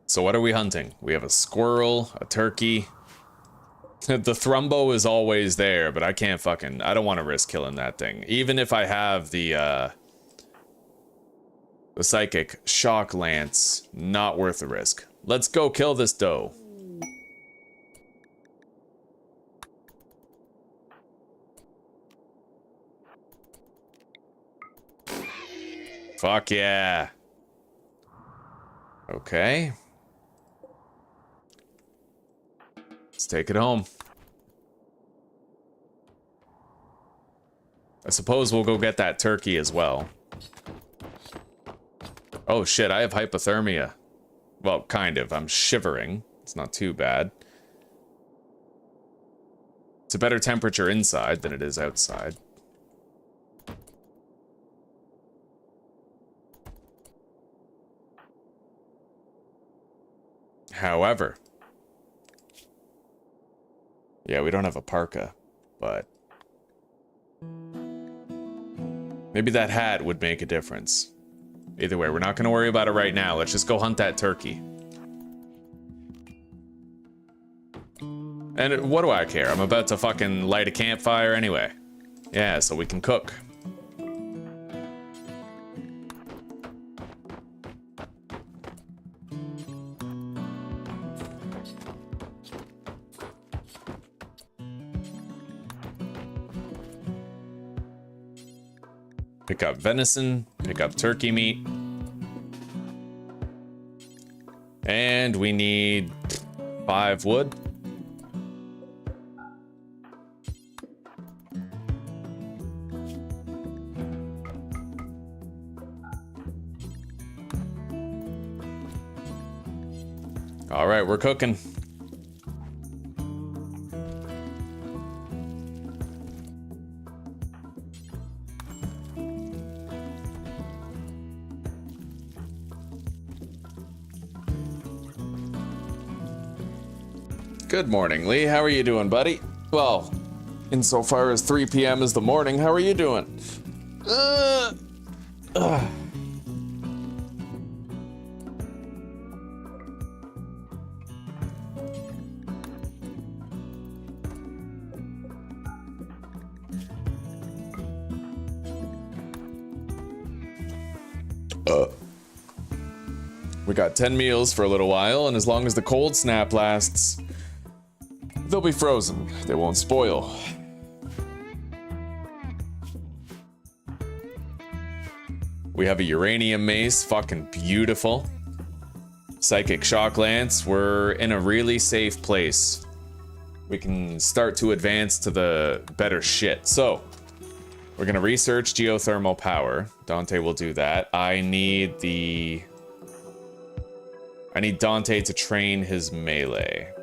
[SPEAKER 1] So what are we hunting? We have a squirrel, a turkey. The thrumbo is always there, but I can't fucking... I don't want to risk killing that thing. Even if I have the psychic shock lance, not worth the risk. Let's go kill this doe. Fuck yeah. Okay. Let's take it home. I suppose we'll go get that turkey as well. Oh shit, I have hypothermia. Well, kind of. I'm shivering. It's not too bad. It's a better temperature inside than it is outside. However... Yeah, we don't have a parka, but... maybe that hat would make a difference. Either way, we're not gonna worry about it right now. Let's just go hunt that turkey. And what do I care? I'm about to fucking light a campfire anyway. Yeah, so we can cook. Pick up venison, pick up turkey meat. And we need 5 wood. All right, we're cooking. Good morning, Lee. How are you doing, buddy? Well, insofar as 3 p.m. is the morning, how are you doing? We got 10 meals for a little while, and as long as the cold snap lasts, they'll be frozen. They won't spoil. We have a uranium mace, fucking beautiful. Psychic shock lance, we're in a really safe place. We can start to advance to the better shit. So, we're gonna research geothermal power. Dante will do that. I need Dante to train his melee.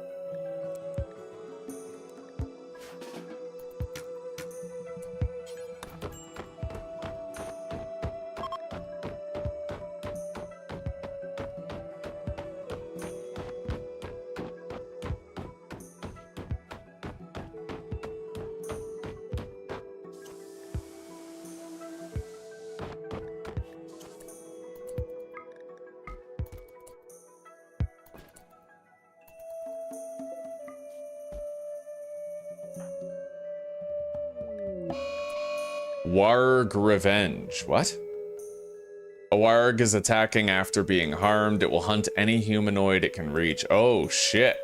[SPEAKER 1] Warg Revenge. What? A warg is attacking after being harmed. It will hunt any humanoid it can reach. Oh, shit.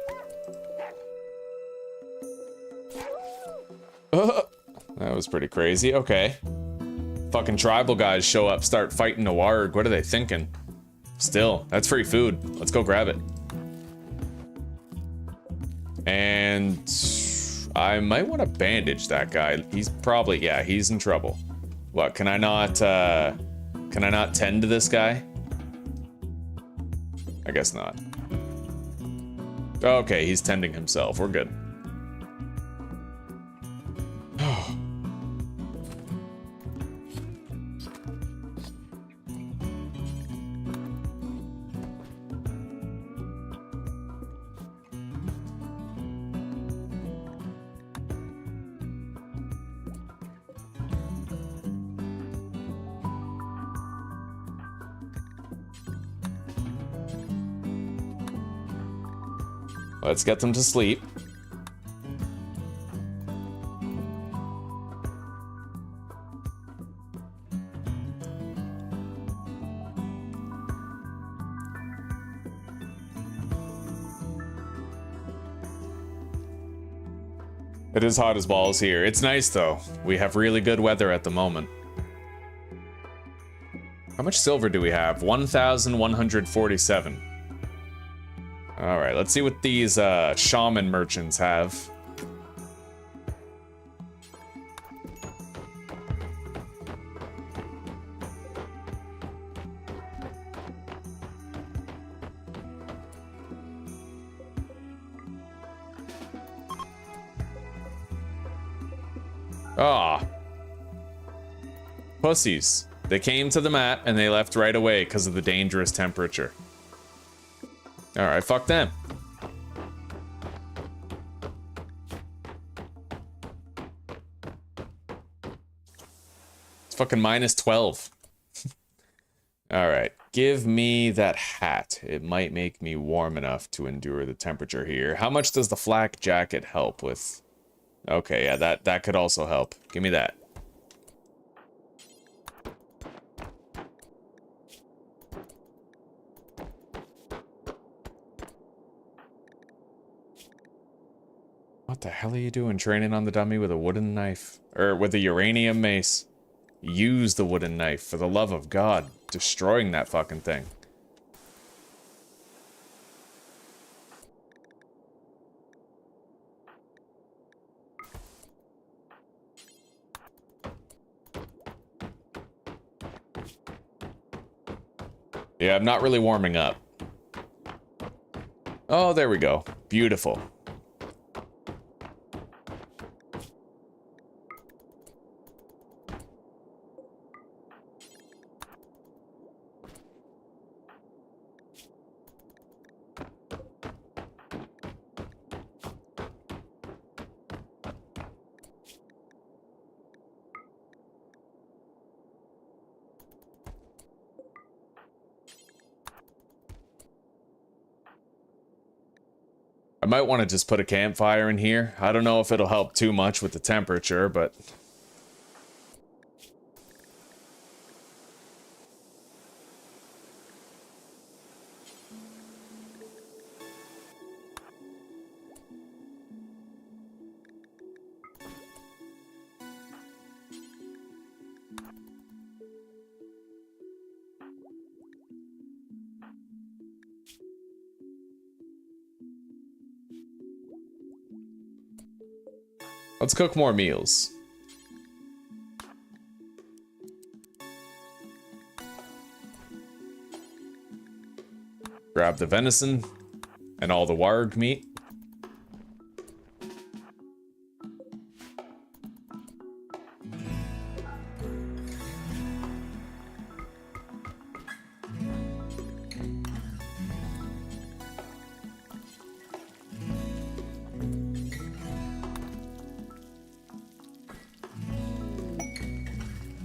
[SPEAKER 1] That was pretty crazy. Okay. Fucking tribal guys show up, start fighting a warg. What are they thinking? Still, that's free food. Let's go grab it. And I might want to bandage that guy. He's probably, yeah, he's in trouble. What, can I not tend to this guy? I guess not. Okay, he's tending himself. We're good. Let's get them to sleep. It is hot as balls here. It's nice though. We have really good weather at the moment. How much silver do we have? 1,147. All right, let's see what these shaman merchants have. Ah. Pussies. They came to the mat and they left right away because of the dangerous temperature. Alright, fuck them. It's fucking minus 12. Alright, give me that hat. It might make me warm enough to endure the temperature here. How much does the flak jacket help with? Okay, yeah, that could also help. Give me that. What the hell are you doing training on the dummy with a wooden knife? Or with a uranium mace? Use the wooden knife, for the love of God. Destroying that fucking thing. Yeah, I'm not really warming up. Oh, there we go. Beautiful. I might want to just put a campfire in here. I don't know if it'll help too much with the temperature, but... Let's cook more meals. Grab the venison and all the warg meat.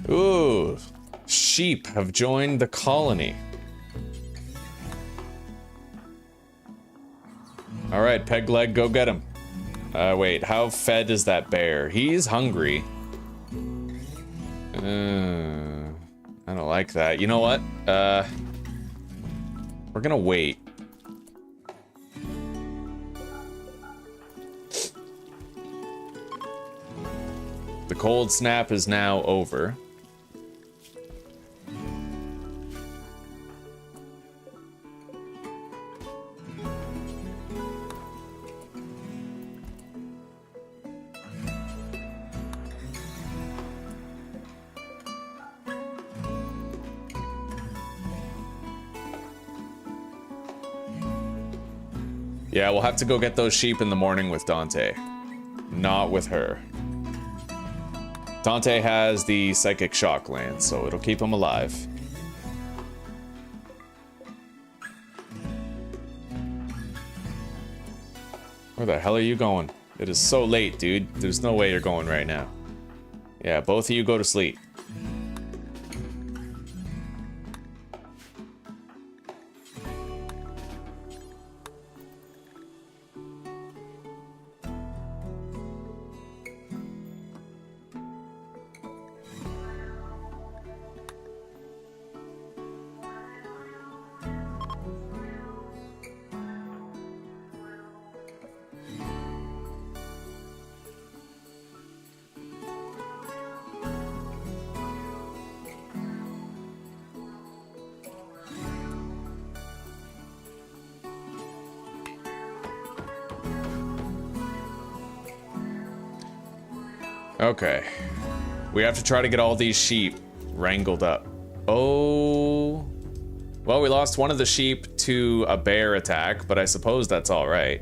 [SPEAKER 1] Ooh, sheep have joined the colony. All right, Pegleg, go get him. Wait, how fed is that bear? He's hungry. I don't like that. You know what? We're gonna wait. The cold snap is now over. Yeah, we'll have to go get those sheep in the morning with Dante. Not with her. Dante has the psychic shock lance, so it'll keep him alive. Where the hell are you going? It is so late, dude. There's no way you're going right now. Yeah, both of you go to sleep. Okay. We have to try to get all these sheep wrangled up. Oh. Well, we lost one of the sheep to a bear attack, but I suppose that's all right.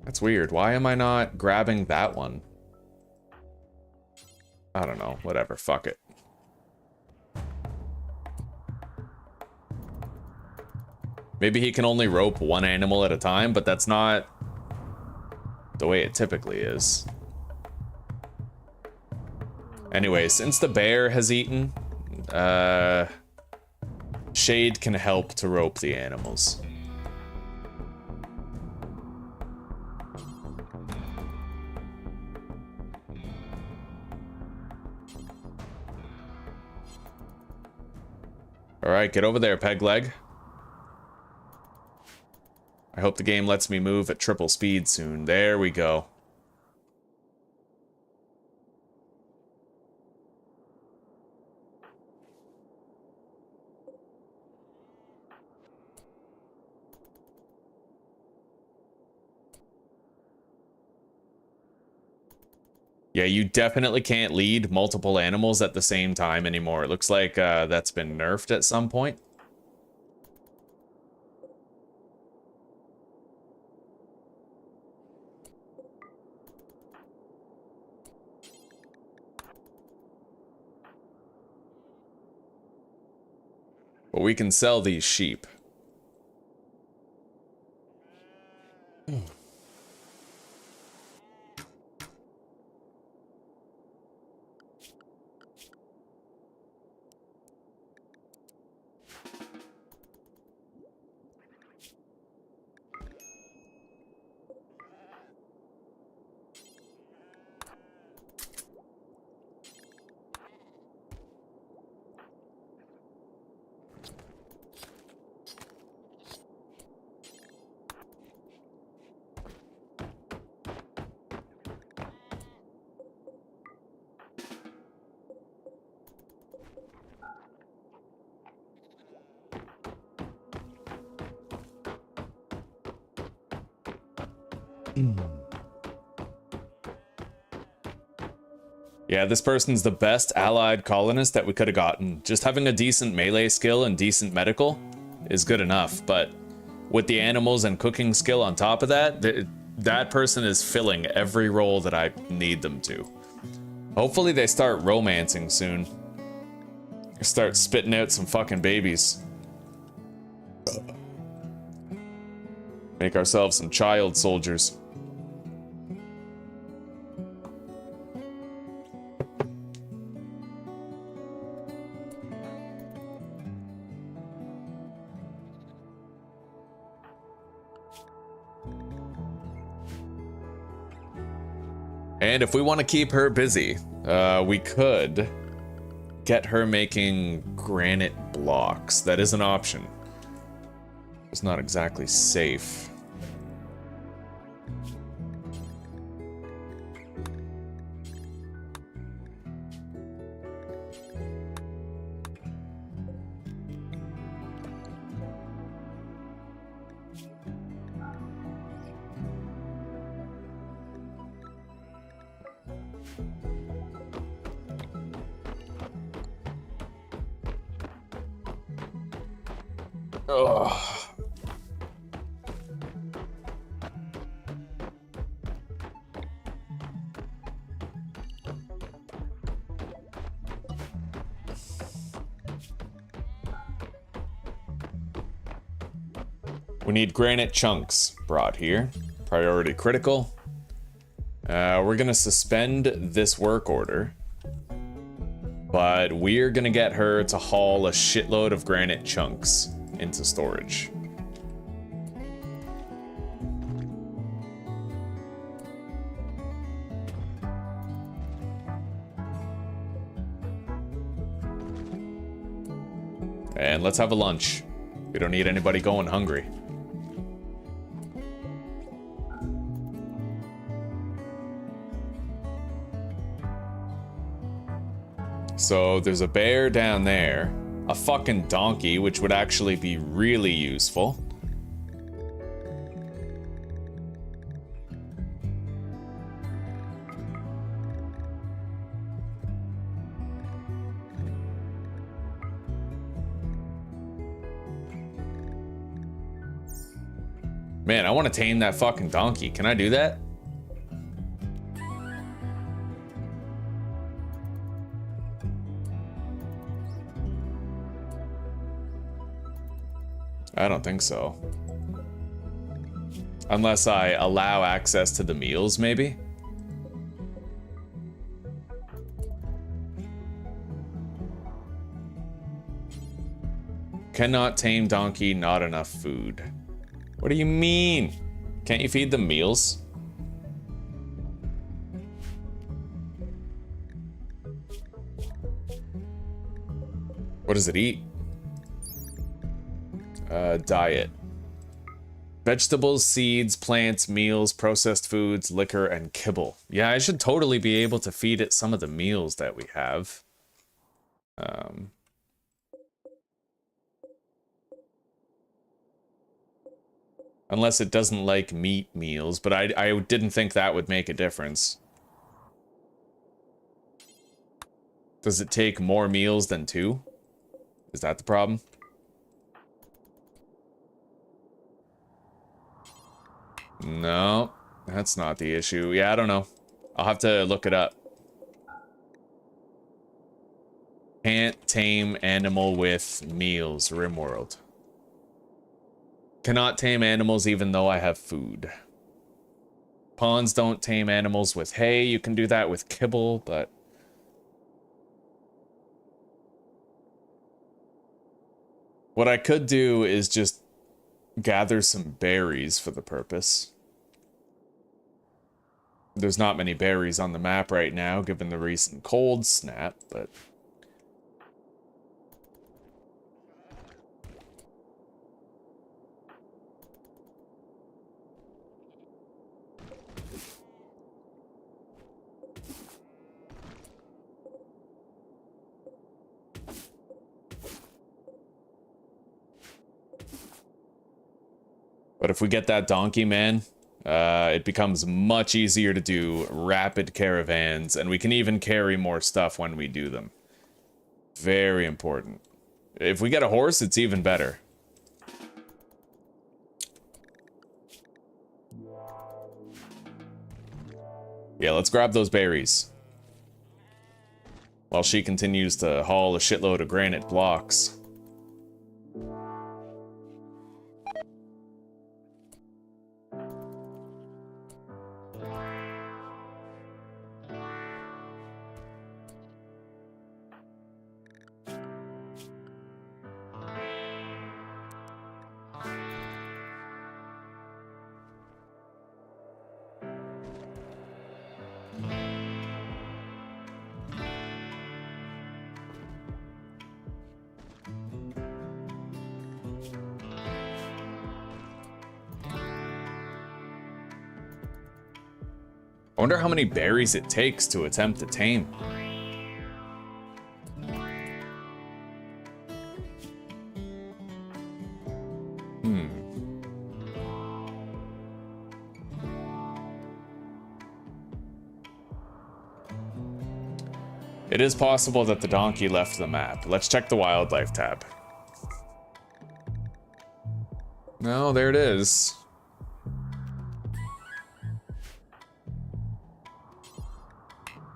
[SPEAKER 1] That's weird. Why am I not grabbing that one? I don't know. Whatever. Fuck it. Maybe he can only rope one animal at a time, but that's not the way it typically is. Anyway, since the bear has eaten, Shade can help to rope the animals. All right, get over there, Pegleg. I hope the game lets me move at triple speed soon. There we go. Yeah, you definitely can't lead multiple animals at the same time anymore. It looks like that's been nerfed at some point. But we can sell these sheep. Yeah, this person's the best allied colonist that we could have gotten. Just having a decent melee skill and decent medical is good enough, but with the animals and cooking skill on top of that, that person is filling every role that I need them to. Hopefully they start romancing soon. Start spitting out some fucking babies. Make ourselves some child soldiers. And if we want to keep her busy, we could get her making granite blocks. That is an option. It's not exactly safe. Ugh. We need granite chunks brought here. Priority critical. We're gonna suspend this work order, but we're gonna get her to haul a shitload of granite chunks into storage. And let's have a lunch. We don't need anybody going hungry. So there's a bear down there, a fucking donkey, which would actually be really useful. Man, I want to tame that fucking donkey. Can I do that? I don't think so. Unless I allow access to the meals, maybe? Cannot tame donkey, not enough food. What do you mean? Can't you feed them meals? What does it eat? Diet. Vegetables, seeds, plants, meals, processed foods, liquor, and kibble. Yeah, I should totally be able to feed it some of the meals that we have. Unless it doesn't like meat meals, but I didn't think that would make a difference. Does it take more meals than 2? Is that the problem? No, that's not the issue. Yeah, I don't know. I'll have to look it up. Can't tame animal with meals, Rimworld. Cannot tame animals even though I have food. Pawns don't tame animals with hay. You can do that with kibble, but... what I could do is just gather some berries for the purpose. There's not many berries on the map right now, given the recent cold snap, but... but if we get that donkey, man, It becomes much easier to do rapid caravans, and we can even carry more stuff when we do them. Very important. If we get a horse, it's even better. Yeah, let's grab those berries. While she continues to haul a shitload of granite blocks. I wonder how many berries it takes to attempt to tame. It is possible that the donkey left the map. Let's check the wildlife tab. No, there it is.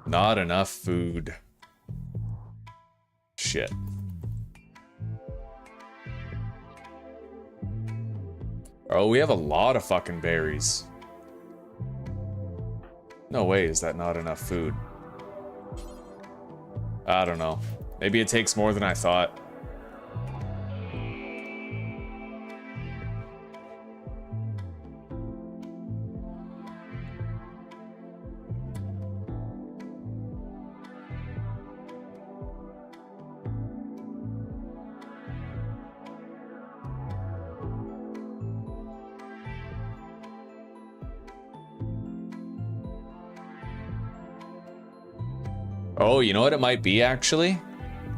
[SPEAKER 1] Not enough food. Shit. Oh, we have a lot of fucking berries. No way is that not enough food. I don't know. Maybe it takes more than I thought. Oh, you know what it might be, actually?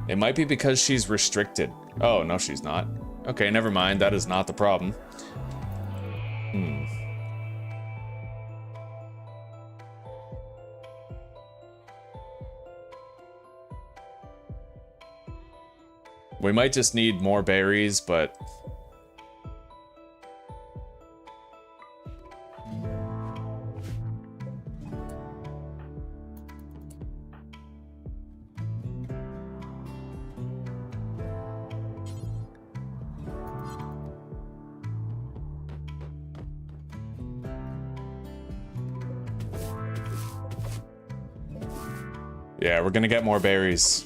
[SPEAKER 1] It might be because she's restricted. Oh, no, she's not. Okay, never mind. That is not the problem. We might just need more berries, but... yeah, we're gonna get more berries.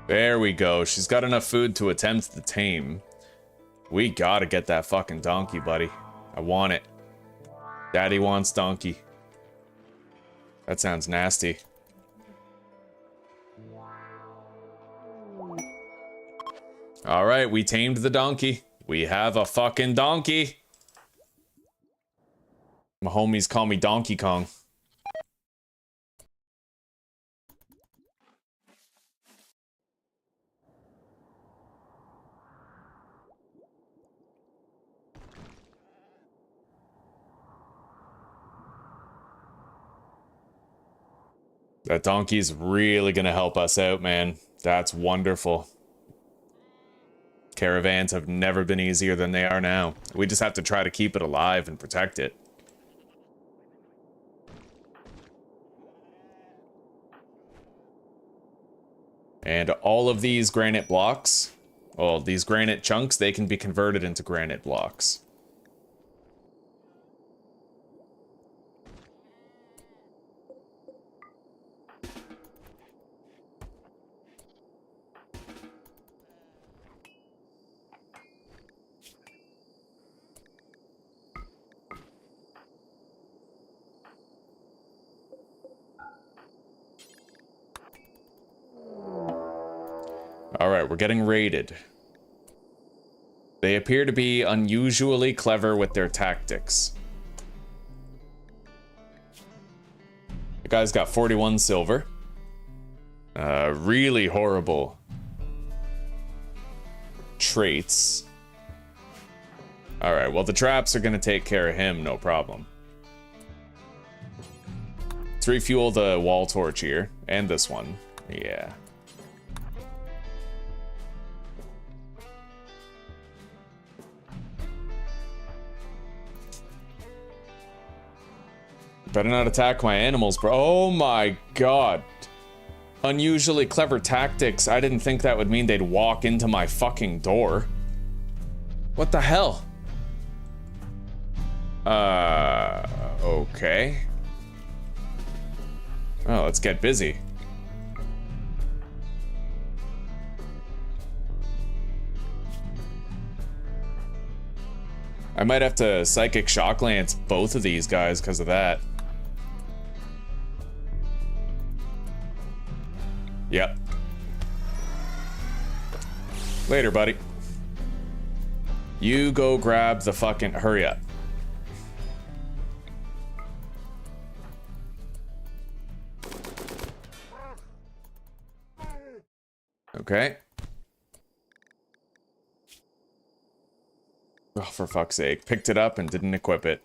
[SPEAKER 1] There we go. She's got enough food to attempt to tame. We gotta get that fucking donkey, buddy. I want it. Daddy wants donkey. That sounds nasty. Alright, we tamed the donkey. We have a fucking donkey. My homies call me Donkey Kong. That donkey's really gonna help us out, man. That's wonderful. Caravans have never been easier than they are now. We just have to try to keep it alive and protect it. And all of these granite blocks, well, these granite chunks, they can be converted into granite blocks. All right, we're getting raided. They appear to be unusually clever with their tactics. The guy's got 41 silver. Really horrible traits. All right, well, the traps are gonna take care of him, no problem. Let's refuel the wall torch here, and this one. Yeah. Better not attack my animals, bro. Oh my god. Unusually clever tactics. I didn't think that would mean they'd walk into my fucking door. What the hell? Okay. Oh, let's get busy. I might have to psychic shock lance both of these guys because of that. Yep. Later, buddy. You go grab the fucking... Hurry up. Okay. Oh, for fuck's sake. Picked it up and didn't equip it.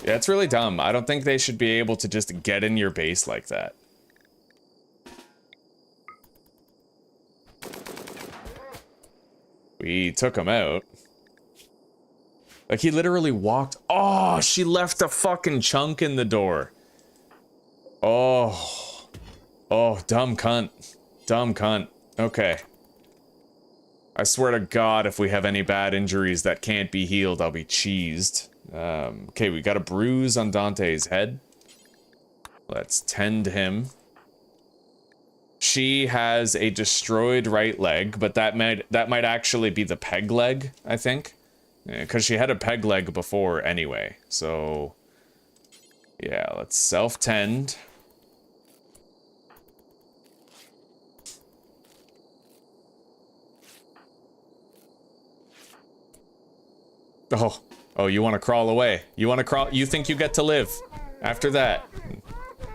[SPEAKER 1] Yeah, it's really dumb. I don't think they should be able to just get in your base like that. We took him out. Like, he literally walked... Oh, she left a fucking chunk in the door. Oh. Oh, dumb cunt. Dumb cunt. Okay. I swear to God, if we have any bad injuries that can't be healed, I'll be cheesed. Okay, we got a bruise on Dante's head. Let's tend him. She has a destroyed right leg, but that might actually be the peg leg, I think. Because she had a peg leg before anyway. So, yeah, let's self-tend. Oh, you want to crawl away. You want to crawl? You think you get to live after that?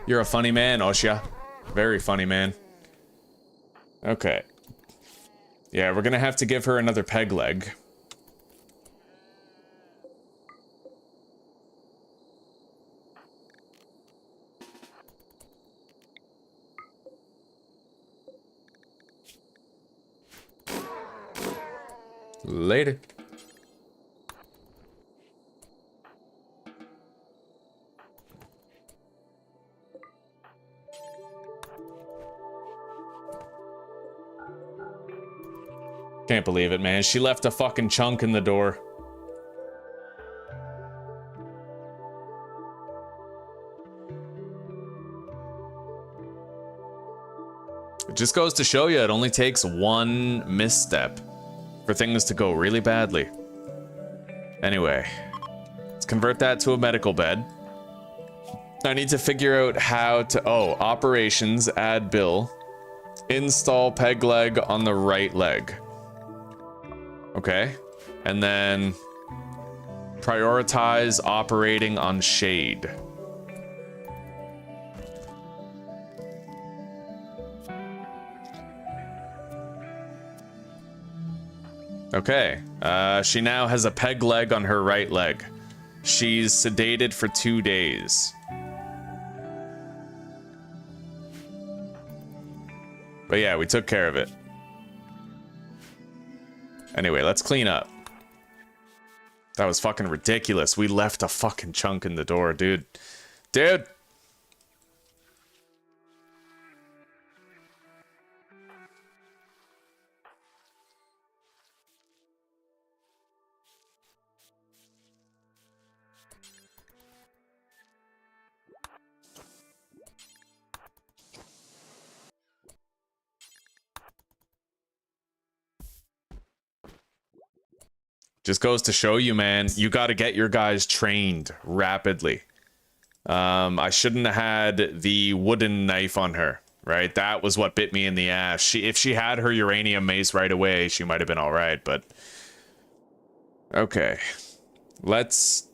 [SPEAKER 1] You're a funny man, Osha. Very funny man. Okay. Yeah, we're gonna have to give her another peg leg. Later. Can't believe it, man. She left a fucking chunk in the door. It just goes to show you it only takes one misstep for things to go really badly. Anyway, let's convert that to a medical bed. I need to figure out how to... Oh, operations, add bill. Install peg leg on the right leg. Okay, and then prioritize operating on shade. Okay, she now has a peg leg on her right leg. She's sedated for 2 days. But yeah, we took care of it. Anyway, let's clean up. That was fucking ridiculous. We left a fucking chunk in the door, dude. Dude! Just goes to show you, man, you got to get your guys trained rapidly. I shouldn't have had the wooden knife on her. right? That was what bit me in the ass. If she had her uranium mace right away, she might have been all right, but... Okay. Let's...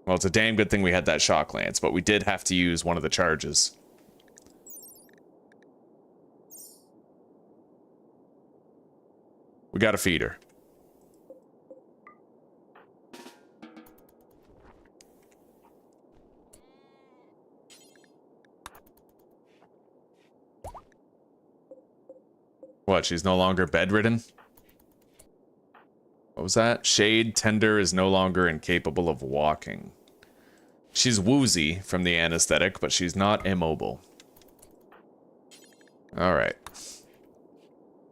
[SPEAKER 1] Well, it's a damn good thing we had that shock lance, but we did have to use one of the charges. We gotta feed her. What, she's no longer bedridden? What was that? Shade Tender is no longer incapable of walking. She's woozy from the anesthetic, but she's not immobile. Alright.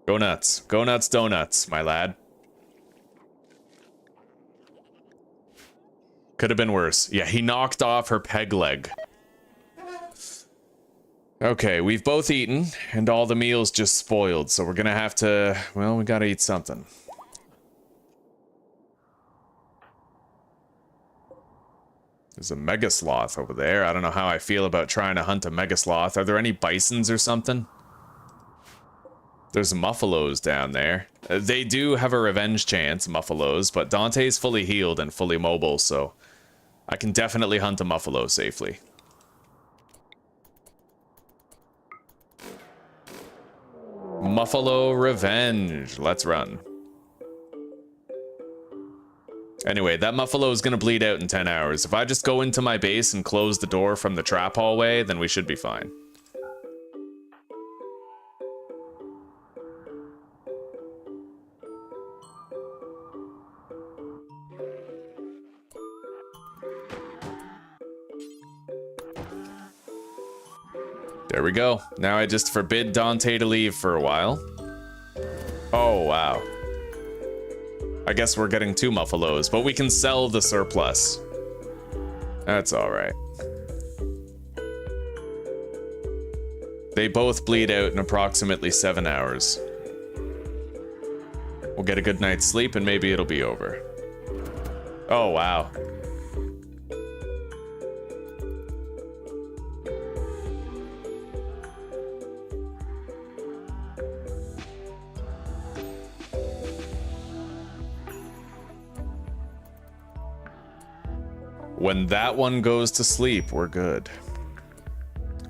[SPEAKER 1] Go nuts. Go nuts, donuts, my lad. Could have been worse. Yeah, he knocked off her peg leg. Okay, we've both eaten, and all the meals just spoiled, so we're gonna have to... Well, we gotta eat something. There's a mega sloth over there. I don't know how I feel about trying to hunt a mega sloth. Are there any bisons or something? There's muffalos down there. They do have a revenge chance, muffalos, but Dante's fully healed and fully mobile, so I can definitely hunt a muffalo safely. Muffalo revenge. Let's run. Anyway, that muffalo is going to bleed out in 10 hours. If I just go into my base and close the door from the trap hallway, then we should be fine. There we go. Now I just forbid Dante to leave for a while. Oh, wow. I guess we're getting 2 muffalos, but we can sell the surplus. That's alright. They both bleed out in approximately 7 hours. We'll get a good night's sleep and maybe it'll be over. Oh, wow. When that one goes to sleep, we're good.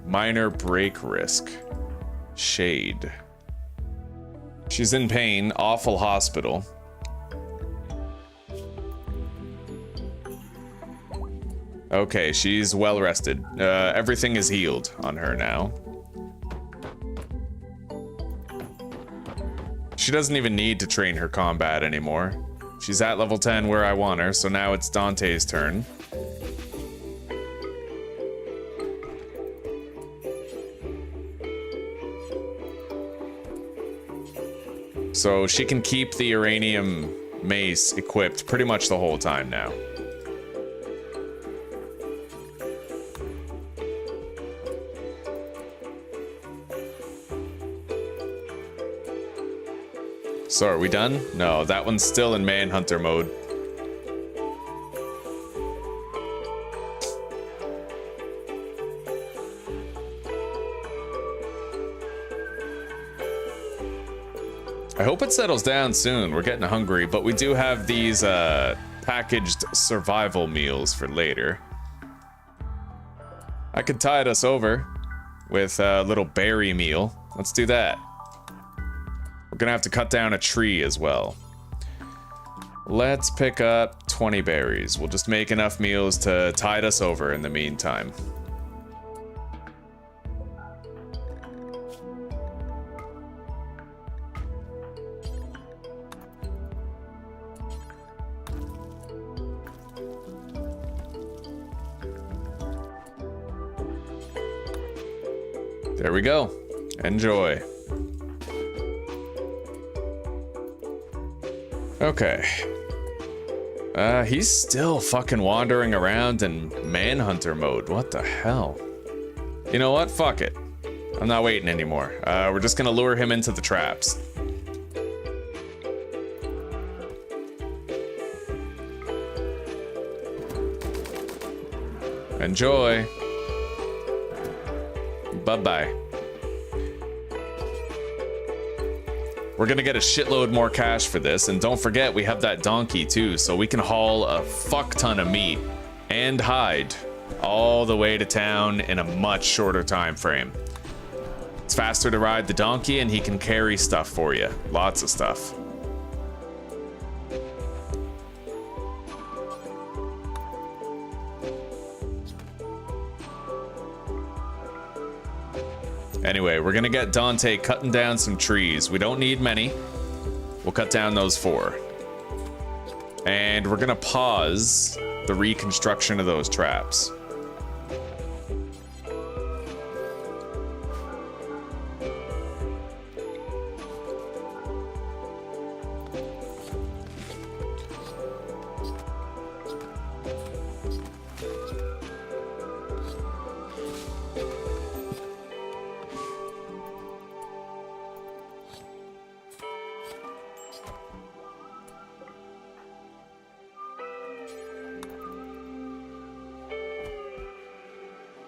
[SPEAKER 1] Minor break risk. Shade. She's in pain. Awful hospital. Okay, she's well rested. Everything is healed on her now. She doesn't even need to train her combat anymore. She's at level 10 where I want her, so now it's Dante's turn. So she can keep the uranium mace equipped pretty much the whole time now. So are we done? No, that one's still in Manhunter mode. I hope it settles down soon. We're getting hungry, but we do have these packaged survival meals for later. I could tide us over with a little berry meal. Let's do that. We're gonna have to cut down a tree as well. Let's pick up 20 berries. We'll just make enough meals to tide us over in the meantime. There we go. Enjoy. Okay. He's still fucking wandering around in Manhunter mode. What the hell? You know what? Fuck it. I'm not waiting anymore. We're just gonna lure him into the traps. Enjoy. Bye-bye. We're gonna get a shitload more cash for this, and don't forget we have that donkey too, so we can haul a fuck ton of meat and hide all the way to town in a much shorter time frame. It's faster to ride the donkey, and he can carry stuff for you. Lots of stuff. Anyway, we're gonna get Dante cutting down some trees. We don't need many. We'll cut down those 4. And we're gonna pause the reconstruction of those traps.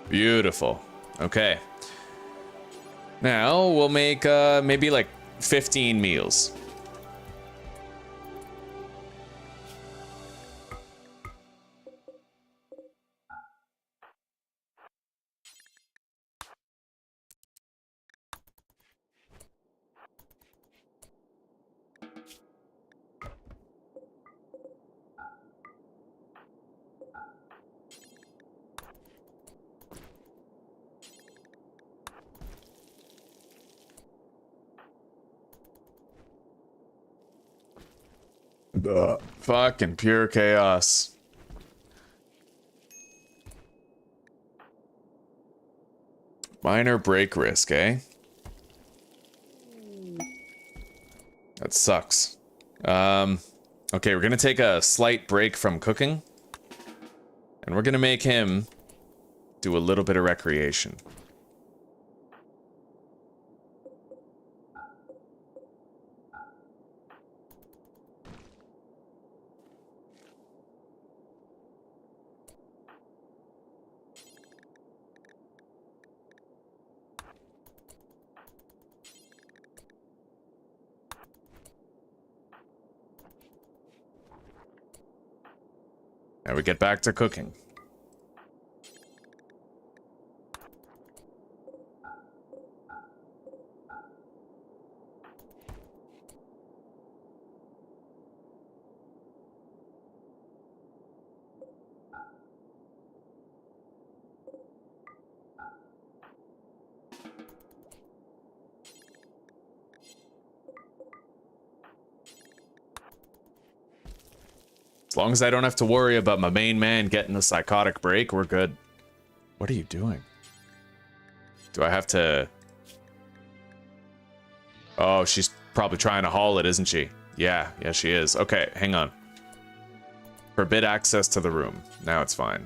[SPEAKER 1] Beautiful. Okay. Now we'll make maybe like 15 meals. Fucking pure chaos. Minor break risk, eh? That sucks. Okay, we're gonna take a slight break from cooking. And we're gonna make him do a little bit of recreation. Now we get back to cooking. As long as I don't have to worry about my main man getting a psychotic break, we're good. What are you doing? Do I have to... Oh, she's probably trying to haul it, isn't she? Yeah, she is. Okay, hang on. Forbid access to the room. Now it's fine.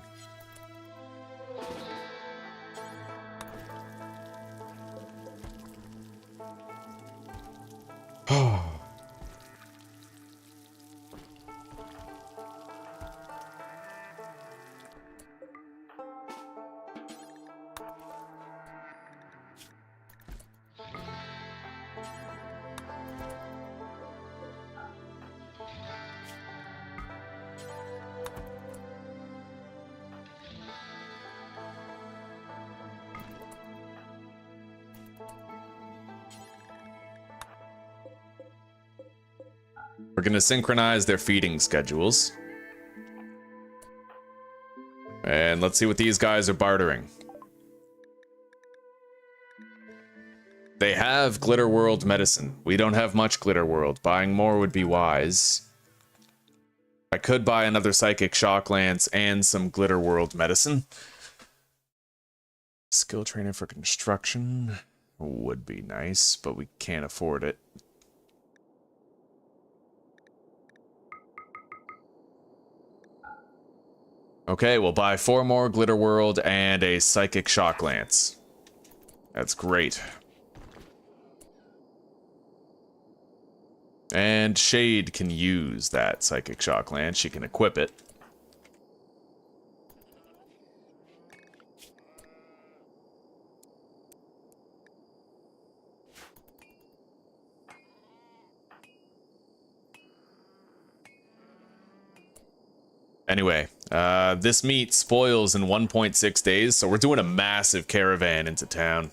[SPEAKER 1] We're gonna synchronize their feeding schedules. And let's see what these guys are bartering. They have Glitter World medicine. We don't have much Glitter World. Buying more would be wise. I could buy another Psychic Shock Lance and some Glitter World medicine. Skill trainer for construction would be nice, but we can't afford it. Okay, we'll buy 4 more Glitter World and a Psychic Shock Lance. That's great. And Shade can use that Psychic Shock Lance. She can equip it. Anyway, this meat spoils in 1.6 days, so we're doing a massive caravan into town.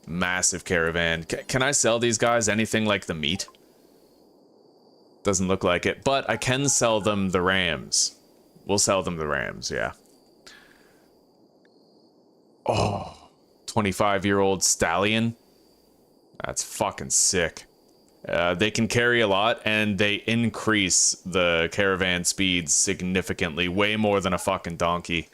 [SPEAKER 1] Massive caravan. Can I sell these guys anything like the meat? Doesn't look like it, but I can sell them the rams. We'll sell them the rams, yeah. Oh, 25-year-old stallion. That's fucking sick. They can carry a lot, and they increase the caravan speeds significantly, way more than a fucking donkey.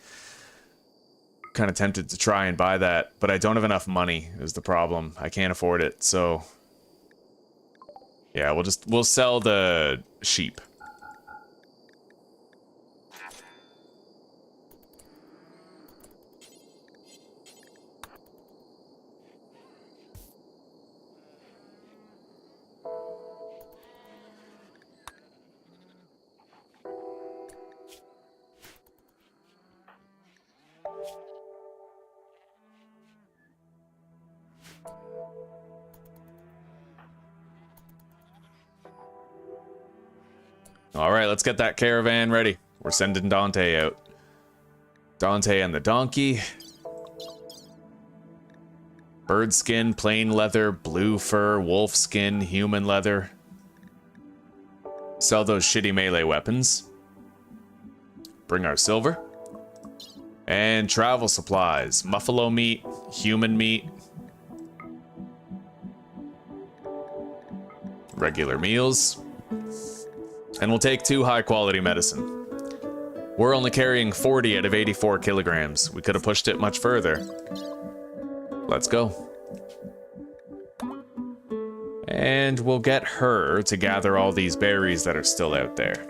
[SPEAKER 1] Kind of tempted to try and buy that, but I don't have enough money is the problem. I can't afford it, so... yeah, we'll sell the sheep. All right, let's get that caravan ready. We're sending Dante out. Dante and the donkey. Bird skin, plain leather, blue fur, wolf skin, human leather. Sell those shitty melee weapons. Bring our silver. And travel supplies. Buffalo meat, human meat. Regular meals. And we'll take 2 high-quality medicine. We're only carrying 40 out of 84 kilograms. We could have pushed it much further. Let's go. And we'll get her to gather all these berries that are still out there.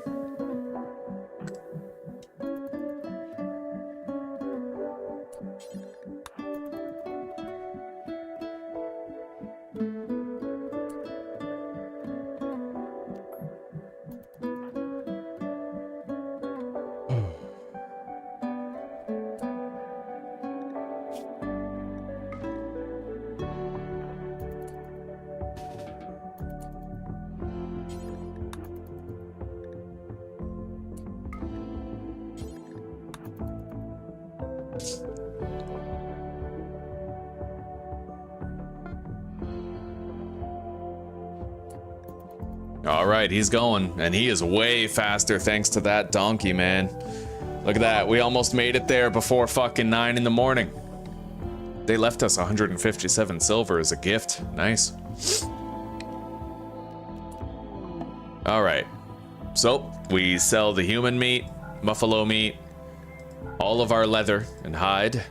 [SPEAKER 1] Alright, he's going, and he is way faster thanks to that donkey, man. Look at that, we almost made it there before fucking 9 in the morning. They left us 157 silver as a gift. Nice. Alright, so we sell the human meat, buffalo meat, all of our leather and hide.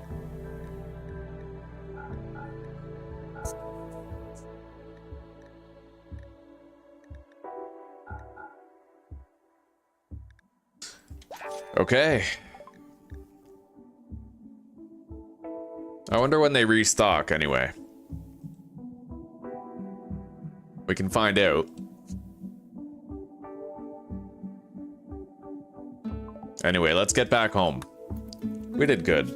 [SPEAKER 1] Okay. I wonder when they restock, anyway. We can find out. Anyway, let's get back home. We did good.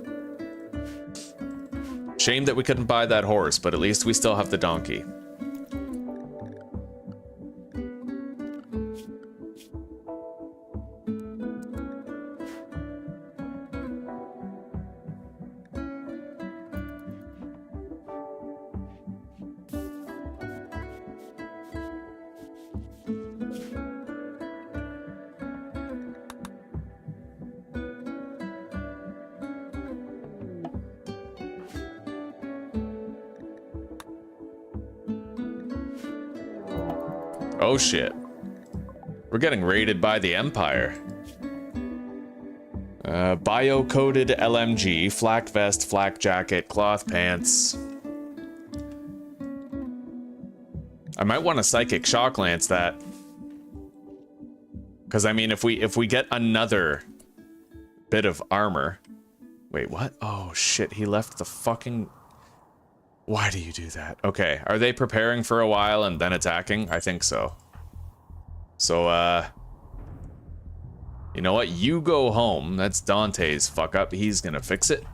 [SPEAKER 1] Shame that we couldn't buy that horse, but at least we still have the donkey. Oh shit. We're getting raided by the Empire. Bio-coated LMG, flak vest, flak jacket, cloth pants. I might want to psychic shock lance that. Because I mean, if we get another bit of armor. Wait, what? Oh shit, he left the fucking... Why do you do that? Okay, are they preparing for a while and then attacking? I think so. So, you know what? You go home. That's Dante's fuck up. He's gonna fix it.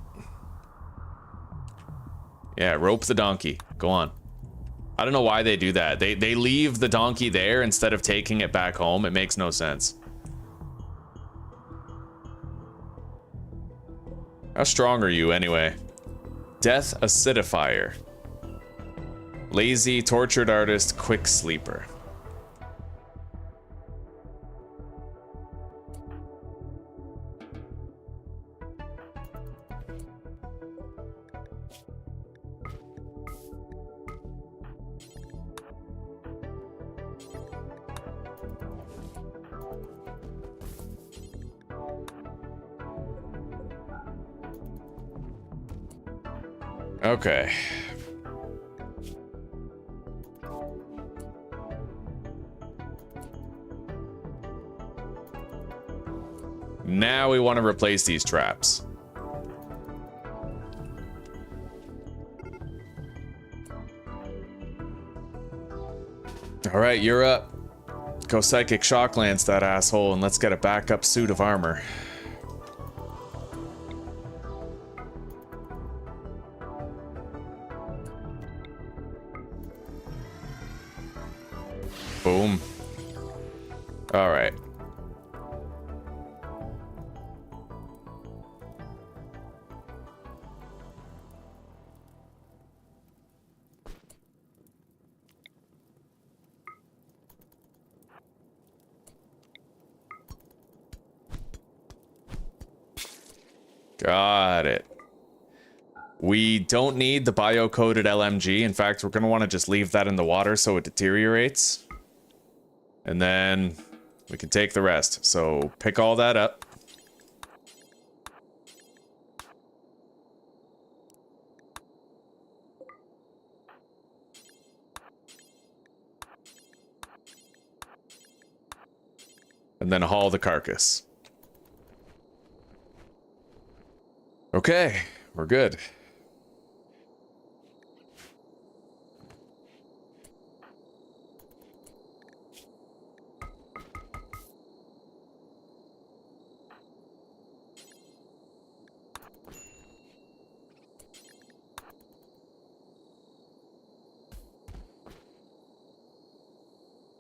[SPEAKER 1] Yeah, rope the donkey. Go on. I don't know why they do that. They leave the donkey there instead of taking it back home. It makes no sense. How strong are you anyway? Death acidifier. Lazy, tortured artist, quick sleeper. Okay. Now we want to replace these traps. All right, you're up. Go psychic shock lance that asshole and let's get a backup suit of armor. Boom. All right. Got it. We don't need the bio-coded LMG. In fact, we're going to want to just leave that in the water so it deteriorates. And then we can take the rest. So pick all that up. And then haul the carcass. Okay, we're good.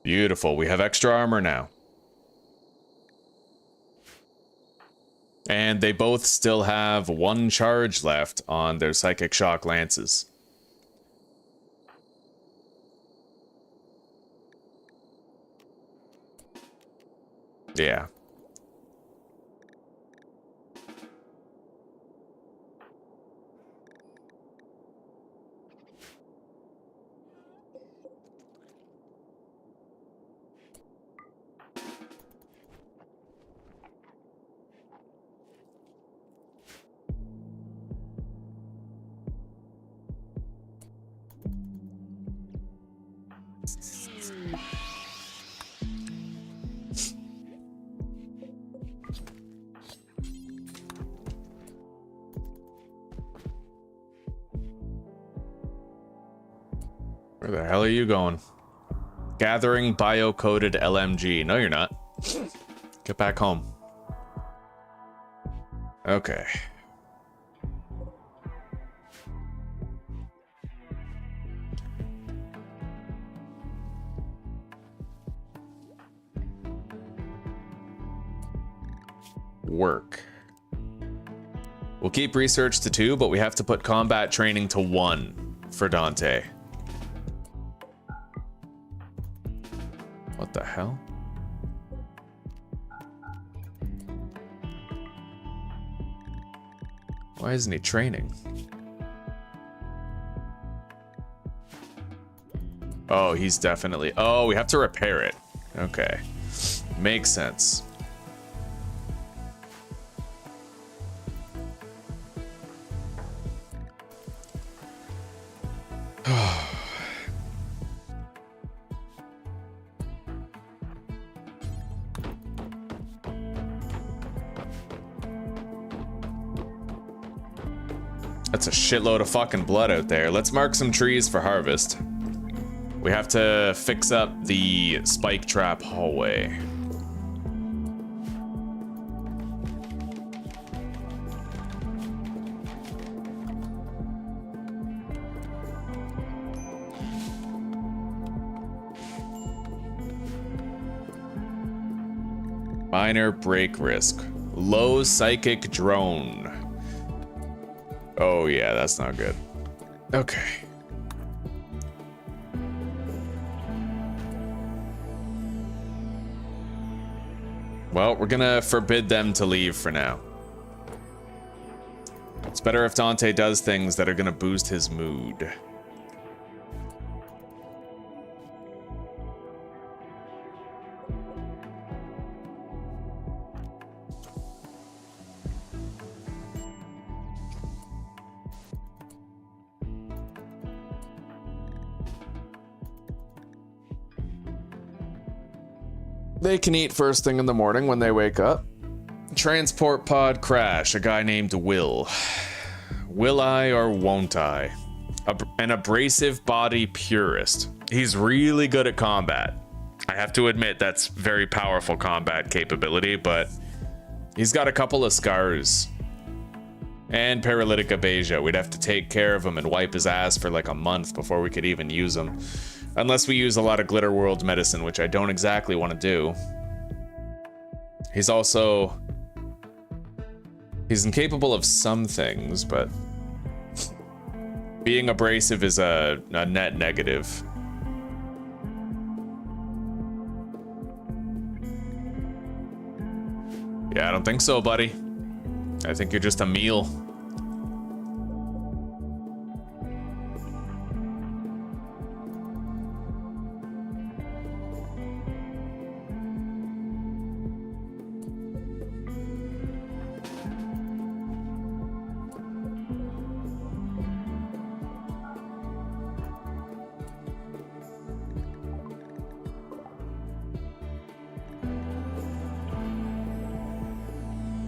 [SPEAKER 1] Beautiful. We have extra armor now. And they both still have 1 charge left on their psychic shock lances. Yeah. Where the hell are you going? Gathering bio-coded LMG. No, you're not. Get back home. Okay. Work. We'll keep research to 2, but we have to put combat training to 1 for Dante. What the hell? Why isn't he training? Oh, he's definitely... Oh, we have to repair it. Okay. Makes sense. That's a shitload of fucking blood out there. Let's mark some trees for harvest. We have to fix up the spike trap hallway. Minor break risk. Low psychic drone. Oh yeah, that's not good. Okay. Well, we're gonna forbid them to leave for now. It's better if Dante does things that are gonna boost his mood. They can eat first thing in the morning when they wake up. Transport pod crash, a guy named Will. Will I or won't I? An abrasive body purist. He's really good at combat. I have to admit that's very powerful combat capability, but he's got a couple of scars. And paralytic abasia. We'd have to take care of him and wipe his ass for like a month before we could even use him. Unless we use a lot of Glitter World medicine, which I don't exactly want to do. He's incapable of some things, but being abrasive is a net negative. Yeah, I don't think so, buddy. I think you're just a meal.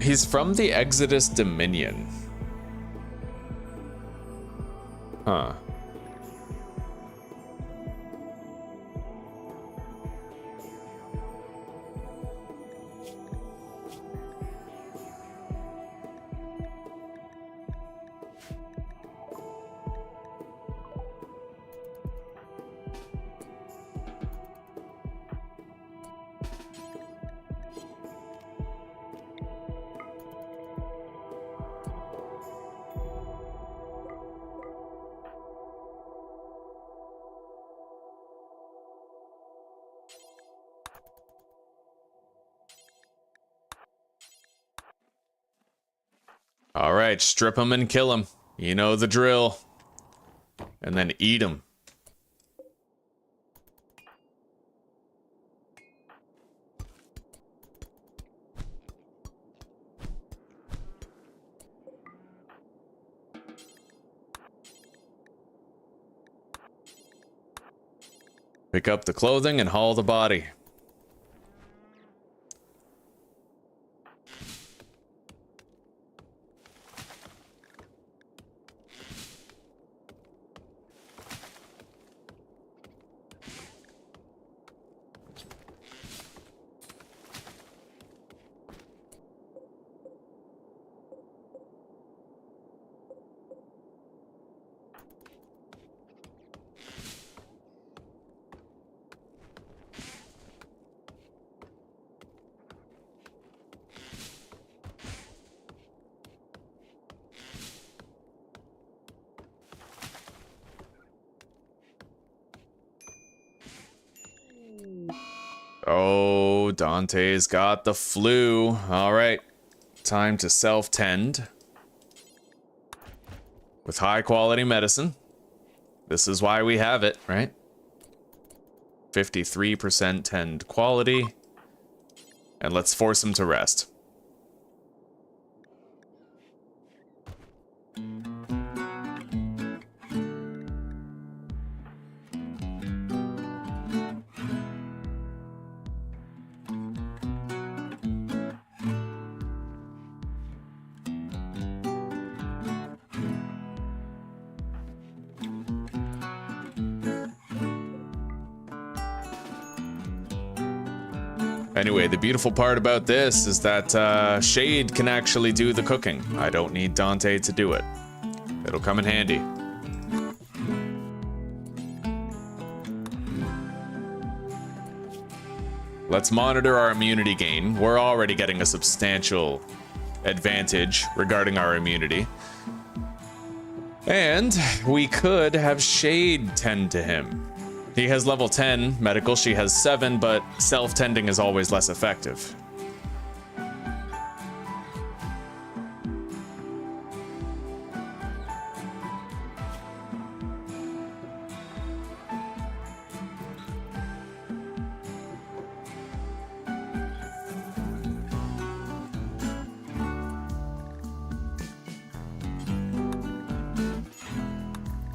[SPEAKER 1] He's from the Exodus Dominion. Huh. All right, strip him and kill him. You know the drill. And then eat him. Pick up the clothing and haul the body. Oh, Dante's got the flu. All right, time to self-tend with high quality medicine. This is why we have it, right? 53% tend quality. And let's force him to rest. Anyway, the beautiful part about this is that Shade can actually do the cooking. I don't need Dante to do it. It'll come in handy. Let's monitor our immunity gain. We're already getting a substantial advantage regarding our immunity. And we could have Shade tend to him. He has level 10 medical, she has 7, but self-tending is always less effective.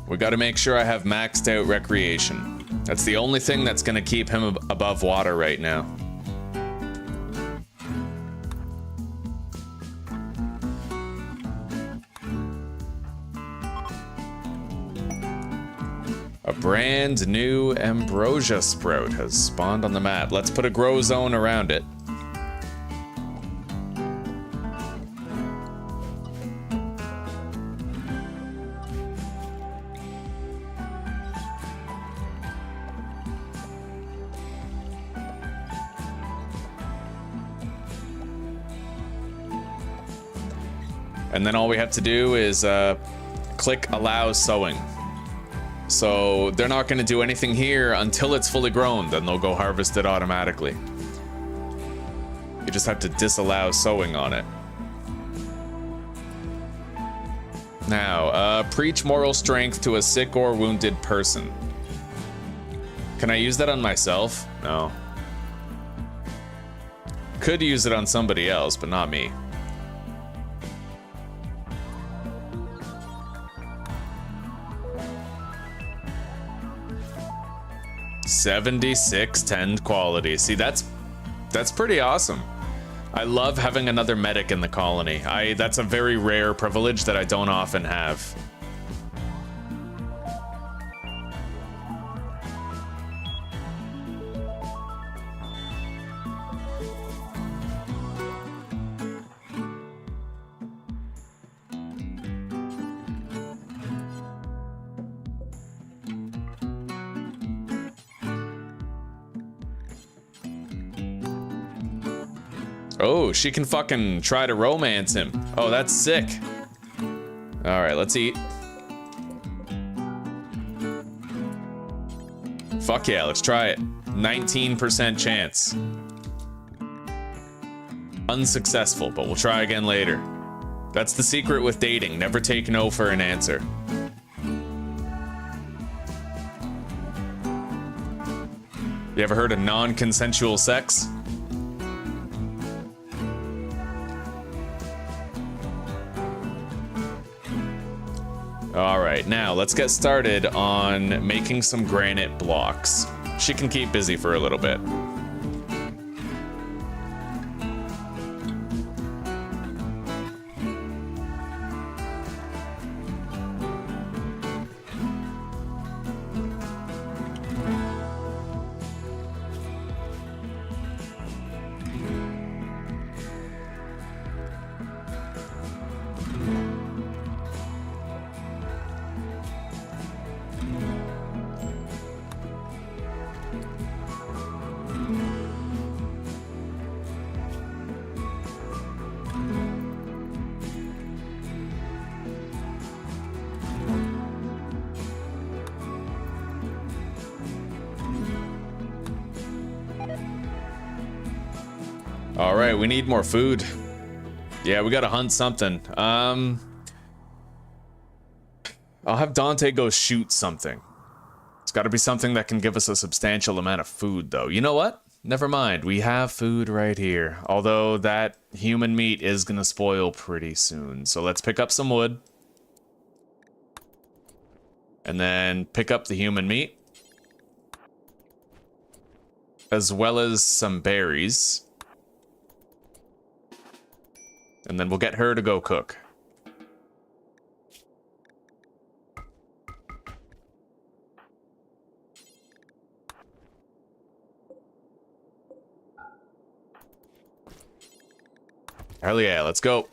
[SPEAKER 1] We gotta make sure I have maxed out recreation. That's the only thing that's gonna keep him above water right now. A brand new ambrosia sprout has spawned on the map. Let's put a grow zone around it. And then all we have to do is click allow sowing. So they're not going to do anything here until it's fully grown, then they'll go harvest it automatically. You just have to disallow sowing on it. Now, preach moral strength to a sick or wounded person. Can I use that on myself? No. Could use it on somebody else, but not me. $76 tend quality. See, that's pretty awesome. I love having another medic in the colony. That's a very rare privilege that I don't often have. Oh, she can fucking try to romance him. Oh, that's sick. All right, let's eat. Fuck yeah, let's try it. 19% chance. Unsuccessful, but we'll try again later. That's the secret with dating. Never take no for an answer. You ever heard of non-consensual sex? All right, now let's get started on making some granite blocks. She can keep busy for a little bit. All right, we need more food. Yeah, we gotta hunt something. I'll have Dante go shoot something. It's gotta be something that can give us a substantial amount of food, though. You know what? Never mind, we have food right here. Although that human meat is gonna spoil pretty soon. So let's pick up some wood. And then pick up the human meat. As well as some berries. And then we'll get her to go cook. Hell yeah, let's go.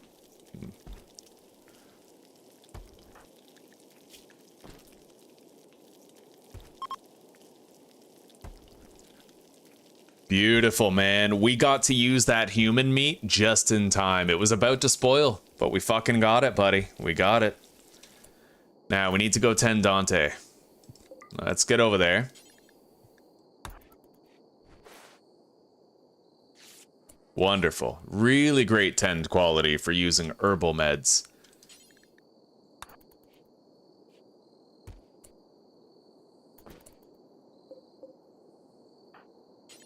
[SPEAKER 1] Beautiful, man. We got to use that human meat just in time. It was about to spoil, but we fucking got it, buddy. We got it. Now, we need to go tend Dante. Let's get over there. Wonderful. Really great tend quality for using herbal meds.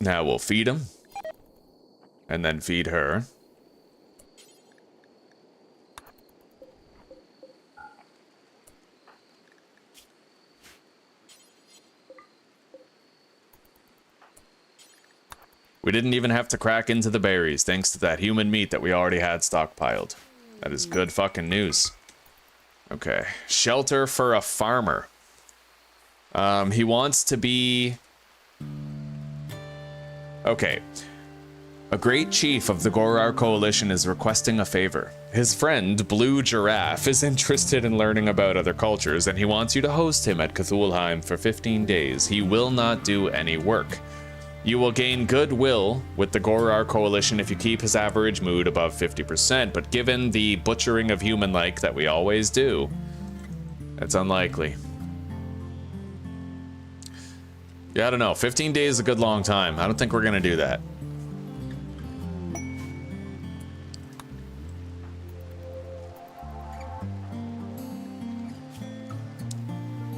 [SPEAKER 1] Now we'll feed him. And then feed her. We didn't even have to crack into the berries, thanks to that human meat that we already had stockpiled. That is good fucking news. Okay. Shelter for a farmer. He wants to be... Okay. A great chief of the Gorar Coalition is requesting a favor. His friend, Blue Giraffe, is interested in learning about other cultures, and he wants you to host him at Cthulheim for 15 days. He will not do any work. You will gain goodwill with the Gorar Coalition if you keep his average mood above 50%, but given the butchering of human-like that we always do, it's unlikely. Yeah, I don't know. 15 days is a good long time. I don't think we're gonna do that.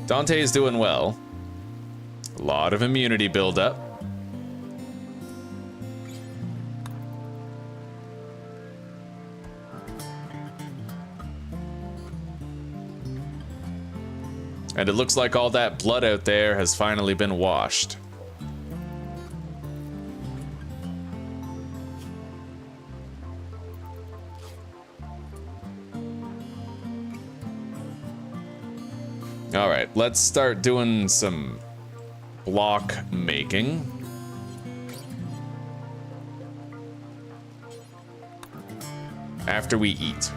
[SPEAKER 1] Dante is doing well. A lot of immunity buildup. And it looks like all that blood out there has finally been washed. All right, let's start doing some block making. After we eat.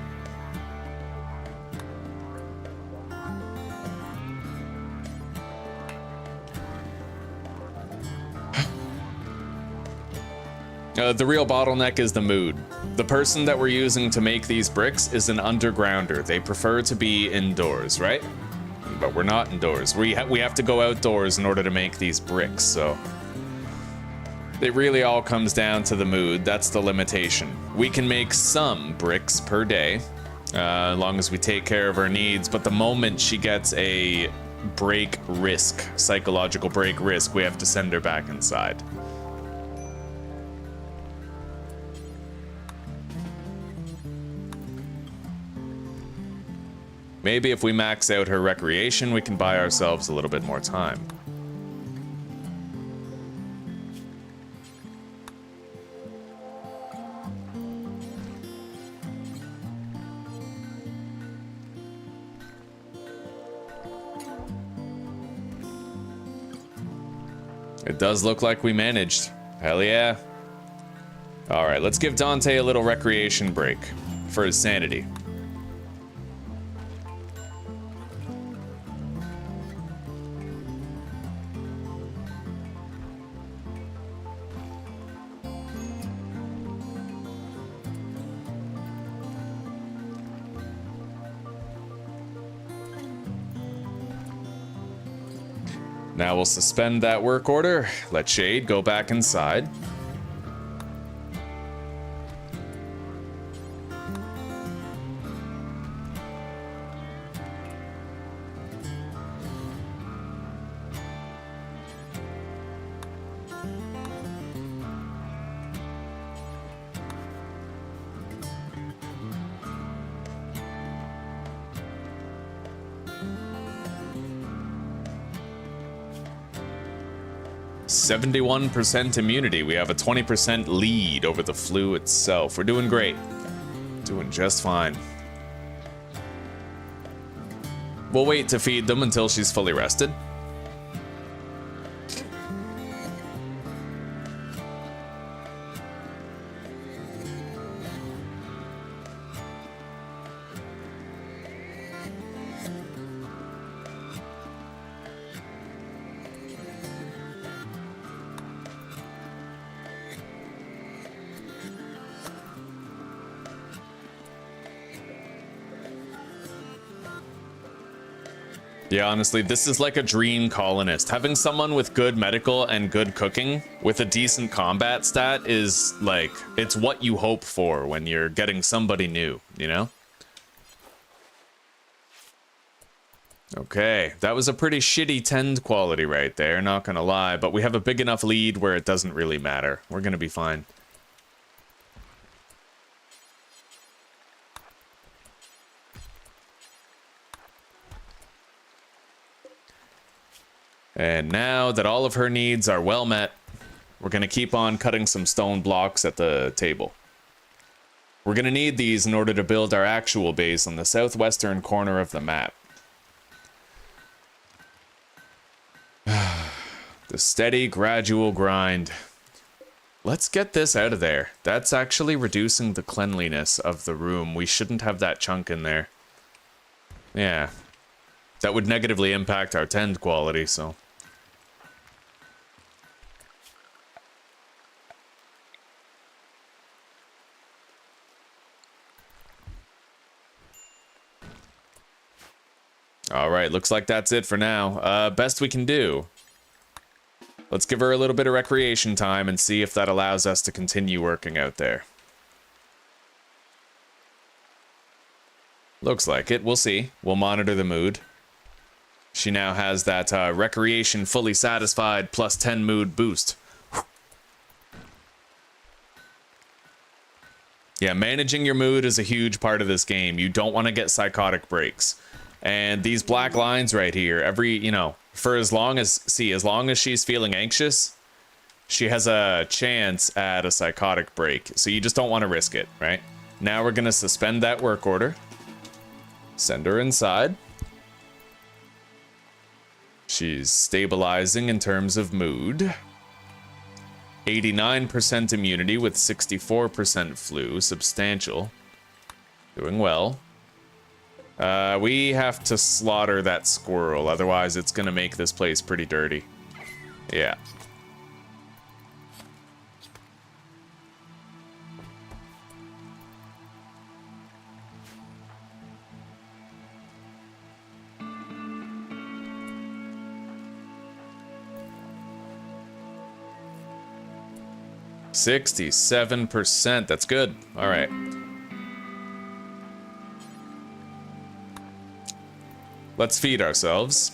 [SPEAKER 1] The real bottleneck is the mood. The person that we're using to make these bricks is an undergrounder. They prefer to be indoors, right? But we're not indoors. We have to go outdoors in order to make these bricks, so... It really all comes down to the mood. That's the limitation. We can make some bricks per day, as long as we take care of our needs, but the moment she gets a break risk, psychological break risk, we have to send her back inside. Maybe if we max out her recreation, we can buy ourselves a little bit more time. It does look like we managed. Hell yeah. All right, let's give Dante a little recreation break for his sanity. Now we'll suspend that work order, let Shade go back inside. %71 immunity. We have a 20% lead over the flu itself. We're doing great. Doing just fine. We'll wait to feed them until she's fully rested. Yeah, honestly, this is like a dream colonist. Having someone with good medical and good cooking with a decent combat stat is like, it's what you hope for when you're getting somebody new, you know? Okay, that was a pretty shitty tend quality right there, not gonna lie, but we have a big enough lead where it doesn't really matter. We're gonna be fine. And now that all of her needs are well met, we're gonna keep on cutting some stone blocks at the table. We're gonna need these in order to build our actual base on the southwestern corner of the map. The steady, gradual grind. Let's get this out of there. That's actually reducing the cleanliness of the room. We shouldn't have that chunk in there. Yeah. That would negatively impact our tend quality, so... Alright, looks like that's it for now. Best we can do. Let's give her a little bit of recreation time and see if that allows us to continue working out there. Looks like it. We'll see. We'll monitor the mood. She now has that recreation fully satisfied plus 10 mood boost. Yeah, managing your mood is a huge part of this game. You don't want to get psychotic breaks. And these black lines right here, for as long as she's feeling anxious, she has a chance at a psychotic break. So you just don't want to risk it, right? Now we're going to suspend that work order. Send her inside. She's stabilizing in terms of mood. 89% immunity with 64% flu. Substantial. Doing well. We have to slaughter that squirrel, otherwise it's gonna make this place pretty dirty. Yeah. $67%. That's good. All right. Let's feed ourselves.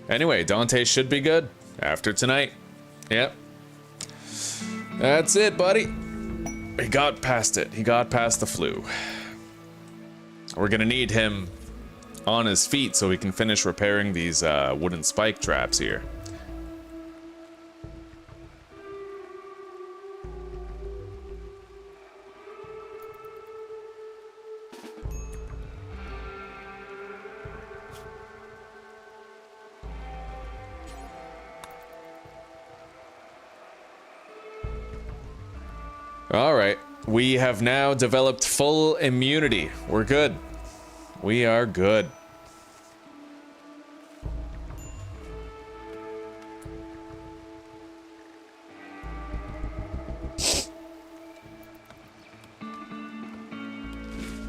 [SPEAKER 1] Anyway, Dante should be good after tonight. Yep. That's it, buddy. He got past it. He got past the flu. We're gonna need him on his feet so we can finish repairing these wooden spike traps here. All right, we have now developed full immunity. We're good. We are good.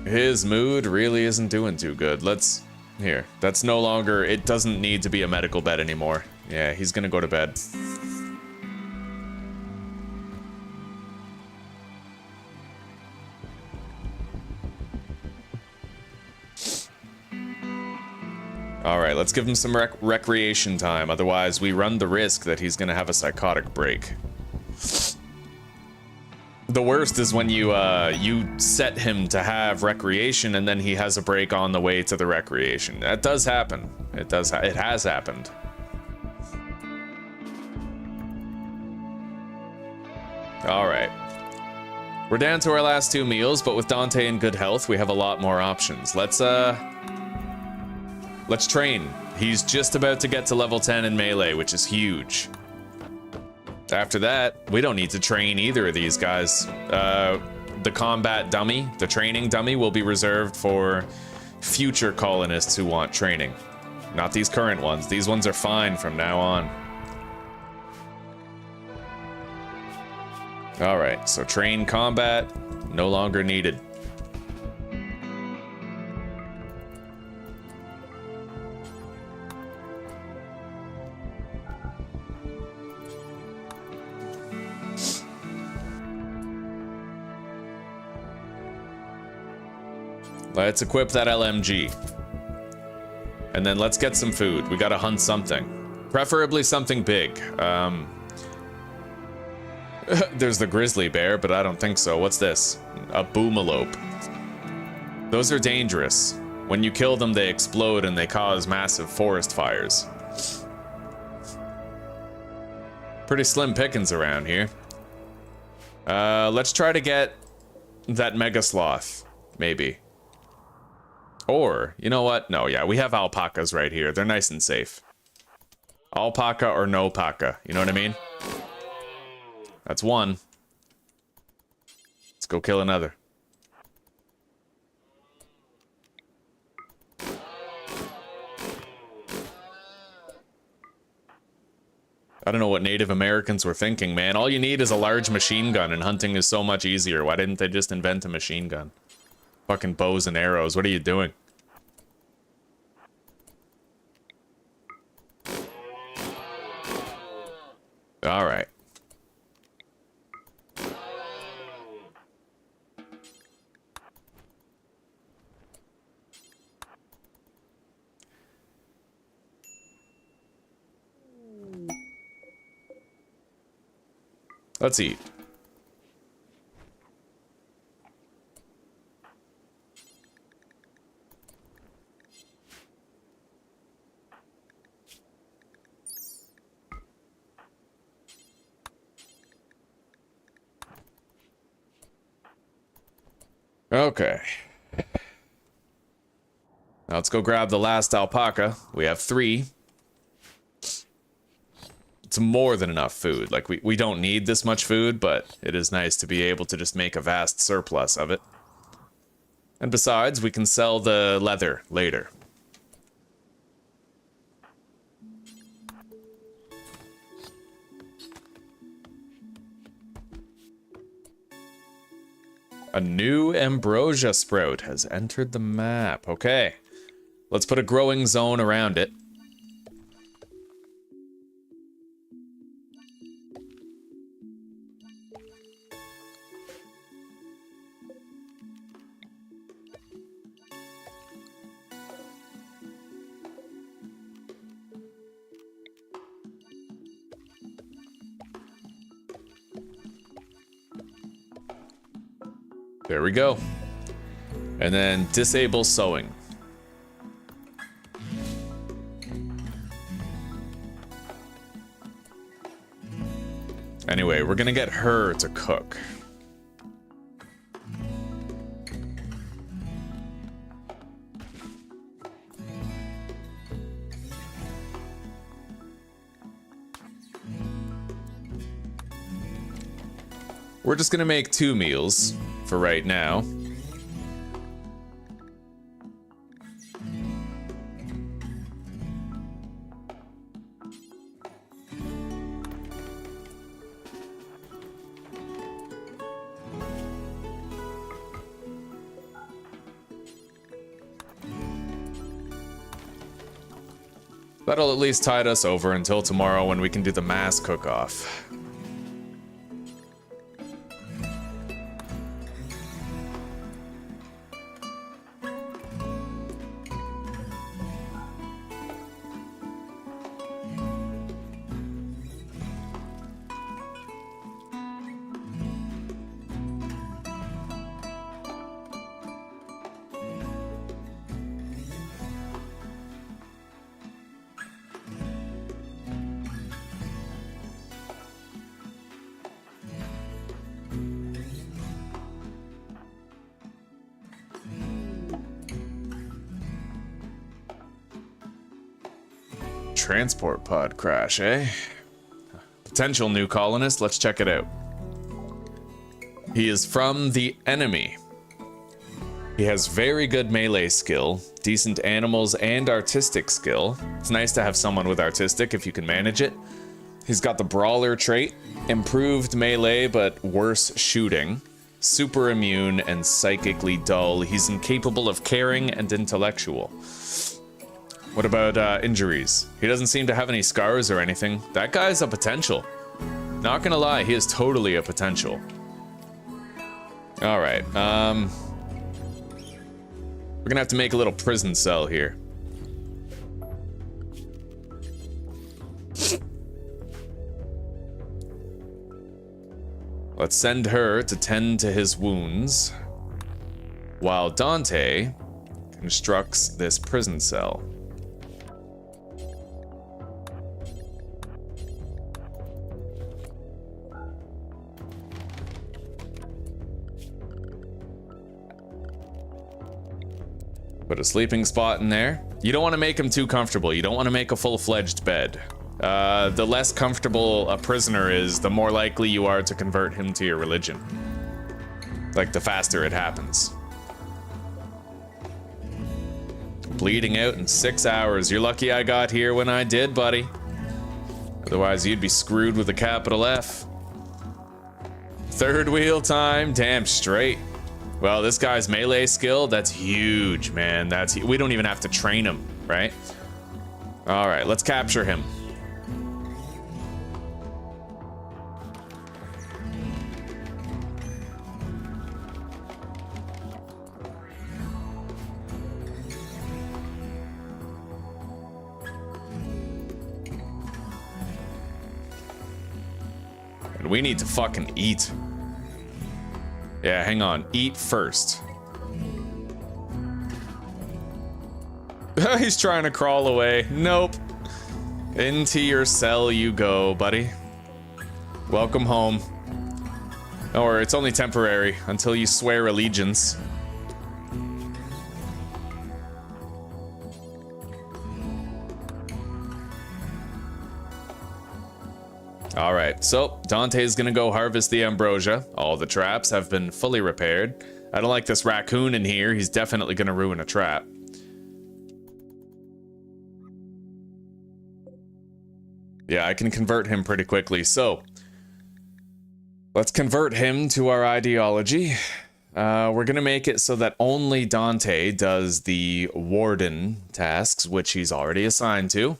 [SPEAKER 1] His mood really isn't doing too good. Here, that's no longer, it doesn't need to be a medical bed anymore. Yeah, he's gonna go to bed. Alright, let's give him some recreation time, otherwise we run the risk that he's gonna have a psychotic break. The worst is when you set him to have recreation and then he has a break on the way to the recreation. That does happen. It has happened. Alright. We're down to our last 2 meals, but with Dante in good health, we have a lot more options. Let's train. He's just about to get to level 10 in melee, which is huge. After that, we don't need to train either of these guys. The combat dummy, the training dummy, will be reserved for future colonists who want training. Not these current ones. These ones are fine from now on. All right, so train combat, no longer needed. Let's equip that LMG. And then let's get some food. We gotta hunt something. Preferably something big. There's the grizzly bear, but I don't think so. What's this? A boomalope. Those are dangerous. When you kill them, they explode and they cause massive forest fires. Pretty slim pickings around here. Let's try to get that mega sloth, maybe. Or, you know what? No, yeah, we have alpacas right here. They're nice and safe. Alpaca or no paca, you know what I mean? That's one. Let's go kill another. I don't know what Native Americans were thinking, man. All you need is a large machine gun and hunting is so much easier. Why didn't they just invent a machine gun? Fucking bows and arrows. What are you doing? All right. Let's eat. Okay. Now let's go grab the last alpaca. We have 3. It's more than enough food. Like, we don't need this much food, but it is nice to be able to just make a vast surplus of it. And besides, we can sell the leather later. A new ambrosia sprout has entered the map. Okay. Let's put a growing zone around it. There we go. And then disable sewing. Anyway, we're gonna get her to cook. We're just gonna make 2 meals for right now. That'll at least tide us over until tomorrow when we can do the mass cook-off. Transport pod crash, eh? Potential new colonist, let's check it out. He is from the enemy. He has very good melee skill, decent animals, and artistic skill. It's nice to have someone with artistic if you can manage it. He's got the brawler trait, improved melee but worse shooting, super immune and psychically dull. He's incapable of caring and intellectual. What about injuries? He doesn't seem to have any scars or anything. That guy's a potential. Not gonna lie, he is totally a potential. All right, we're gonna have to make a little prison cell here. Let's send her to tend to his wounds, while Dante constructs this prison cell. Put a sleeping spot in there. You don't want to make him too comfortable. You don't want to make a full-fledged bed. The less comfortable a prisoner is, the more likely you are to convert him to your religion. Like, the faster it happens. Bleeding out in 6 hours. You're lucky I got here when I did, buddy. Otherwise, you'd be screwed with a capital F. Third wheel time, damn straight. Well, this guy's melee skill, that's huge, man. We don't even have to train him, right? All right, let's capture him. And we need to fucking eat. Yeah, hang on. Eat first. He's trying to crawl away. Nope. Into your cell you go, buddy. Welcome home. Or it's only temporary until you swear allegiance. All right, so Dante's gonna go harvest the ambrosia. All the traps have been fully repaired. I don't like this raccoon in here. He's definitely gonna ruin a trap. Yeah, I can convert him pretty quickly. So let's convert him to our ideology. We're gonna make it so that only Dante does the warden tasks, which he's already assigned to.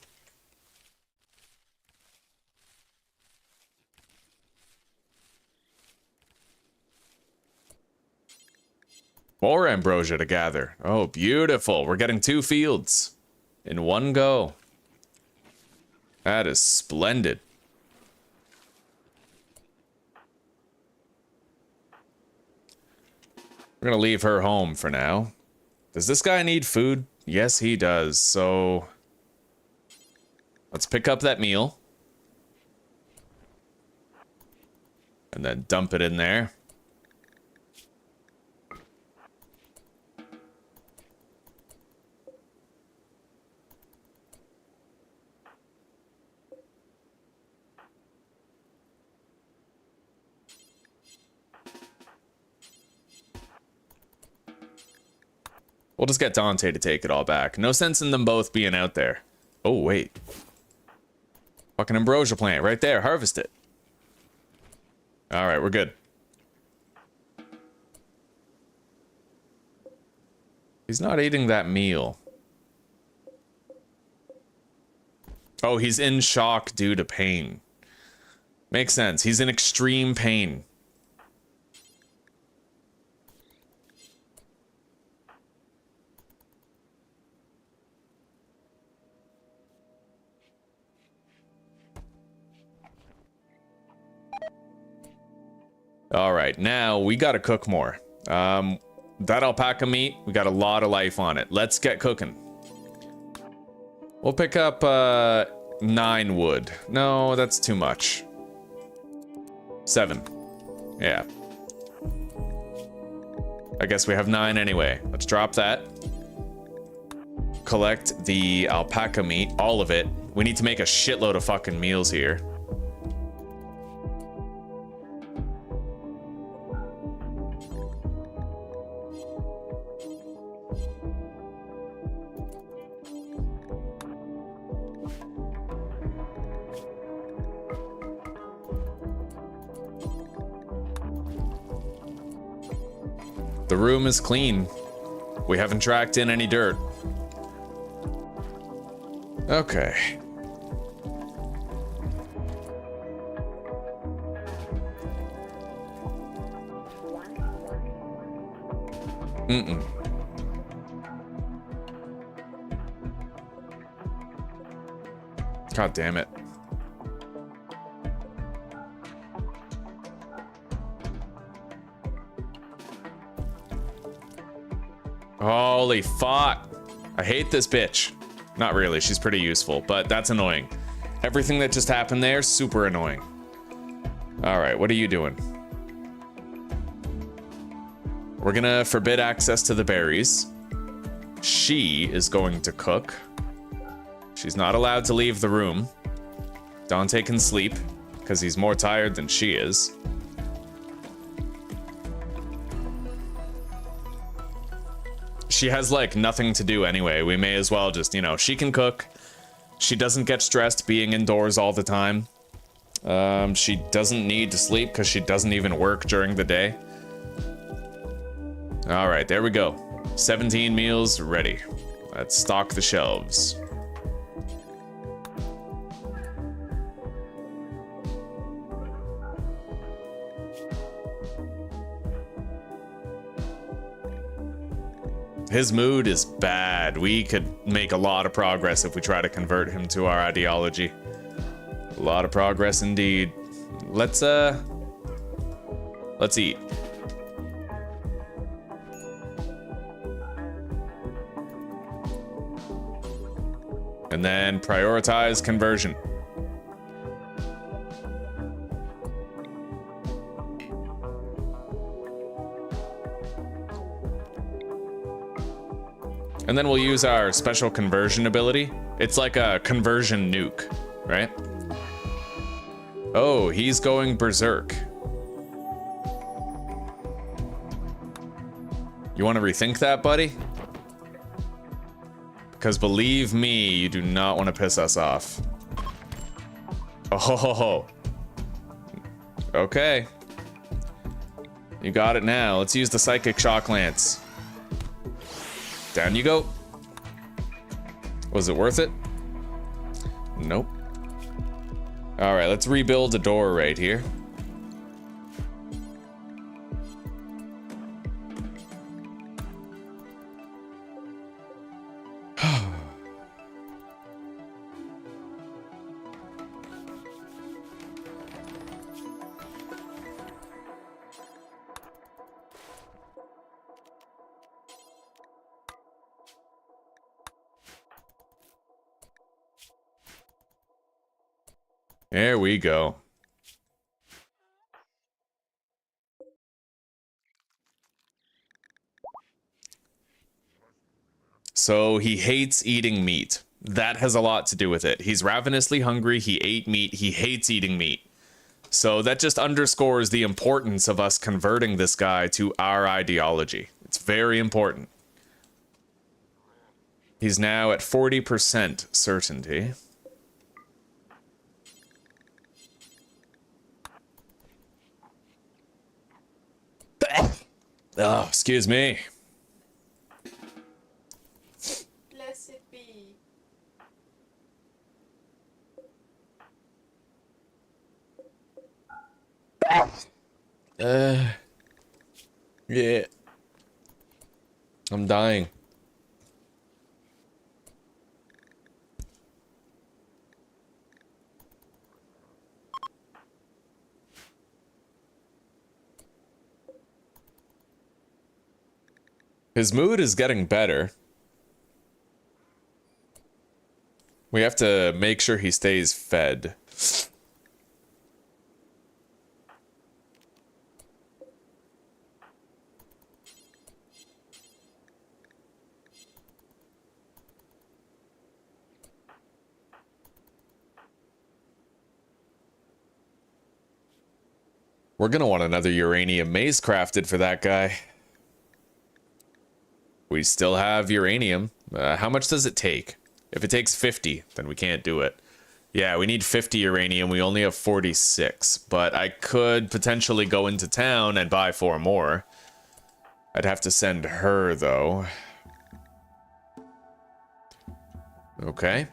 [SPEAKER 1] More ambrosia to gather. Oh, beautiful. We're getting 2 fields in one go. That is splendid. We're gonna leave her home for now. Does this guy need food? Yes, he does. So let's pick up that meal. And then dump it in there. We'll just get Dante to take it all back. No sense in them both being out there. Oh, wait. Fucking ambrosia plant right there. Harvest it. All right, we're good. He's not eating that meal. Oh, he's in shock due to pain. Makes sense. He's in extreme pain. All right, now we gotta cook more. That alpaca meat, we got a lot of life on it. Let's get cooking. We'll pick up 9 wood. No, that's too much. 7. Yeah. I guess we have 9 anyway. Let's drop that. Collect the alpaca meat, all of it. We need to make a shitload of fucking meals here. The room is clean. We haven't tracked in any dirt. Okay. God damn it. Holy fuck. I hate this bitch. Not really, she's pretty useful, but that's annoying. Everything that just happened there, super annoying. Alright, what are you doing? We're gonna forbid access to the berries. She is going to cook. She's not allowed to leave the room. Dante can sleep, because he's more tired than she is. She has, like, nothing to do anyway. We may as well just, you know, she can cook. She doesn't get stressed being indoors all the time. She doesn't need to sleep because she doesn't even work during the day. All right, there we go. 17 meals ready. Let's stock the shelves. His mood is bad. We could make a lot of progress if we try to convert him to our ideology. A lot of progress indeed. Let's eat. And then prioritize conversion. And then we'll use our special conversion ability. It's like a conversion nuke, right? Oh, he's going berserk. You want to rethink that, buddy? Because believe me, you do not want to piss us off. Oh, ho, ho, ho. Okay. You got it now. Let's use the Psychic Shock Lance. Down you go. Was it worth it? Nope. All right, let's rebuild a door right here. There we go. So he hates eating meat. That has a lot to do with it. He's ravenously hungry, he ate meat, he hates eating meat. So that just underscores the importance of us converting this guy to our ideology. It's very important. He's now at 40% certainty. Oh, excuse me.
[SPEAKER 2] Blessed be.
[SPEAKER 1] Yeah. I'm dying. His mood is getting better. We have to make sure he stays fed. We're gonna want another uranium maze crafted for that guy. We still have uranium. How much does it take? If it takes 50, then we can't do it. Yeah, we need 50 uranium. We only have 46, but I could potentially go into town and buy 4 more. I'd have to send her, though. Okay.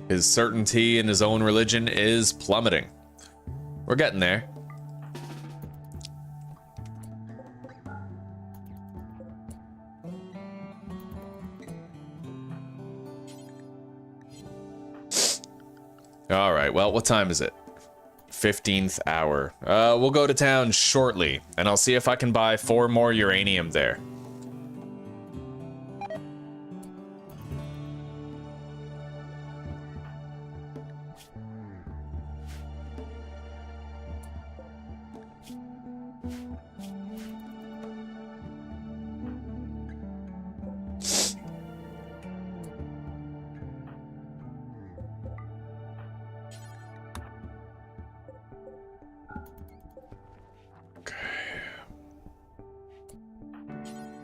[SPEAKER 1] His certainty in his own religion is plummeting. We're getting there. All right, well, what time is it? 15th hour. We'll go to town shortly, and I'll see if I can buy 4 more uranium there.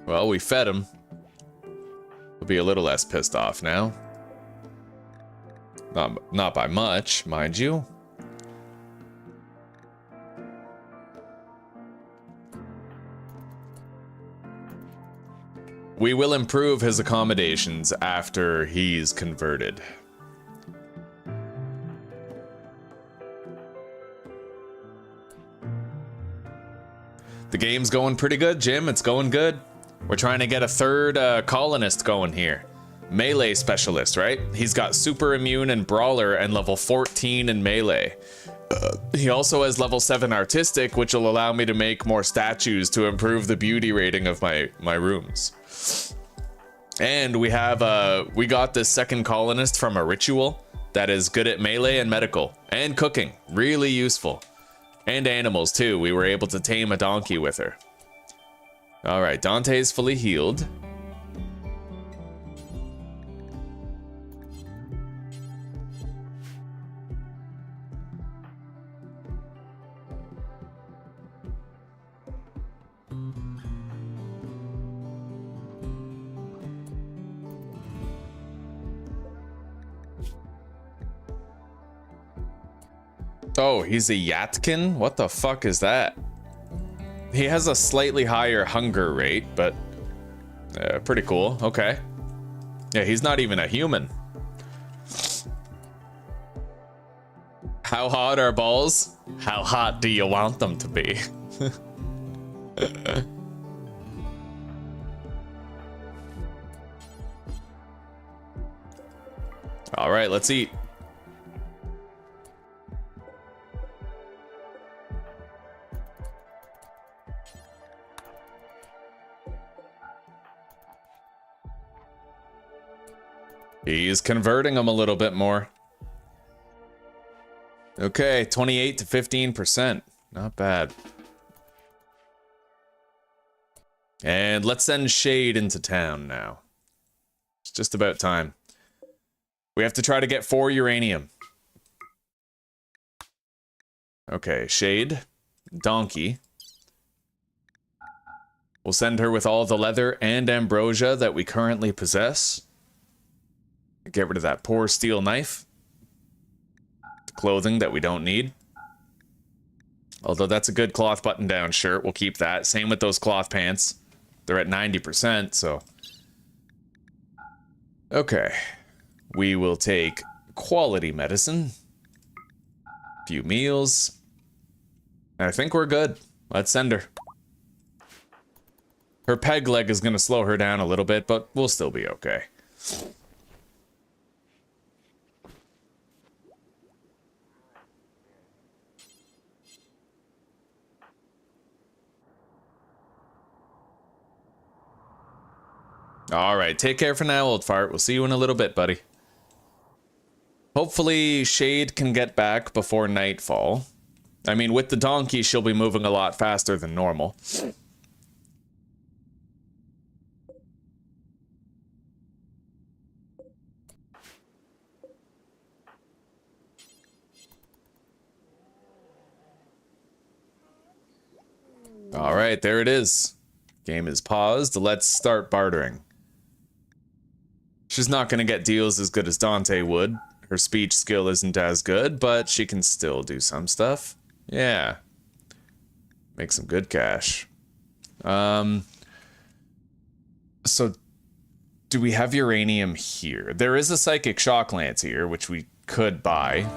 [SPEAKER 1] Well, we fed him. We'll be a little less pissed off now. Not by much, mind you. We will improve his accommodations after he's converted. The game's going pretty good, Jim. It's going good. We're trying to get a third colonist going here. Melee specialist, right? He's got super immune and brawler and level 14 in melee. He also has level 7 artistic, which will allow me to make more statues to improve the beauty rating of my rooms. And we got this second colonist from a ritual that is good at melee and medical and cooking. Really useful. And animals too. We were able to tame a donkey with her. All right, Dante's fully healed. Oh, he's a Yatkin? What the fuck is that? He has a slightly higher hunger rate, but pretty cool. Okay. Yeah, he's not even a human. How hot are balls? How hot do you want them to be? All right, let's eat. He's converting them a little bit more. Okay, 28 to 15%. Not bad. And let's send Shade into town now. It's just about time. We have to try to get 4 uranium. Okay, Shade. Donkey. We'll send her with all the leather and ambrosia that we currently possess. Get rid of that poor steel knife. The clothing that we don't need. Although that's a good cloth button-down shirt. We'll keep that. Same with those cloth pants. They're at 90%, so... Okay. We will take quality medicine. A few meals. I think we're good. Let's send her. Her peg leg is going to slow her down a little bit, but we'll still be okay. All right, take care for now, old fart. We'll see you in a little bit, buddy. Hopefully, Shade can get back before nightfall. I mean, with the donkey, she'll be moving a lot faster than normal. All right, there it is. Game is paused. Let's start bartering. She's not going to get deals as good as Dante would. Her speech skill isn't as good, but she can still do some stuff. Yeah. Make some good cash. So, do we have uranium here? There is a psychic shock lance here, which we could buy.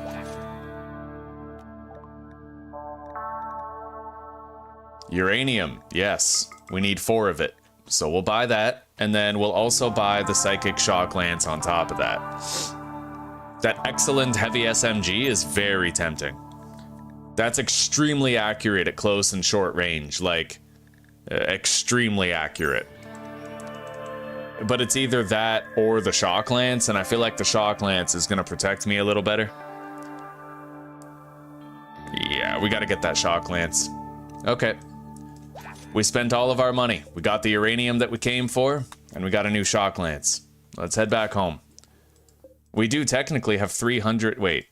[SPEAKER 1] Uranium, yes. We need 4 of it. So we'll buy that, and then we'll also buy the psychic shock lance on top of that. That excellent heavy SMG is very tempting. That's extremely accurate at close and short range, like, extremely accurate. But it's either that or the shock lance, and I feel like the shock lance is gonna protect me a little better. Yeah, we gotta get that shock lance. Okay. We spent all of our money. We got the uranium that we came for, and we got a new shock lance. Let's head back home. We do technically have 300, wait.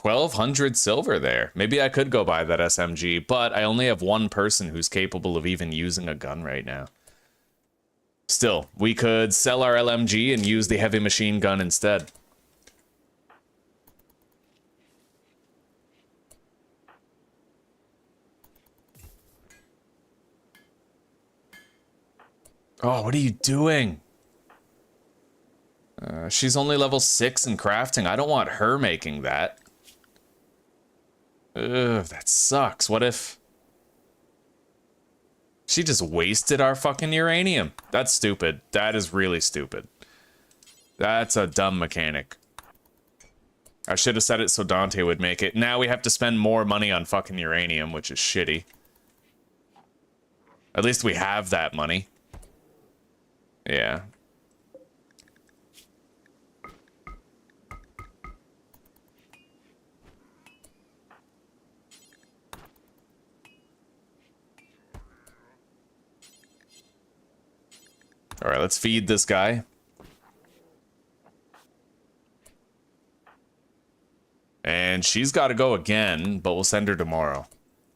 [SPEAKER 1] 1,200 silver there. Maybe I could go buy that SMG, but I only have one person who's capable of even using a gun right now. Still, we could sell our LMG and use the heavy machine gun instead. Oh, what are you doing? She's only level 6 in crafting. I don't want her making that. Ugh, that sucks. What if... She just wasted our fucking uranium. That's stupid. That is really stupid. That's a dumb mechanic. I should have said it so Dante would make it. Now we have to spend more money on fucking uranium, which is shitty. At least we have that money. Yeah. All right, let's feed this guy. And she's got to go again, but we'll send her tomorrow.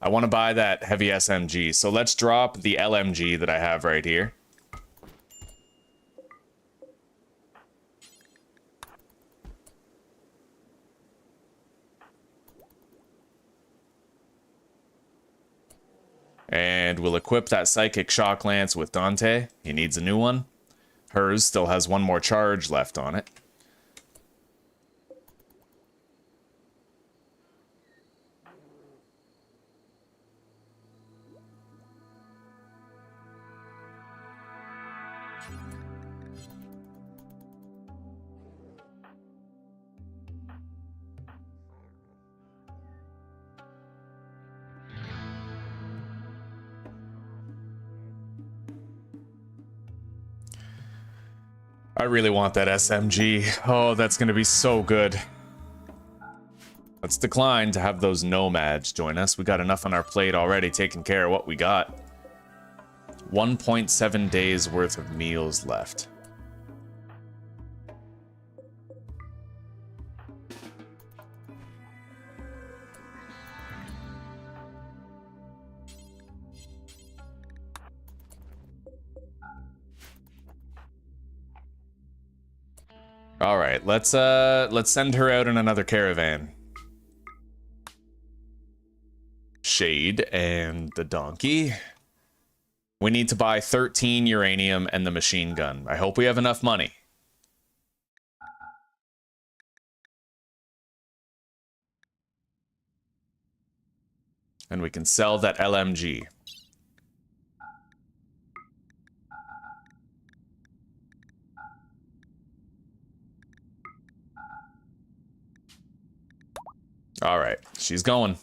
[SPEAKER 1] I want to buy that heavy SMG, so let's drop the LMG that I have right here. And we'll equip that psychic shock lance with Dante. He needs a new one. Hers still has one more charge left on it. I really want that SMG. Oh, that's going to be so good. Let's decline to have those nomads join us. We got enough on our plate already, taking care of what we got. 1.7 days worth of meals left. All right, let's send her out in another caravan. Shade and the donkey. We need to buy 13 uranium and the machine gun. I hope we have enough money. And we can sell that LMG. All right, she's going.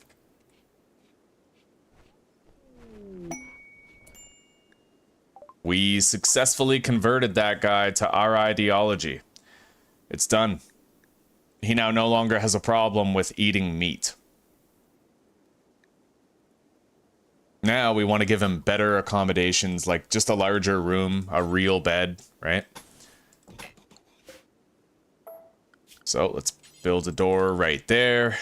[SPEAKER 1] We successfully converted that guy to our ideology. It's done. He now no longer has a problem with eating meat. Now we want to give him better accommodations, like just a larger room, a real bed, right? So let's build a door right there.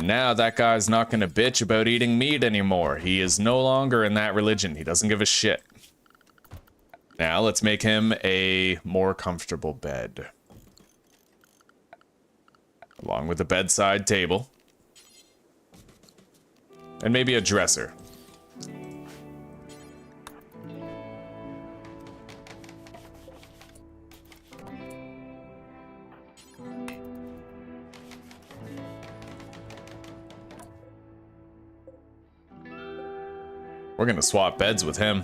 [SPEAKER 1] And now that guy's not gonna bitch about eating meat anymore. He is no longer in that religion. He doesn't give a shit. Now let's make him a more comfortable bed. Along with a bedside table. And maybe a dresser. We're gonna swap beds with him.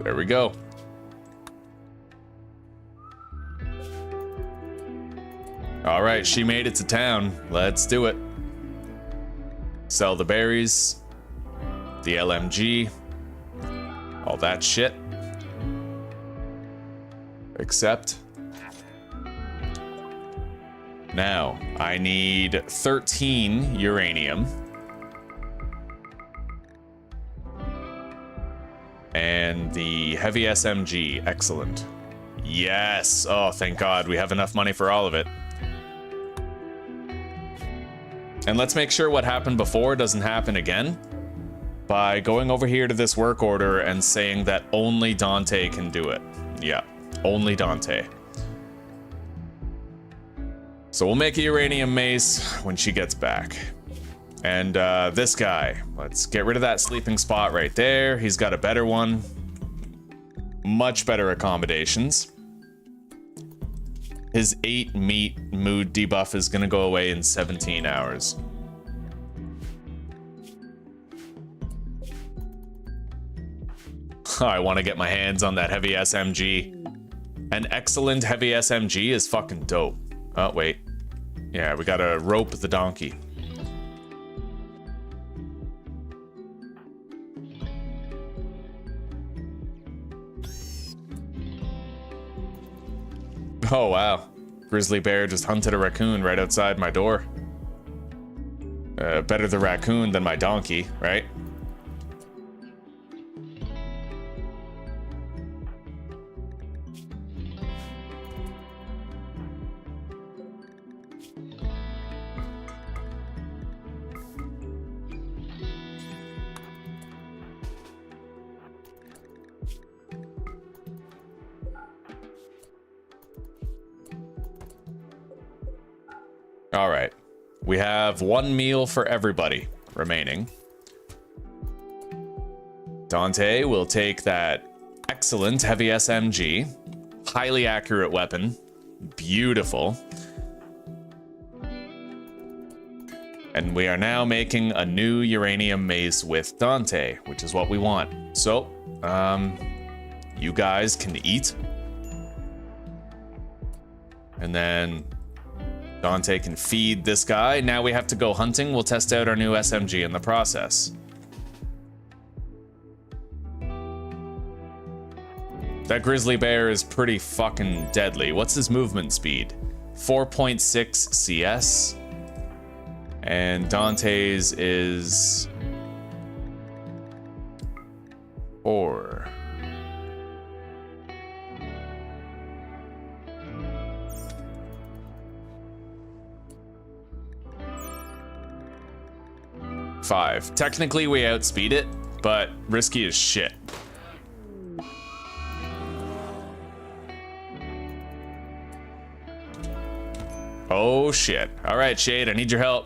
[SPEAKER 1] There we go. All right, she made it to town. Let's do it. Sell the berries, the LMG, all that shit. Except now I need 13 uranium and the heavy SMG. Excellent. Yes. Oh, thank God. We have enough money for all of it. And let's make sure what happened before doesn't happen again by going over here to this work order and saying that only Dante can do it. Yeah, only Dante. So we'll make a uranium mace when she gets back. And this guy, let's get rid of that sleeping spot right there. He's got a better one. Much better accommodations. His 8 meat mood debuff is gonna go away in 17 hours. I want to get my hands on that heavy SMG. An excellent heavy SMG is fucking dope. Oh, wait. Yeah, we gotta rope the donkey. Oh, wow. Grizzly bear just hunted a raccoon right outside my door. Better the raccoon than my donkey, right? All right, we have 1 meal for everybody remaining. Dante will take that excellent heavy SMG, highly accurate weapon, beautiful. And we are now making a new uranium mace with Dante, which is what we want. So, you guys can eat. And then Dante can feed this guy. Now we have to go hunting. We'll test out our new SMG in the process. That grizzly bear is pretty fucking deadly. What's his movement speed? 4.6 CS. And Dante's is 4. Five. Technically, we outspeed it, but risky as shit. Oh shit. All right, Shade, I need your help.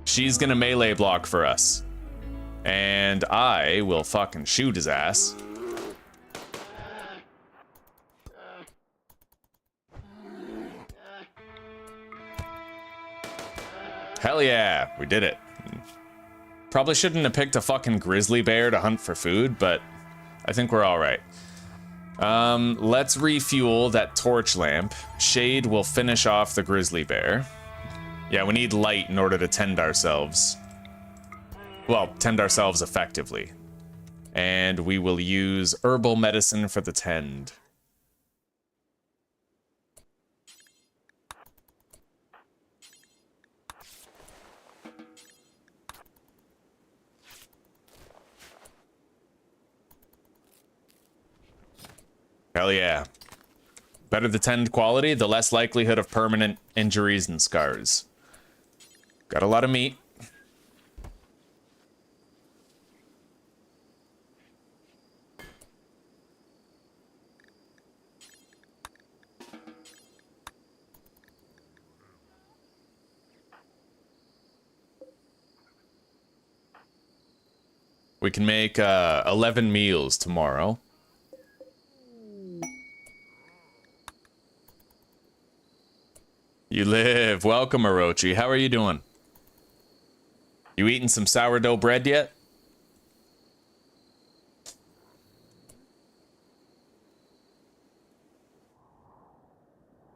[SPEAKER 1] She's gonna melee block for us. And I will fucking shoot his ass. Hell yeah, we did it. Probably shouldn't have picked a fucking grizzly bear to hunt for food, but I think we're all right. Let's refuel that torch lamp. Shade will finish off the grizzly bear. Yeah, we need light in order to tend ourselves. Well, tend ourselves effectively. And we will use herbal medicine for the tend. Hell yeah. Better the tend quality, the less likelihood of permanent injuries and scars. Got a lot of meat. We can make 11 meals tomorrow. You live. Welcome, Orochi. How are you doing? You eating some sourdough bread yet?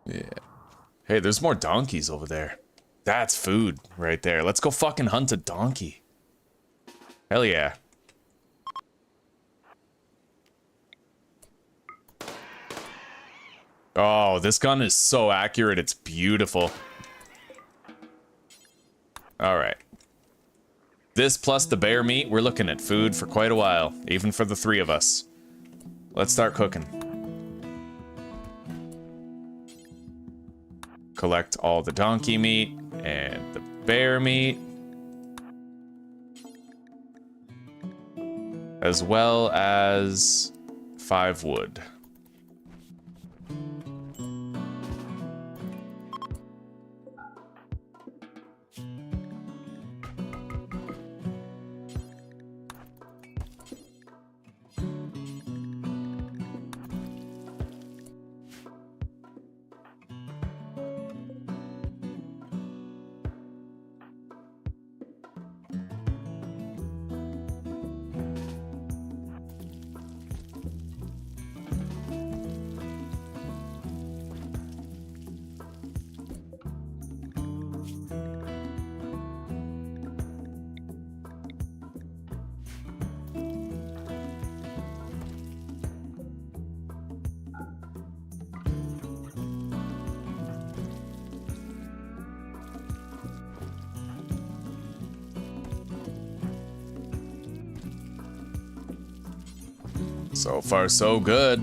[SPEAKER 1] Yeah. Hey, there's more donkeys over there. That's food right there. Let's go fucking hunt a donkey. Hell yeah. Oh, this gun is so accurate, it's beautiful. Alright. This plus the bear meat, we're looking at food for quite a while, even for the three of us. Let's start cooking. Collect all the donkey meat and the bear meat. As well as 5 wood. So far, so good.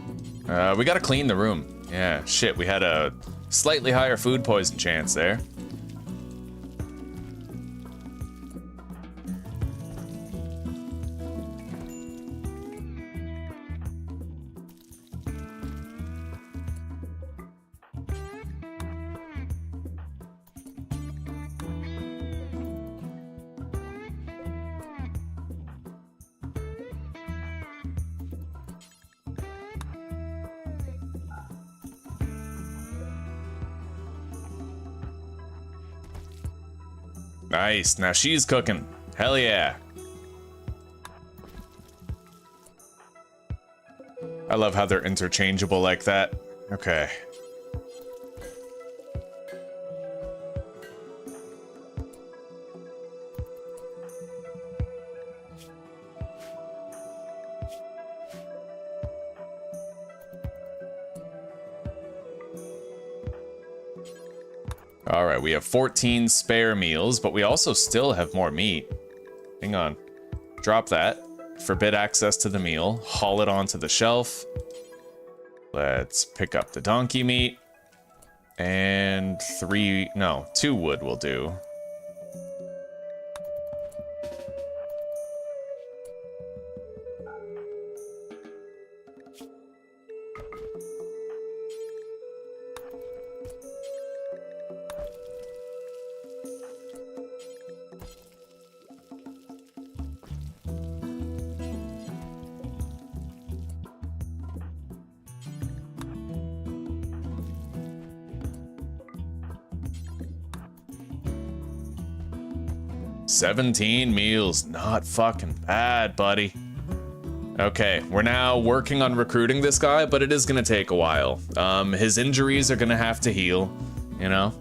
[SPEAKER 1] We gotta clean the room. Yeah, shit, we had a slightly higher food poison chance there. Nice, now she's cooking. Hell yeah. I love how they're interchangeable like that. Okay. All right, we have 14 spare meals, but we also still have more meat. Hang on. Drop that. Forbid access to the meal. Haul it onto the shelf. Let's pick up the donkey meat. And 2 wood will do. $17 meals, not fucking bad, buddy. Okay, we're now working on recruiting this guy, but it is gonna take a while. His injuries are gonna have to heal, you know?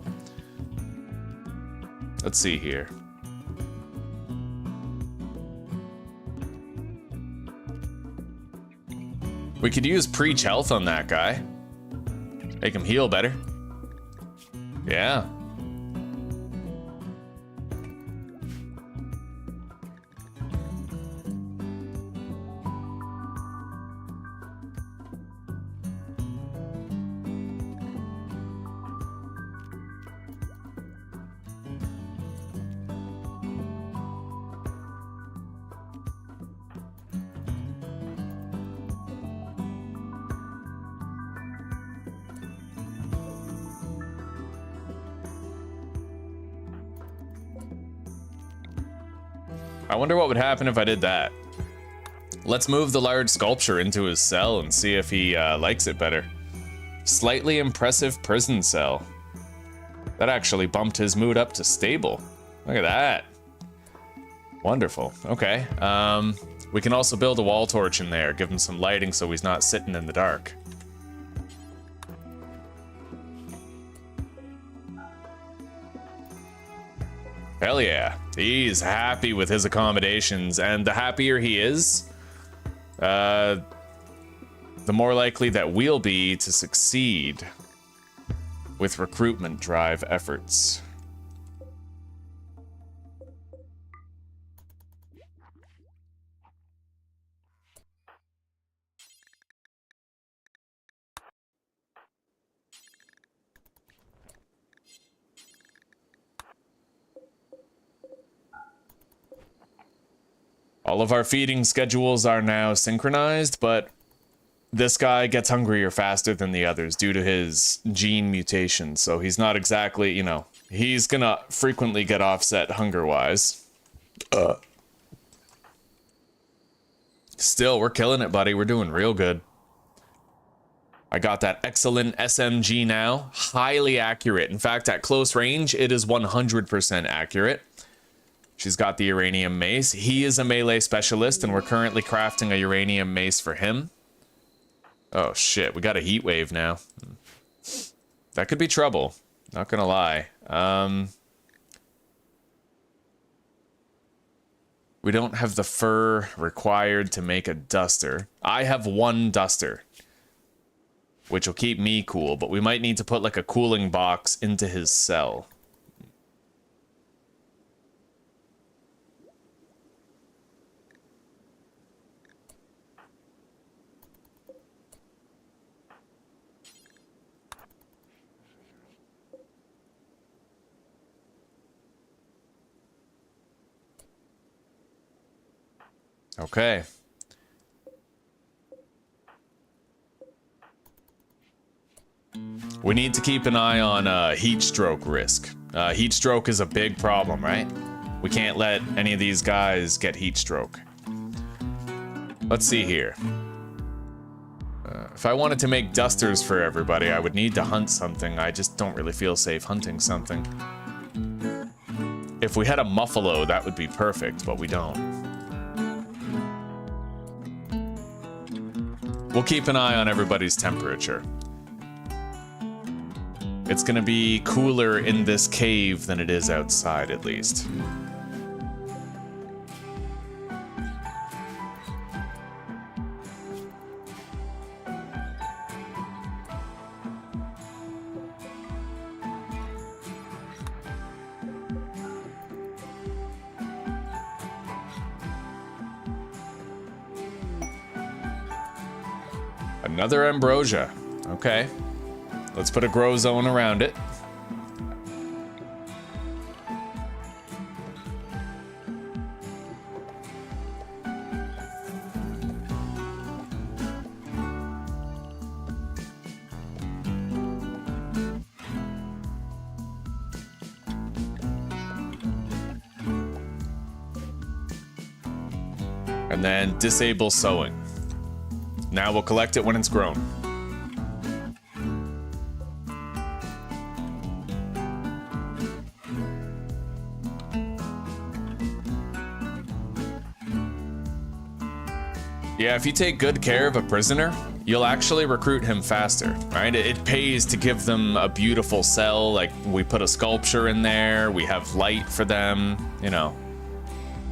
[SPEAKER 1] Let's see here. We could use preach health on that guy. Make him heal better. Yeah. I wonder what would happen if I did that. Let's move the large sculpture into his cell and see if he likes it better. Slightly impressive prison cell. That actually bumped his mood up to stable. Look at that. Wonderful. Okay. We can also build a wall torch in there, give him some lighting so he's not sitting in the dark. Hell yeah. He's happy with his accommodations, and the happier he is, the more likely that we'll be to succeed with recruitment drive efforts. All of our feeding schedules are now synchronized, but this guy gets hungrier faster than the others due to his gene mutation, so he's not exactly, you know, he's gonna frequently get offset hunger-wise. Still, we're killing it, buddy. We're doing real good. I got that excellent SMG now. Highly accurate. In fact, at close range, it is 100% accurate. She's got the uranium mace. He is a melee specialist, and we're currently crafting a uranium mace for him. Oh, shit. We got a heat wave now. That could be trouble. Not gonna lie. We don't have the fur required to make a duster. I have one duster, which will keep me cool, but we might need to put like a cooling box into his cell. Okay. We need to keep an eye on heat stroke risk. Heat stroke is a big problem, right? We can't let any of these guys get heat stroke. Let's see here. If I wanted to make dusters for everybody, I would need to hunt something. I just don't really feel safe hunting something. If we had a muffalo, that would be perfect, but we don't. We'll keep an eye on everybody's temperature. It's gonna be cooler in this cave than it is outside, at least. Another ambrosia. Okay. Let's put a grow zone around it. And then disable sowing. Now we'll collect it when it's grown. Yeah, if you take good care of a prisoner, you'll actually recruit him faster, right? It pays to give them a beautiful cell, like we put a sculpture in there, we have light for them, you know.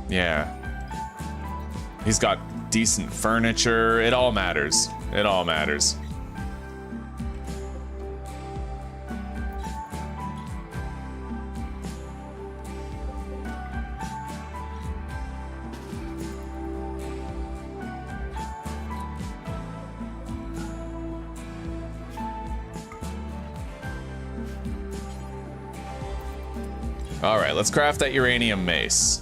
[SPEAKER 1] Yeah. He's got decent furniture. It all matters. It all matters. All right, let's craft that uranium mace.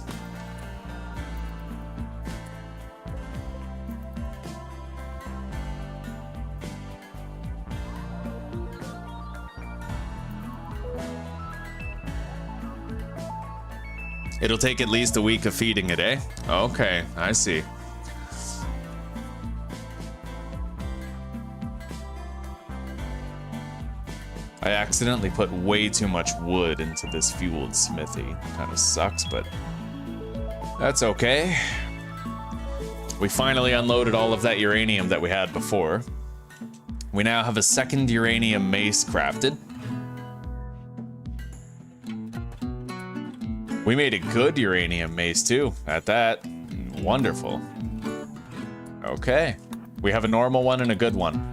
[SPEAKER 1] It'll take at least a week of feeding it, eh? Okay, I see. I accidentally put way too much wood into this fueled smithy. Kind of sucks, but that's okay. We finally unloaded all of that uranium that we had before. We now have a second uranium mace crafted. We made a good uranium mace too, at that. Wonderful. Okay. We have a normal one and a good one.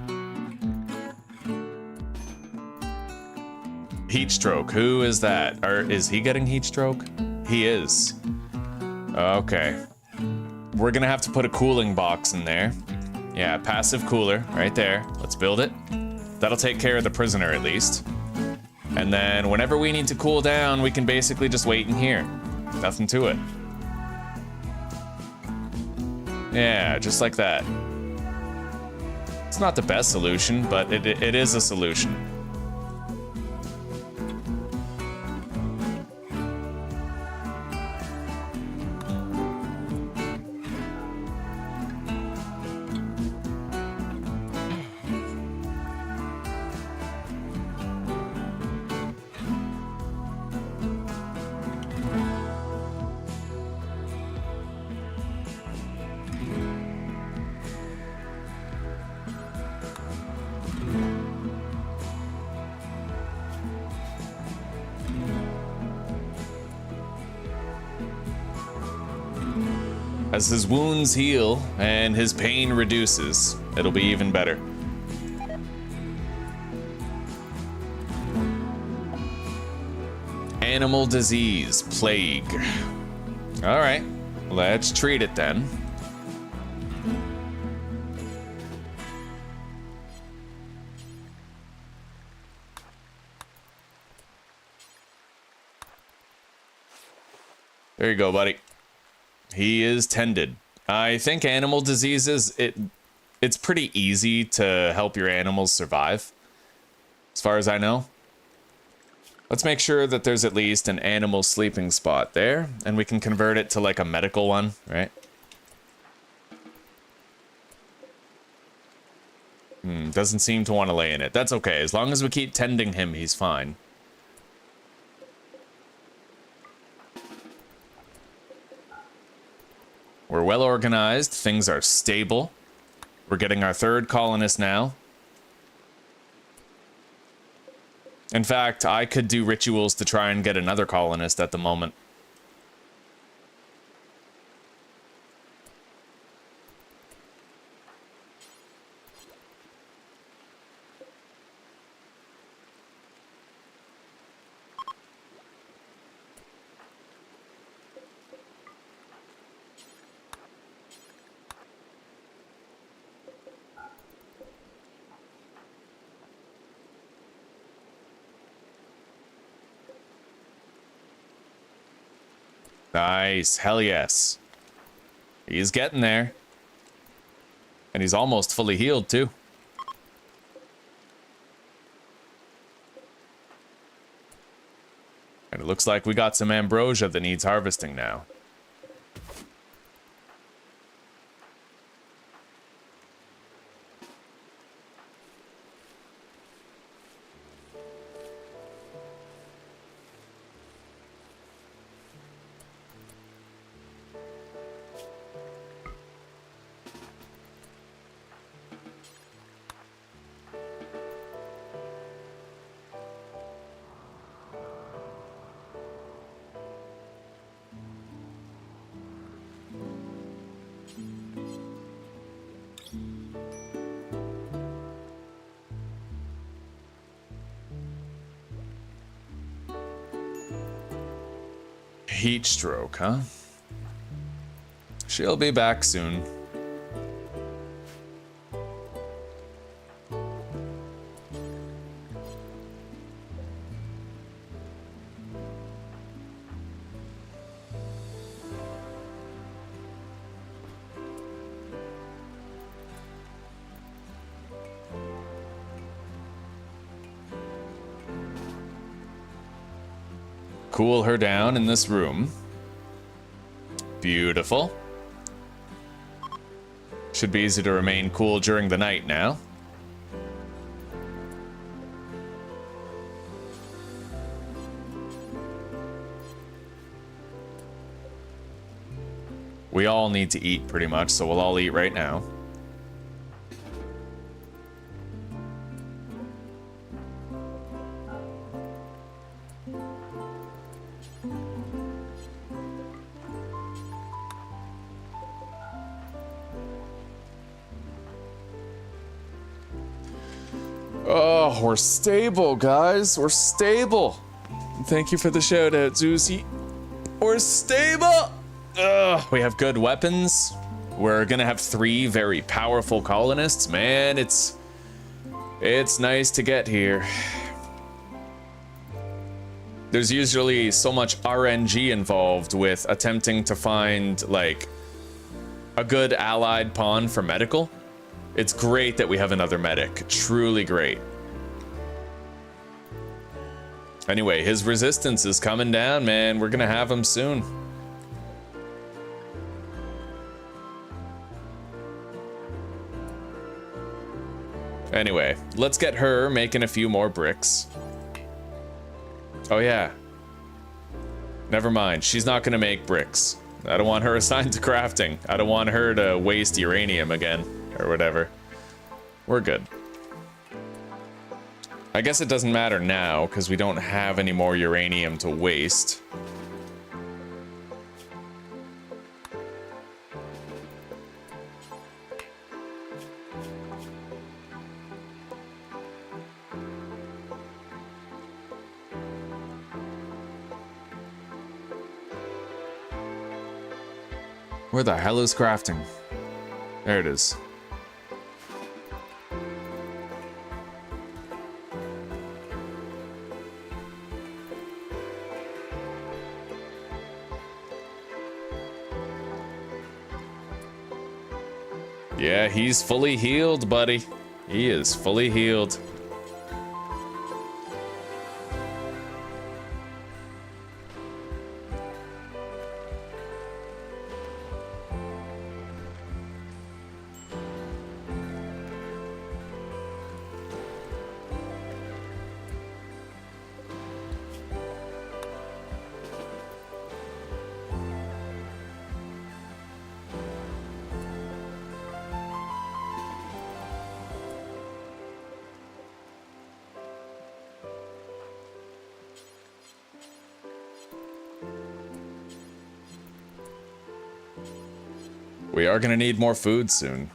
[SPEAKER 1] Heat stroke, who is that? Or is he getting heat stroke? He is. Okay. We're gonna have to put a cooling box in there. Yeah, passive cooler, right there. Let's build it. That'll take care of the prisoner at least. And then whenever we need to cool down, we can basically just wait in here. Nothing to it. Yeah, just like that. It's not the best solution, but it is a solution. As his wounds heal and his pain reduces, it'll be even better. Animal disease, plague. All right, let's treat it then. There you go, buddy. He is tended. I think animal diseases, it's pretty easy to help your animals survive, as far as I know. Let's make sure that there's at least an animal sleeping spot there, and we can convert it to like a medical one, right? Doesn't seem to want to lay in it. That's okay. As long as we keep tending him, he's fine. We're well organized. Things are stable. We're getting our third colonist now. In fact, I could do rituals to try and get another colonist at the moment. Nice. Hell yes. He's getting there. And he's almost fully healed, too. And it looks like we got some ambrosia that needs harvesting now. Heat stroke, huh? She'll be back soon. Cool her down in this room. Beautiful. Should be easy to remain cool during the night now. We all need to eat pretty much, so we'll all eat right now. Oh, we're stable, guys. We're stable. Thank you for the shout out, Zuzi. We're stable. We have good weapons. We're gonna have 3 very powerful colonists. Man, it's nice to get here. There's usually so much RNG involved with attempting to find, like, a good allied pawn for medical. It's great that we have another medic. Truly great. Anyway, his resistance is coming down, man. We're gonna have him soon. Anyway, let's get her making a few more bricks. Oh yeah. Never mind, she's not gonna make bricks. I don't want her assigned to crafting. I don't want her to waste uranium again, or whatever. We're good. I guess it doesn't matter now, because we don't have any more uranium to waste. Where the hell is crafting? There it is. Yeah, he's fully healed, buddy. He is fully healed. We are gonna need more food soon.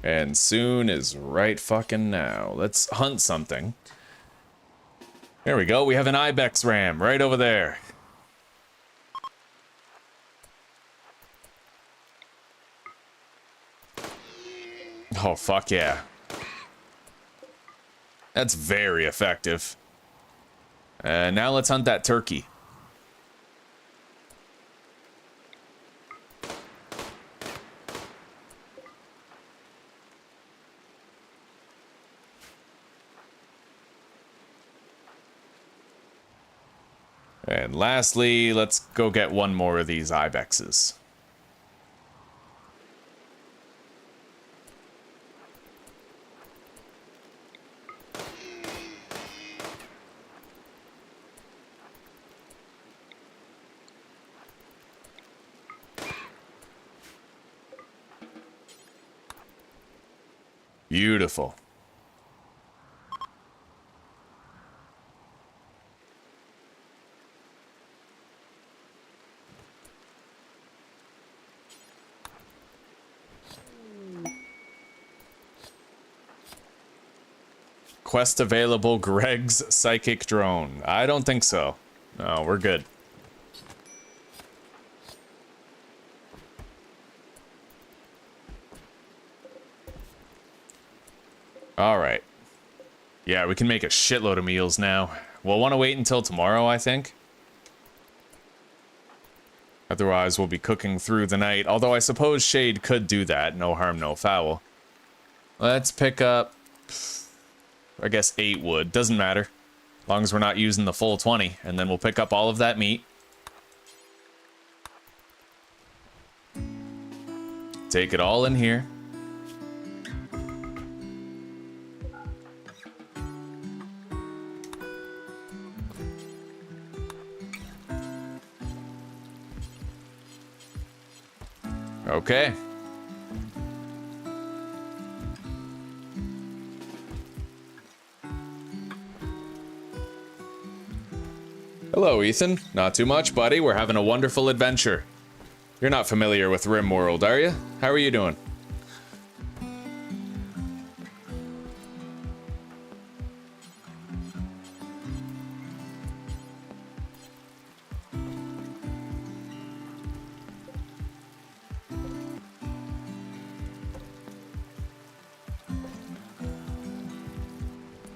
[SPEAKER 1] And soon is right fucking now. Let's hunt something. There we go. We have an ibex ram right over there. Oh, fuck yeah. That's very effective. Now let's hunt that turkey. And lastly, let's go get one more of these ibexes. Beautiful. Quest available, Greg's psychic drone. I don't think so. No, we're good. All right. Yeah, we can make a shitload of meals now. We'll want to wait until tomorrow, I think. Otherwise, we'll be cooking through the night. Although I suppose Shade could do that. No harm, no foul. Let's pick up, I guess, 8 wood. Doesn't matter. As long as we're not using the full 20. And then we'll pick up all of that meat. Take it all in here. Okay. Hello, Ethan. Not too much, buddy. We're having a wonderful adventure. You're not familiar with Rimworld, are you? How are you doing?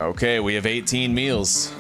[SPEAKER 1] Okay, we have 18 meals.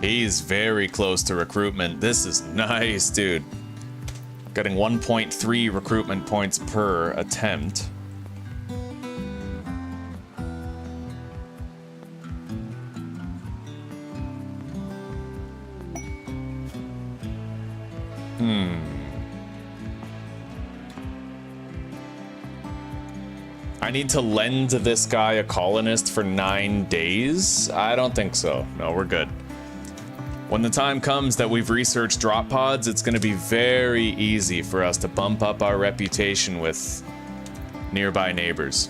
[SPEAKER 1] He's very close to recruitment. This is nice, dude. Getting 1.3 recruitment points per attempt. I need to lend this guy a colonist for 9 days? I don't think so. No, we're good. When the time comes that we've researched drop pods, it's going to be very easy for us to bump up our reputation with nearby neighbors.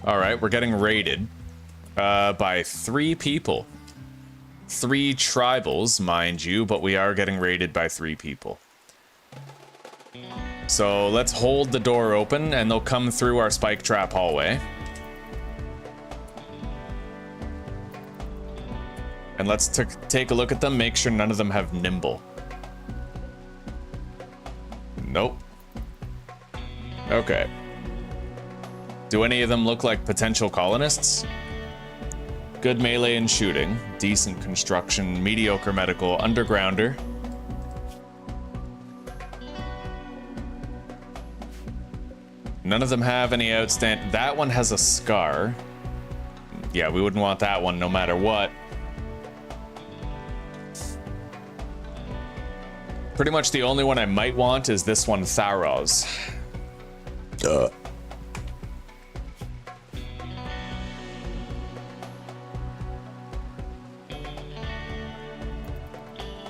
[SPEAKER 1] All right, we're getting raided by 3 people. 3 tribals, mind you, but we are getting raided by 3 people. So let's hold the door open and they'll come through our spike trap hallway. And let's take a look at them, make sure none of them have nimble. Nope. Okay. Do any of them look like potential colonists? Good melee and shooting, decent construction, mediocre medical, undergrounder. None of them have any outstanding. That one has a scar. Yeah, we wouldn't want that one no matter what. Pretty much the only one I might want is this one, Tharos. Duh.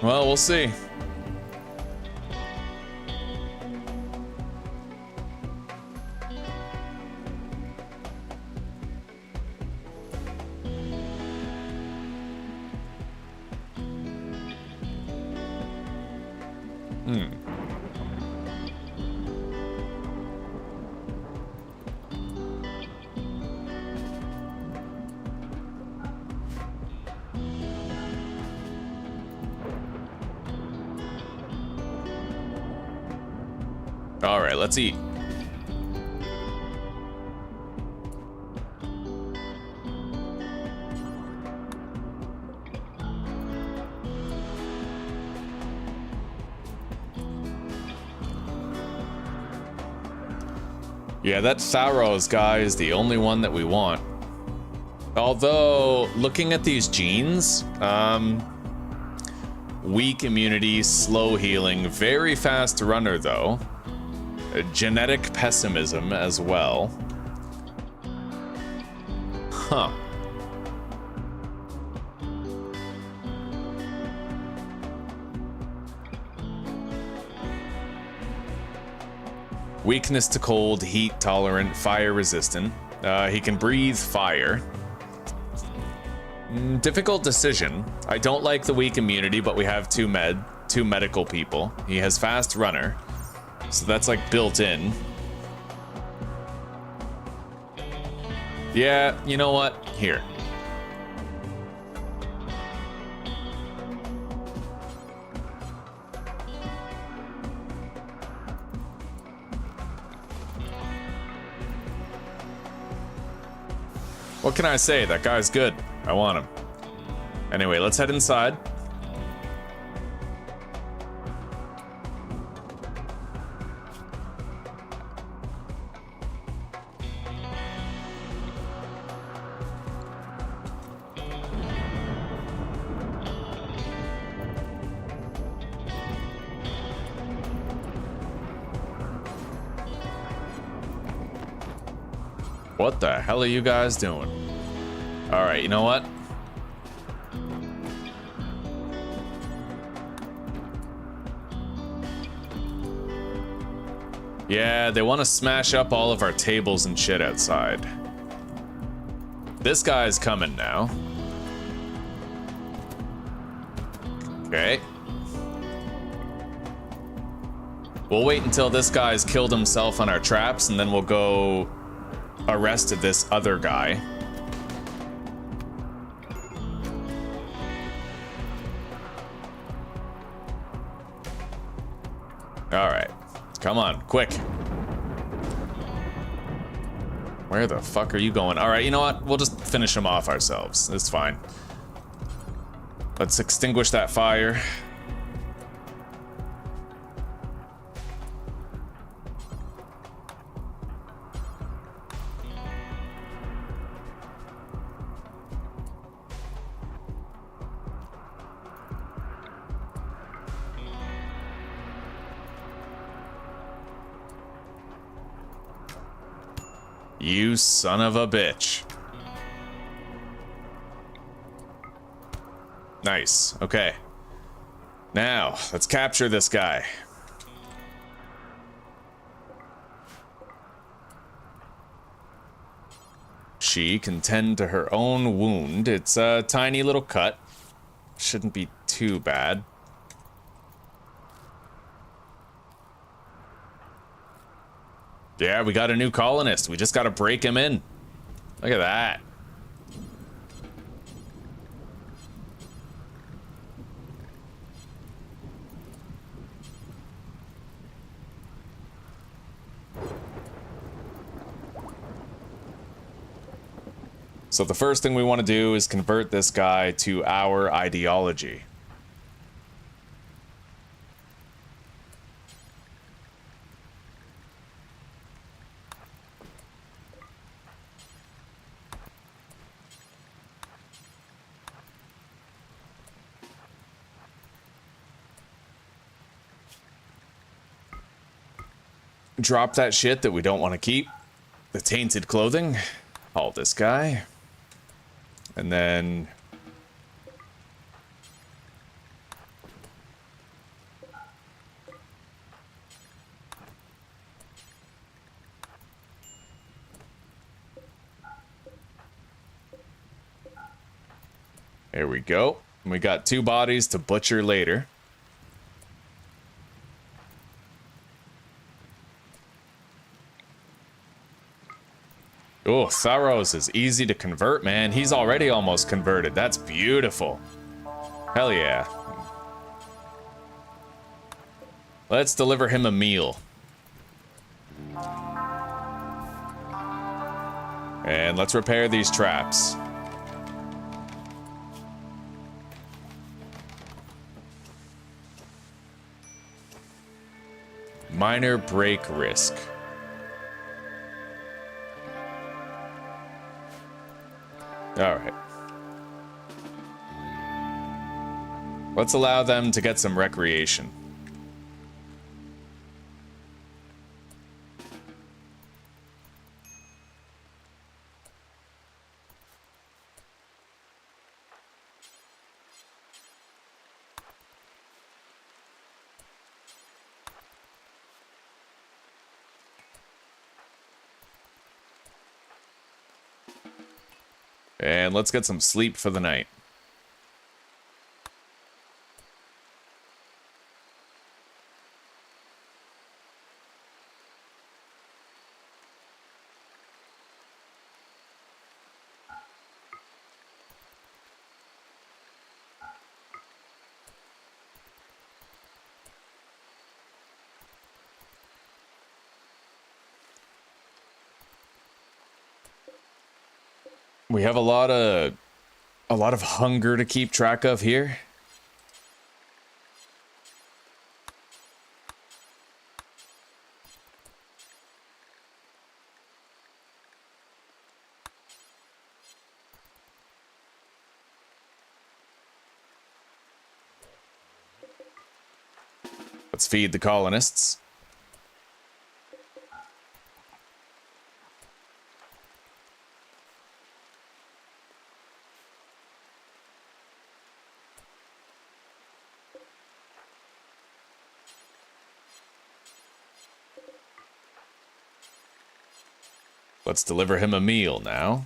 [SPEAKER 1] Well, we'll see. All right, let's eat. Yeah, that Tharos guy is the only one that we want. Although, looking at these genes, weak immunity, slow healing, very fast runner though. Genetic pessimism as well. Huh. Weakness to cold, heat tolerant, fire resistant. He can breathe fire. Difficult decision. I don't like the weak immunity, but we have two medical people. He has fast runner, so that's like built in. Yeah, you know what? Here. What can I say? That guy's good. I want him. Anyway, let's head inside. What the hell are you guys doing? All right, you know what? Yeah, they want to smash up all of our tables and shit outside. This guy's coming now. Okay. We'll wait until this guy's killed himself on our traps, and then we'll go arrest this other guy. All right. Come on, quick. Where the fuck are you going? All right, you know what? We'll just finish him off ourselves. It's fine. Let's extinguish that fire. You son of a bitch. Nice. Okay. Now, let's capture this guy. She can tend to her own wound. It's a tiny little cut. Shouldn't be too bad. Yeah, we got a new colonist. We just got to break him in. Look at that. So the first thing we want to do is convert this guy to our ideology. Drop that shit that we don't want to keep. The tainted clothing. Haul this guy. And then... there we go. And we got 2 bodies to butcher later. Oh, Tharos is easy to convert, man. He's already almost converted. That's beautiful. Hell yeah. Let's deliver him a meal. And let's repair these traps. Minor break risk. All right. Let's allow them to get some recreation. And let's get some sleep for the night. We have a lot of hunger to keep track of here. Let's feed the colonists. Let's deliver him a meal now.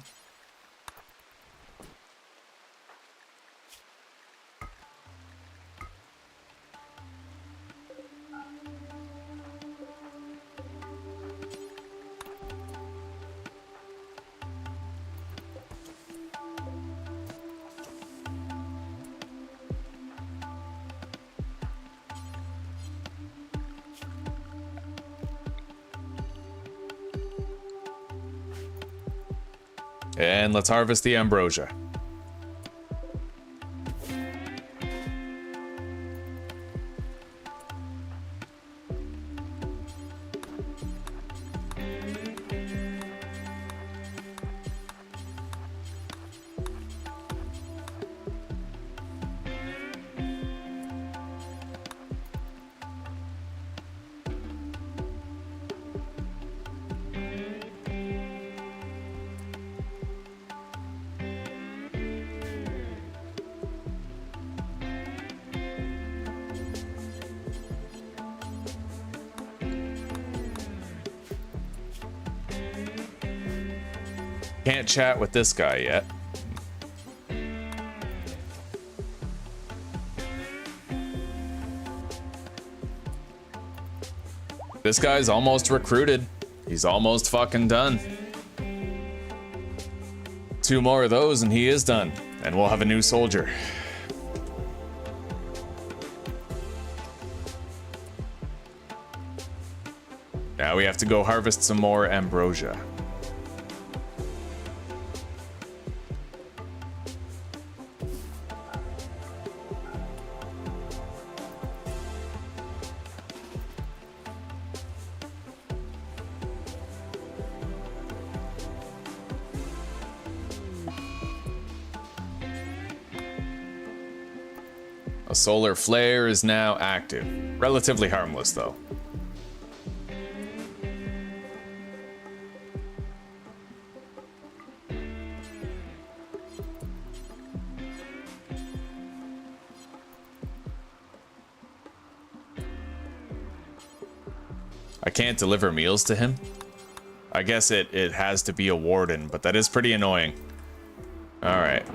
[SPEAKER 1] And let's harvest the ambrosia. Can't chat with this guy yet. This guy's almost recruited. He's almost fucking done. 2 more of those and he is done. And we'll have a new soldier. Now we have to go harvest some more ambrosia. A solar flare is now active. Relatively harmless, though. I can't deliver meals to him. I guess it has to be a warden, but that is pretty annoying. All right.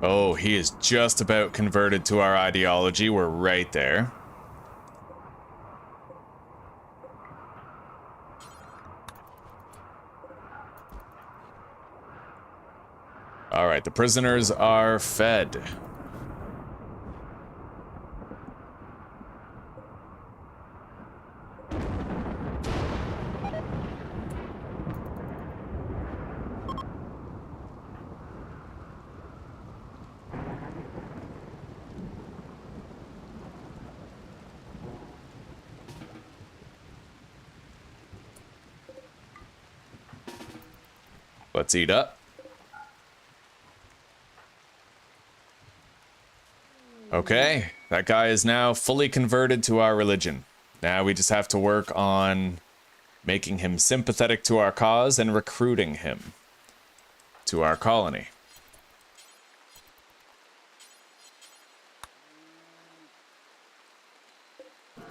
[SPEAKER 1] Oh, he is just about converted to our ideology. We're right there. All right, the prisoners are fed. Let's eat up. Okay, that guy is now fully converted to our religion. Now we just have to work on making him sympathetic to our cause and recruiting him to our colony.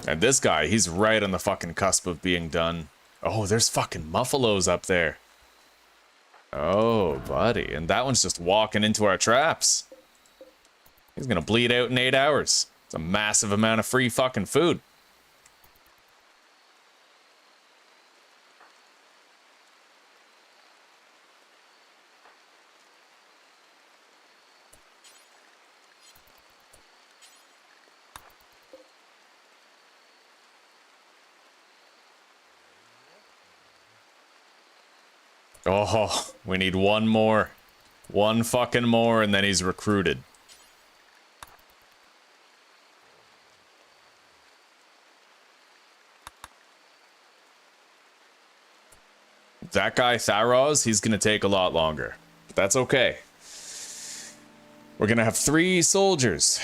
[SPEAKER 1] And this guy, he's right on the fucking cusp of being done. Oh, there's fucking muffalos up there. Oh, buddy. And that one's just walking into our traps. He's gonna bleed out in 8 hours. It's a massive amount of free fucking food. Oh, we need one more. One fucking more, and then he's recruited. That guy, Tharos, he's gonna take a lot longer. But that's okay. We're gonna have 3 soldiers.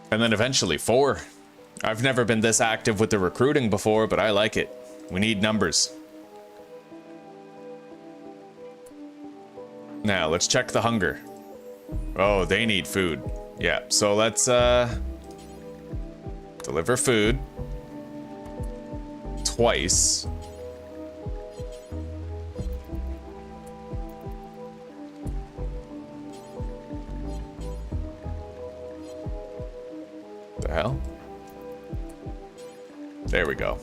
[SPEAKER 1] And then eventually 4. I've never been this active with the recruiting before, but I like it. We need numbers. Now, let's check the hunger. Oh, they need food. Yeah, so let's deliver food. Twice. The hell? There we go.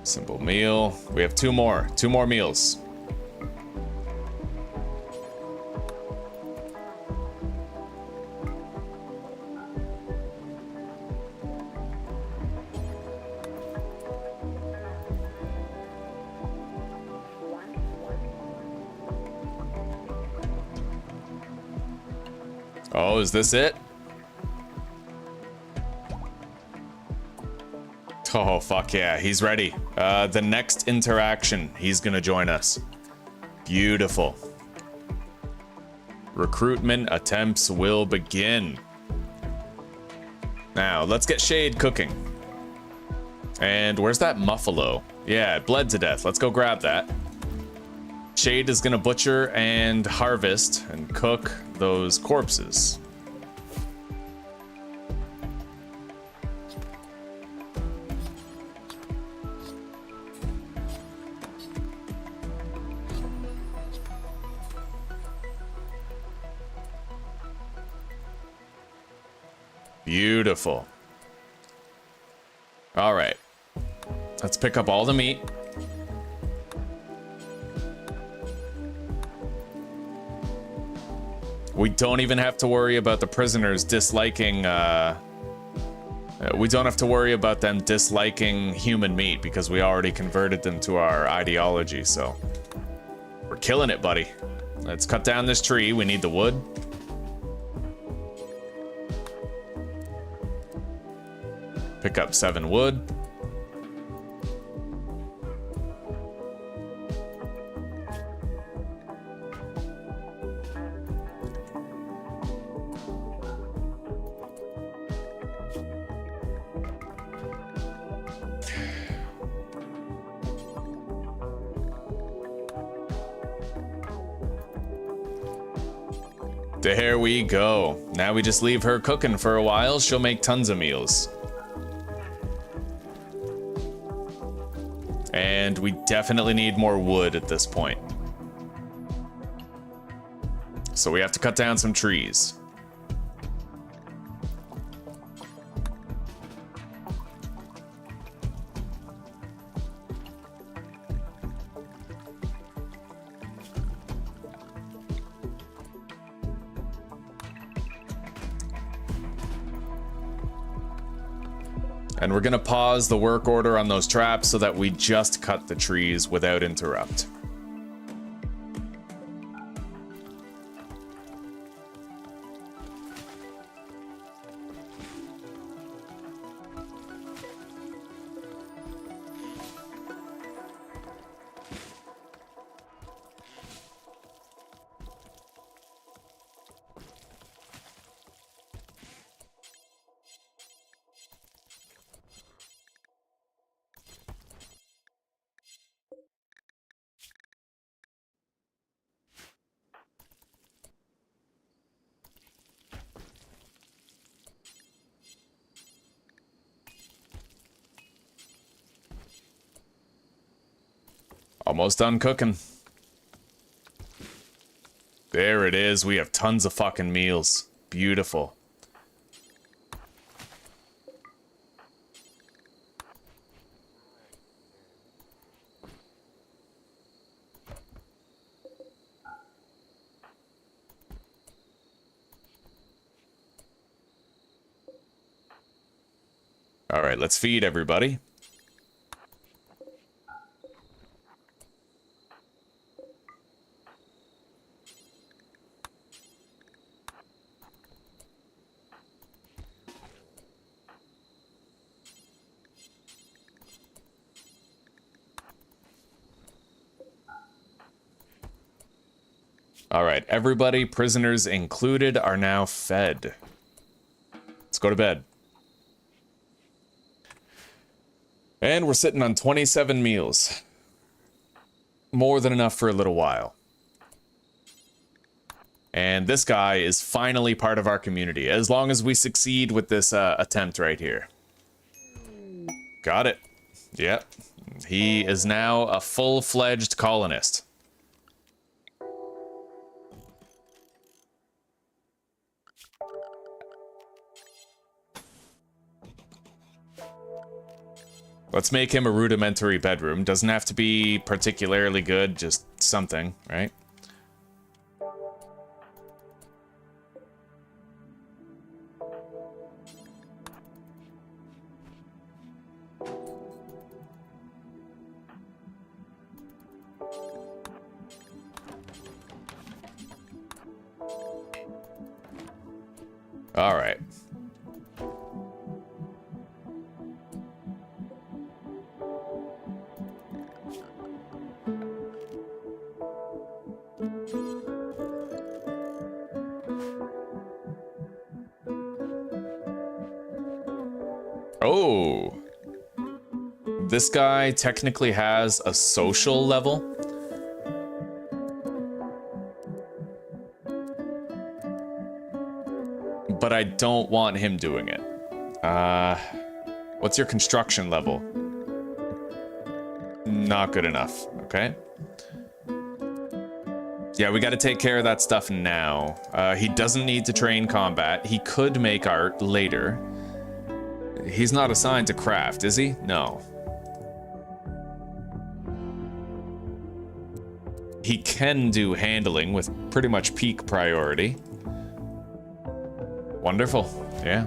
[SPEAKER 1] Simple meal. We have 2 more. 2 more meals. Oh, is this it? Oh, fuck yeah, he's ready. The next interaction, he's gonna join us. Beautiful. Recruitment attempts will begin. Now, let's get Shade cooking. And where's that muffalo? Yeah, it bled to death. Let's go grab that. Shade is gonna butcher and harvest and cook those corpses. Beautiful. All right. Let's pick up all the meat. We don't even have to worry about the prisoners disliking, we don't have to worry about them disliking human meat because we already converted them to our ideology, so. We're killing it, buddy. Let's cut down this tree. We need the wood. Pick up 7 wood. There we go. Now we just leave her cooking for a while. She'll make tons of meals. And we definitely need more wood at this point. So we have to cut down some trees. And we're gonna pause the work order on those traps so that we just cut the trees without interrupt. Almost done cooking. There it is. We have tons of fucking meals. Beautiful. All right, let's feed everybody. All right, everybody, prisoners included, are now fed. Let's go to bed. And we're sitting on 27 meals. More than enough for a little while. And this guy is finally part of our community, as long as we succeed with this attempt right here. Got it. Yep. He is now a full-fledged colonist. Let's make him a rudimentary bedroom. Doesn't have to be particularly good, just something, right? All right. Oh. This guy technically has a social level. But I don't want him doing it. What's your construction level? Not good enough, okay? Yeah, we gotta take care of that stuff now. He doesn't need to train combat. He could make art later. He's not assigned to craft, is he? No. He can do handling with pretty much peak priority. Wonderful, yeah.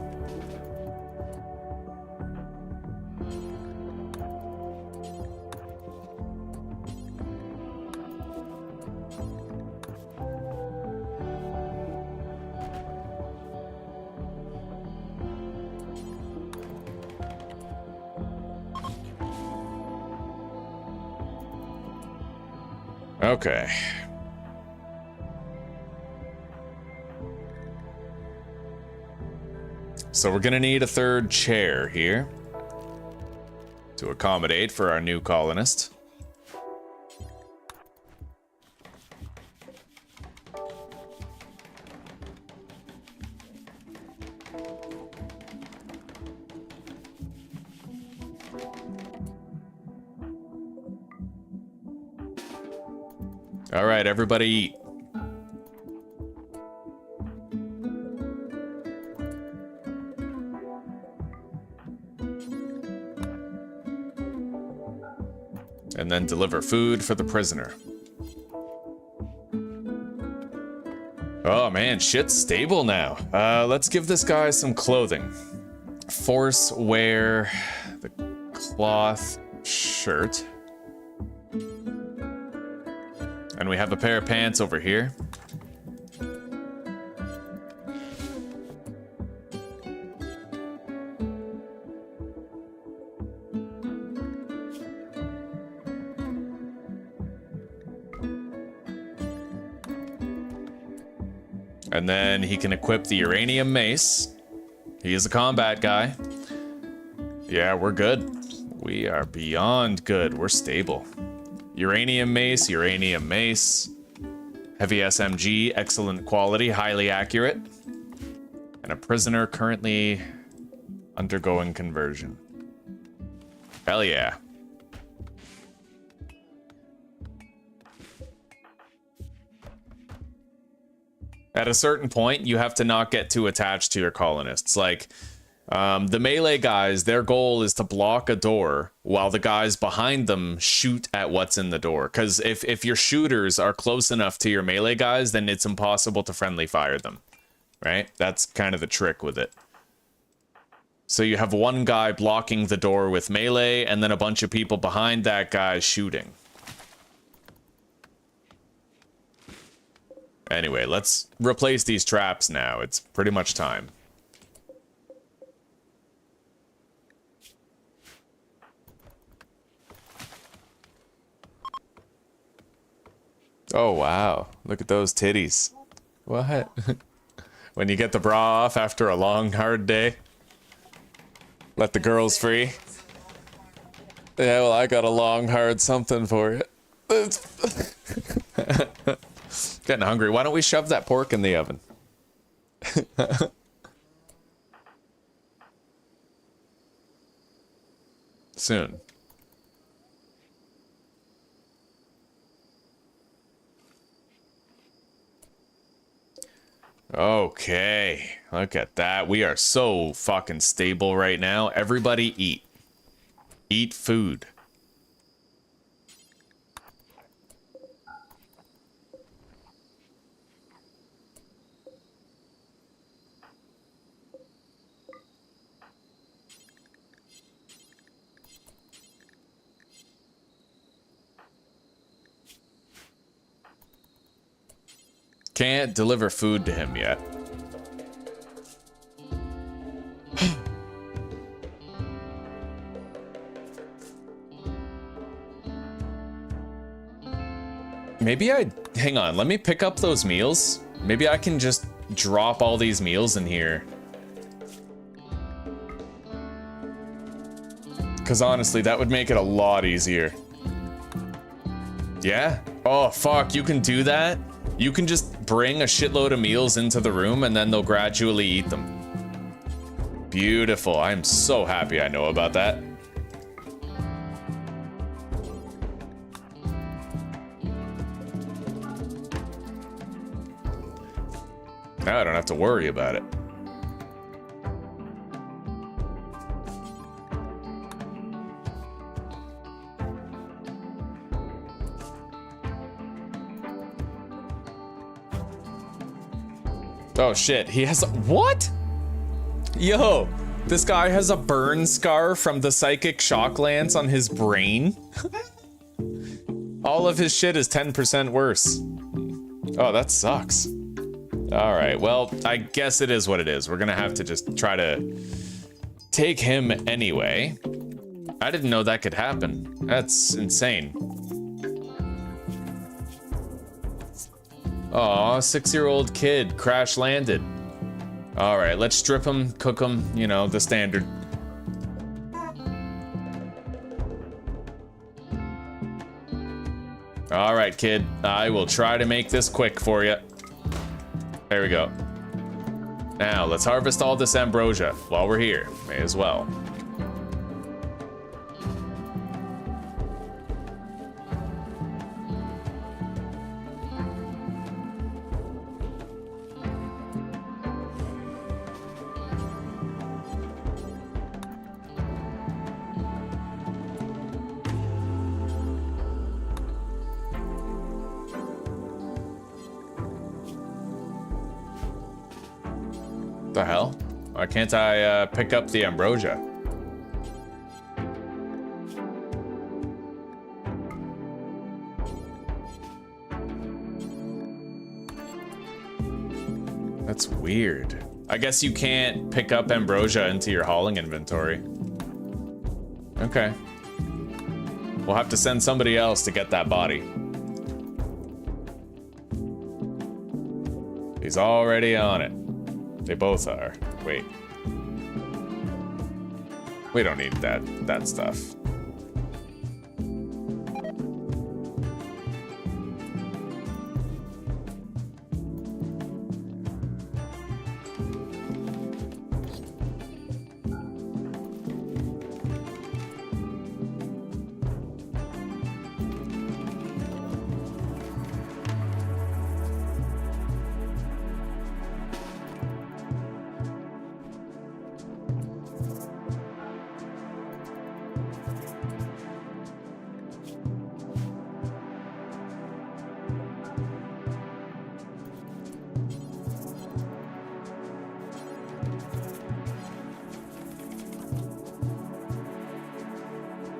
[SPEAKER 1] Okay. So we're gonna need a third chair here to accommodate for our new colonist. All right, everybody eat. And then deliver food for the prisoner. Oh man, shit's stable now. Let's give this guy some clothing. Force wear the cloth shirt. And we have a pair of pants over here. And then he can equip the uranium mace. He is a combat guy. Yeah, we're good. We are beyond good. We're stable. Uranium mace, heavy SMG, excellent quality, highly accurate, and a prisoner currently undergoing conversion. Hell yeah. At a certain point, you have to not get too attached to your colonists. Like, the melee guys, their goal is to block a door while the guys behind them shoot at what's in the door. Because if your shooters are close enough to your melee guys, then it's impossible to friendly fire them. Right? That's kind of the trick with it. So you have one guy blocking the door with melee, and then a bunch of people behind that guy shooting. Anyway, let's replace these traps now. It's pretty much time. Oh, wow. Look at those titties. What? When you get the bra off after a long, hard day? Let the girls free? Yeah, well, I got a long, hard something for you. Getting hungry. Why don't we shove that pork in the oven? Soon. Okay, look at that. We are so fucking stable right now. Everybody eat. Eat food. Can't deliver food to him yet. Maybe hang on, let me pick up those meals. Maybe I can just drop all these meals in here. Because honestly, that would make it a lot easier. Yeah? Oh, fuck, you can do that? You can just bring a shitload of meals into the room and then they'll gradually eat them. Beautiful. I'm so happy I know about that. Now I don't have to worry about it. Oh shit, he has a, what? Yo, this guy has a burn scar from the psychic shock lance on his brain. All of his shit is 10% worse. Oh, that sucks. All right, well, I guess it is what it is. We're gonna have to just try to take him anyway. I didn't know that could happen. That's insane. Aw, 6-year-old kid crash landed. All right, let's strip him, cook him, you know, the standard. All right, kid, I will try to make this quick for you. There we go. Now, let's harvest all this ambrosia while we're here. May as well. The hell? Why can't I pick up the ambrosia? That's weird. I guess you can't pick up ambrosia into your hauling inventory. Okay. We'll have to send somebody else to get that body. He's already on it. They both are. Wait. We don't need that stuff.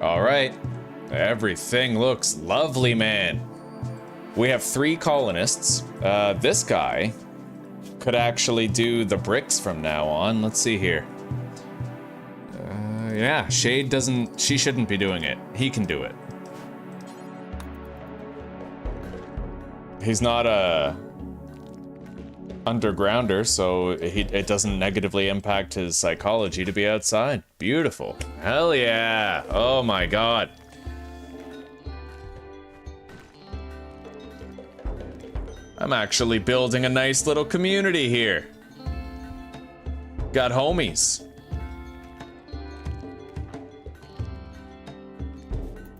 [SPEAKER 1] All right. Everything looks lovely, man. We have 3 colonists. This guy could actually do the bricks from now on. Let's see here. Yeah, Shade doesn't... She shouldn't be doing it. He can do it. He's not a undergrounder, so it doesn't negatively impact his psychology to be outside. Beautiful. Hell yeah. Oh my god. I'm actually building a nice little community here. Got homies.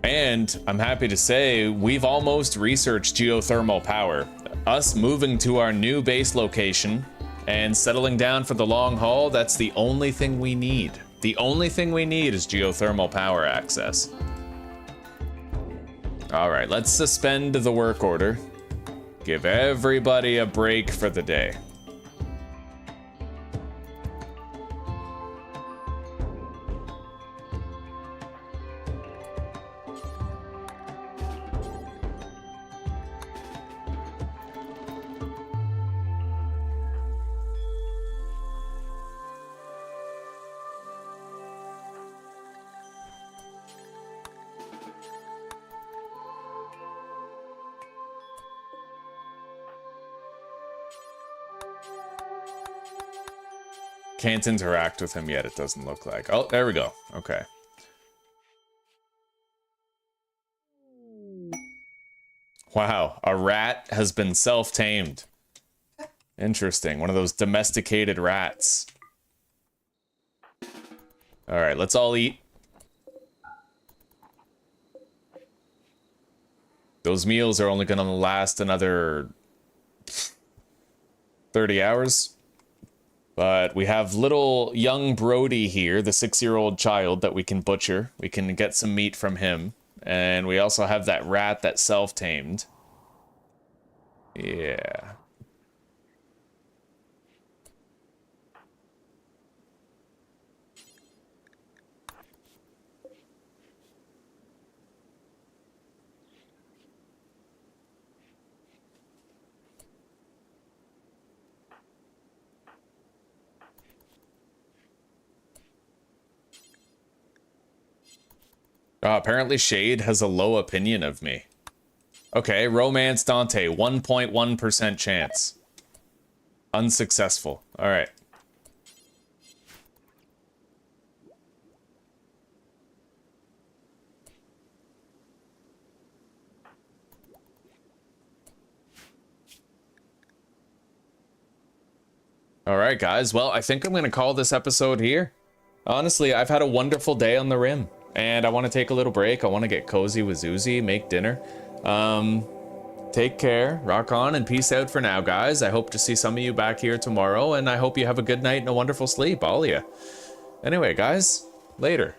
[SPEAKER 1] And I'm happy to say we've almost researched geothermal power. Us moving to our new base location and settling down for the long haul, that's the only thing we need. The only thing we need is geothermal power access. All right, let's suspend the work order. Give everybody a break for the day. Can't interact with him yet, it doesn't look like. Oh, there we go. Okay. Wow, a rat has been self-tamed. Interesting, one of those domesticated rats. All right, let's all eat. Those meals are only gonna last another 30 hours. But we have little young Brody here, the 6-year-old child that we can butcher. We can get some meat from him. And we also have that rat that's self-tamed. Yeah. Apparently Shade has a low opinion of me. Okay, Romance Dante, 1.1% chance. Unsuccessful. All right. All right, guys. Well, I think I'm going to call this episode here. Honestly, I've had a wonderful day on the Rim. And I want to take a little break. I want to get cozy with Zuzi, make dinner. Take care, rock on, and peace out for now, guys. I hope to see some of you back here tomorrow, and I hope you have a good night and a wonderful sleep, all of you. Anyway, guys, later.